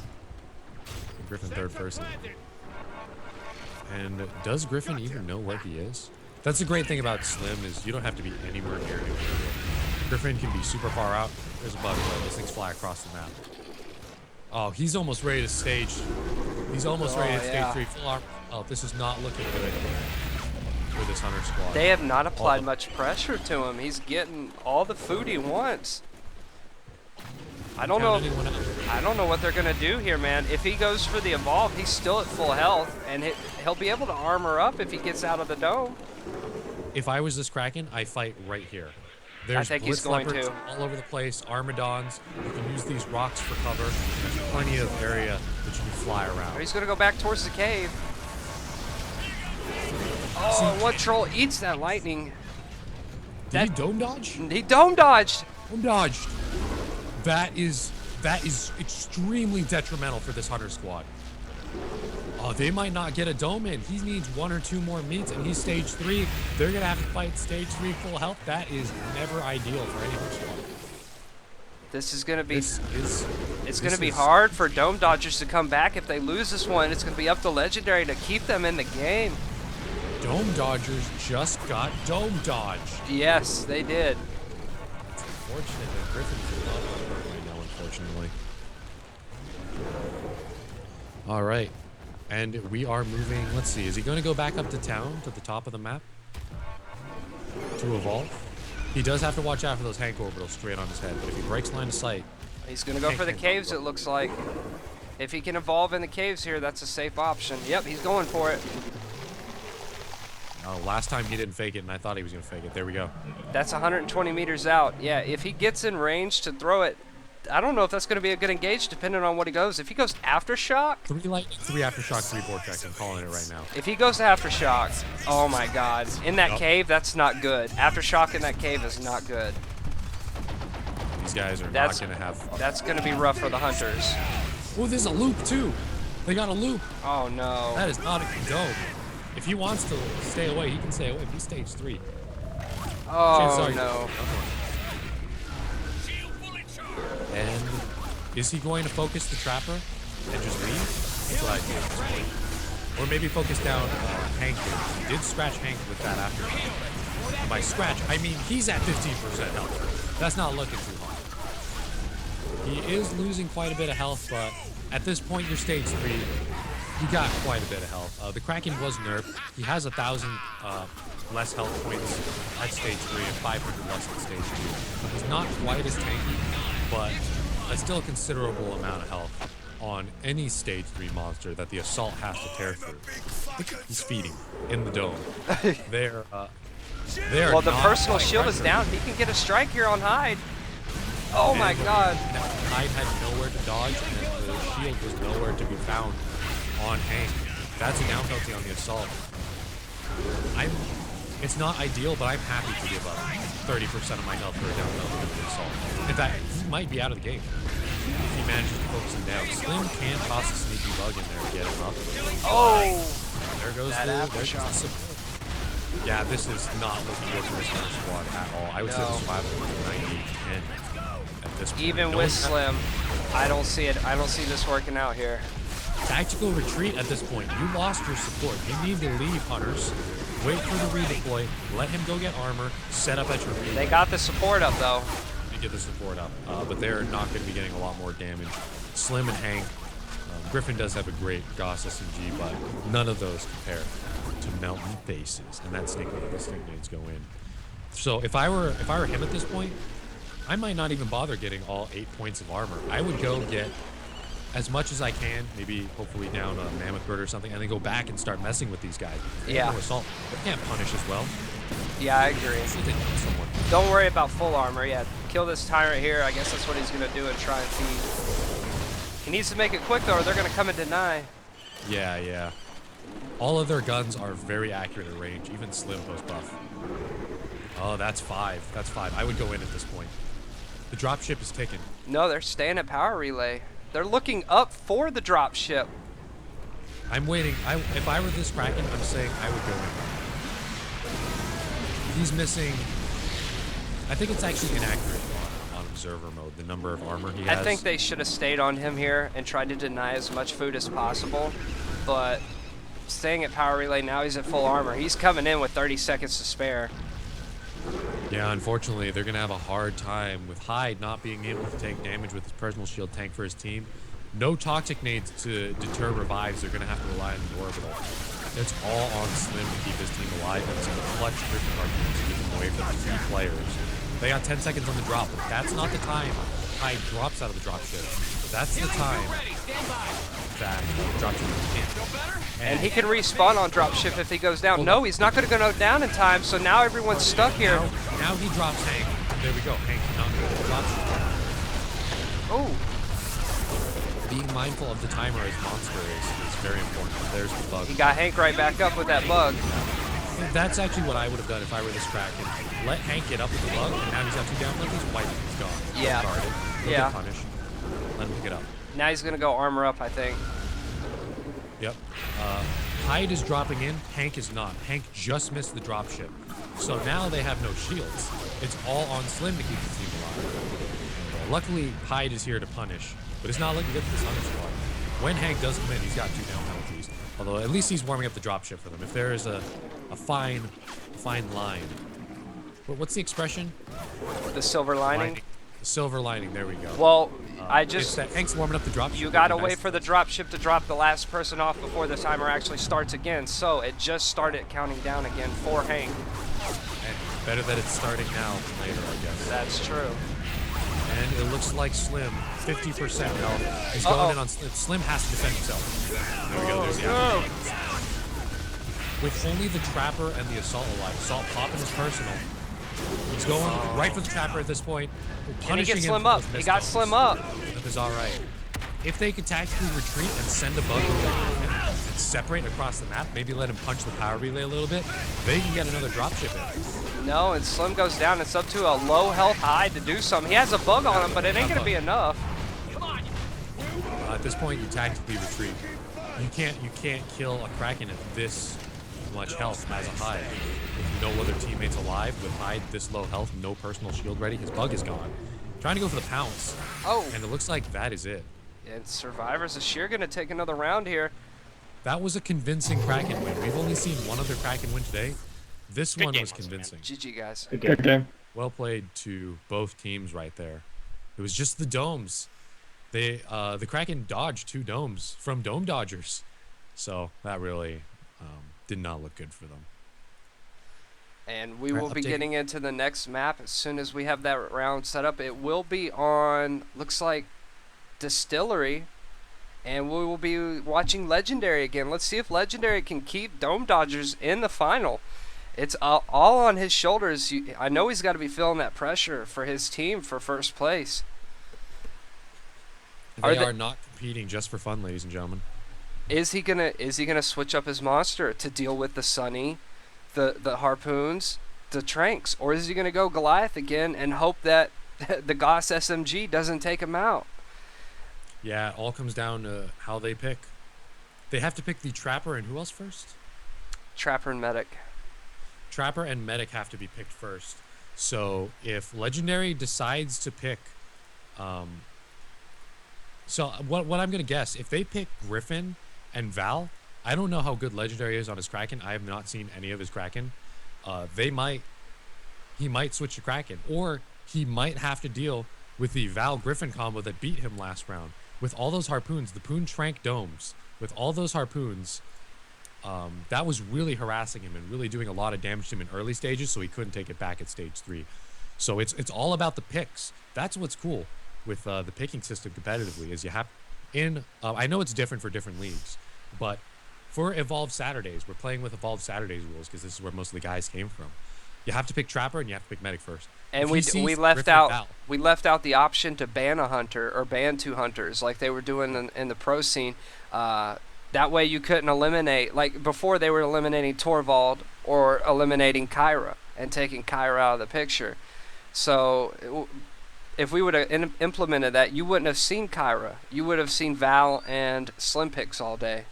Griffin third person. And does Griffin even know where he is? That's the great thing about Slim is you don't have to be anywhere near him. Griffin can be super far out. There's a butterfly. Those things fly across the map. Oh, he's almost ready to stage. He's almost ready to stage 3 full armor. Oh, this is not looking good for this hunter squad. They have not applied much pressure to him. He's getting all the food he wants. I don't know what they're gonna do here, man. If he goes for the evolve, he's still at full health, and he'll be able to armor up if he gets out of the dome. If I was this Kraken, I fight right here. There's I think he's going leopards to. all over the place, Armadons. You can use these rocks for cover. There's plenty of area that you can fly around. He's gonna go back towards the cave. Oh, what troll eats that lightning? Did he dome dodge? He dome dodged. Dome dodged. That is extremely detrimental for this hunter squad. Oh, they might not get a dome in. He needs 1 or 2 more meets, and he's stage 3. They're going to have to fight stage 3 full health. That is never ideal for any squad. This is going to be... It's going to be is- hard for Dome Dodgers to come back. If they lose this one, it's going to be up to Legendary to keep them in the game. Dome Dodgers just got dome dodged. Yes, they did. It's unfortunate that Griffin's not hurt right now, unfortunately. All right. And we are moving. Let's see. Is he going to go back up to town to the top of the map to evolve? He does have to watch out for those Hank orbitals straight on his head. But if he breaks line of sight, He's going to go for the caves, it looks like. If he can evolve in the caves here, that's a safe option. Yep, he's going for it. last time he didn't fake it, and I thought he was going to fake it. There we go. That's 120 meters out. Yeah, if he gets in range to throw it, I don't know if that's going to be a good engage depending on what he goes. If he goes Aftershock, 3 lightning, 3 aftershock, 3 vortex. I'm calling it right now. if he goes to Aftershock, oh my God. In that cave, that's not good. Aftershock in that cave is not good. These guys are That's- not going to have... That's going to be rough for the Hunters. Oh, there's a loop, too. They got a loop. Oh no. That is not a condone. If he wants to stay away, he can stay away. He's stage 3. Oh Sorry. no. And is he going to focus the trapper and just leave? That's what I think at this point. Or maybe focus down Hank. He did scratch Hank with that after. And by scratch, I mean he's at 15% health. That's not looking too hot. He is losing quite a bit of health, but at this point, you're stage 3. You got quite a bit of health. The Kraken was nerfed. He has 1,000 less health points at stage 3 and 500 less at stage 2. He's not quite as tanky, but still a considerable amount of health on any stage 3 monster that the assault has to tear through. He's feeding in the dome. They're Well, the not personal quite shield is record. down. He can get a strike here on Hyde. Oh my God. Hyde had nowhere to dodge, and the shield was nowhere to be found on Hank. That's a down penalty on the assault. It's not ideal, but I'm happy to give up 30% of my health for a down penalty on the assault. In fact, he might be out of the game if he manages to focus him down. Slim can toss a sneaky bug in there and get him up. Oh. There goes That there's aftershock. the support. Yeah, this is not looking good for this kind of squad at all. I would say the survival is 90-10 at this point. Even No with one's Slim, I don't see it. I don't see this working out here. Tactical retreat at this point. You lost your support. You need to leave, Hunters. Wait for the redeploy. Let him go get armor. Set up at your relay. They got the support up though. to get the support up, but they're not going to be getting a lot more damage. Slim and Hank. Griffin does have a great Gauss SMG, but none of those compare to Mountain Faces, and that snake nade. The snake nades go in. So if I were him at this point, I might not even bother getting all 8 points of armor. I would go get as much as I can, maybe hopefully down a Mammoth Bird or something, and then go back and start messing with these guys. They have Yeah. no assault. They can't punish as well. Yeah, I agree. See if they can someone. Don't worry about full armor. Yeah, kill this tyrant here. I guess that's what he's gonna do and try and feed. He needs to make it quick though, or they're gonna come and deny. Yeah, yeah. All of their guns are very accurate at range, even Slim post buff. Oh, that's 5. That's 5. I would go in at this point. The dropship is ticking. No, they're staying at power relay. They're looking up for the drop ship. I'm waiting. If I were this Kraken, I'm saying I would go in. He's missing. I think it's actually inaccurate on observer mode, the number of armor he has. I think they should have stayed on him here and tried to deny as much food as possible, but staying at power relay, now he's at full armor. He's coming in with 30 seconds to spare. Yeah, unfortunately, they're going to have a hard time with Hyde not being able to take damage with his personal shield tank for his team. No toxic nades to deter revives. They're going to have to rely on the orbital. It's all on Slim to keep his team alive, and some clutch Griffin arguments to get them away from the 2 players. They got 10 seconds on the drop, but that's not the time Hyde drops out of the dropship. That's the time that the dropship can't. And he can respawn on dropship if he goes down. No, he's not going to go down in time, so now everyone's stuck here. Now he drops Hank. There we go. Hank not good at dropship. Oh, Being mindful of the timer as monster is very important. There's the bug. he got Hank right back up with that bug. That's actually what I would have done if I were this Kraken. Let Hank get up with the bug, and now he's got 2 down penalties. Wipe him. He's gone. Yeah. Guarded. He'll Yeah. get punished. Let him pick it up. Now he's going to go armor up, I think. Yep. Hyde is dropping in. Hank is not. Hank just missed the drop ship. So now they have no shields. It's all on Slim to keep the team alive. Luckily, Hyde is here to punish, but it's not looking good for this Hunter squad. When Hank does come in, he's got 2 down penalties. Although at least he's warming up the drop ship for them. If there is a fine line. What's the expression? The silver lining. The silver lining. There we go. Well, it's that Hank's warming up the drop ship. You gotta wait for the drop ship to drop the last person off before the timer actually starts again. So it just started counting down again for Hank. And better that it's starting now than later, I guess. That's true. And it looks like Slim, 50% health. He's going in on Slim. Slim has to defend himself. There we go. There's the aftermath. With only the Trapper and the Assault alive, Assault popping his personal. He's going right for the Trapper at this point. Can he get Slim up? He got Slim up. That is all right. If they could tactically retreat and send a bug and separate across the map, maybe let him punch the power relay a little bit, they can get another dropship in. No, and Slim goes down. It's up to a low health Hyde to do something. He has a bug on him, but it ain't going to be enough. At this point, you tactically retreat. You can't kill a Kraken at this much health as a Hyde. With no other teammates alive, with Hyde this low health, no personal shield ready, his bug is gone. Trying to go for the pounce. Oh. And it looks like that is it. And Survivors is sure going to take another round here. That was a convincing Kraken win. We've only seen one other Kraken win today. This one was convincing. GG, guys. Good game. Well played to both teams right there. It was just the domes. The Kraken dodged 2 domes from dome dodgers. So that really did not look good for them. And we will be getting into the next map as soon as we have that round set up. It will be on, looks like, Distillery. And we will be watching Legendary again. Let's see if Legendary can keep Dome Dodgers in the final. It's all on his shoulders. I know he's got to be feeling that pressure for his team for first place. They are not competing just for fun, ladies and gentlemen. Is he gonna switch up his monster to deal with the Sunny, the Harpoons, the Tranks, or is he gonna go Goliath again and hope that the Goss SMG doesn't take him out? Yeah, it all comes down to how they pick. They have to pick the Trapper and who else first? Trapper and Medic. Trapper and Medic have to be picked first. So if Legendary decides to pick, so what I'm gonna guess, if they pick Griffin and Val, I don't know how good Legendary is on his Kraken. I have not seen any of his Kraken. He might switch to Kraken, or he might have to deal with the Val Griffin combo that beat him last round. With all those harpoons, the Poon Trank domes, with all those harpoons, that was really harassing him and really doing a lot of damage to him in early stages, so he couldn't take it back at stage 3. So it's all about the picks. That's what's cool with the picking system competitively, is you have I know it's different for different leagues, but for Evolved Saturdays, we're playing with Evolved Saturdays rules because this is where most of the guys came from. You have to pick Trapper and you have to pick Medic first. And we left out the option to ban a hunter or ban 2 hunters like they were doing in the pro scene. That way you couldn't eliminate, like before they were eliminating Torvald or eliminating Kyra and taking Kyra out of the picture. So if we would have implemented that, you wouldn't have seen Kyra. You would have seen Val and Slim picks all day.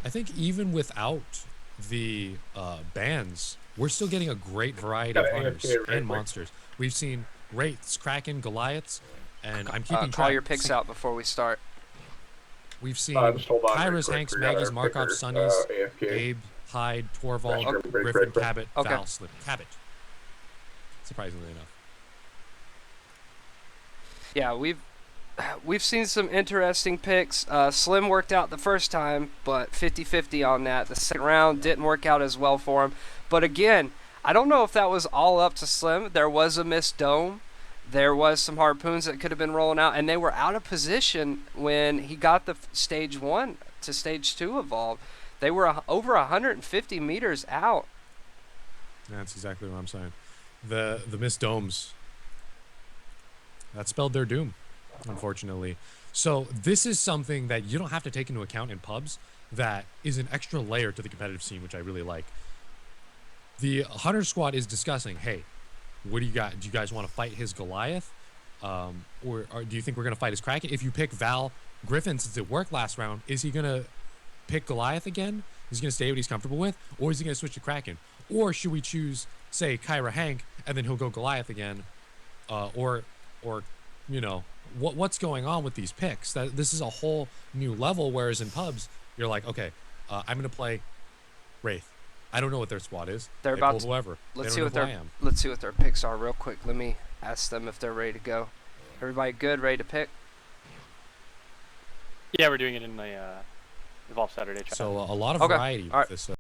I think even without the bans, we're still getting a great variety of hunters and monsters. We've seen Wraiths, Kraken, Goliaths, and I'm keeping track. Call your picks out before we start. We've seen Kyra's, Hanks, Maggie's, Markov, Sunny's, Abe, Hyde, Torvald, Griffin, Cabot, Val, Slim. Cabot. Surprisingly enough. Yeah, we've seen some interesting picks. Slim worked out the first time, but 50-50 on that. The second round didn't work out as well for him. But again, I don't know if that was all up to Slim. There was a missed dome. There was some harpoons that could have been rolling out, and they were out of position when he got the stage 1 to stage 2 evolve. They were over 150 meters out. That's exactly what I'm saying. The missed domes, that spelled their doom, unfortunately. So this is something that you don't have to take into account in pubs that is an extra layer to the competitive scene, which I really like. The Hunter squad is discussing, hey, what do you got? Do you guys want to fight his Goliath? Or do you think we're going to fight his Kraken? If you pick Val Griffin, since it worked last round, is he going to pick Goliath again? He's going to stay what he's comfortable with? Or is he going to switch to Kraken? Or should we choose, say, Kyra Hank, and then he'll go Goliath again? Or you know, what's going on with these picks? This is a whole new level, whereas in pubs, you're like, okay, I'm going to play Wraith. I don't know what their squad is. They're They about pull to, whoever. let's They see don't what know who their I am. let's see what their picks are real quick. Let me ask them if they're ready to go. Everybody good? Ready to pick? Yeah, we're doing it in the Evolve Saturday chat. So a lot of Okay. variety with All right. this.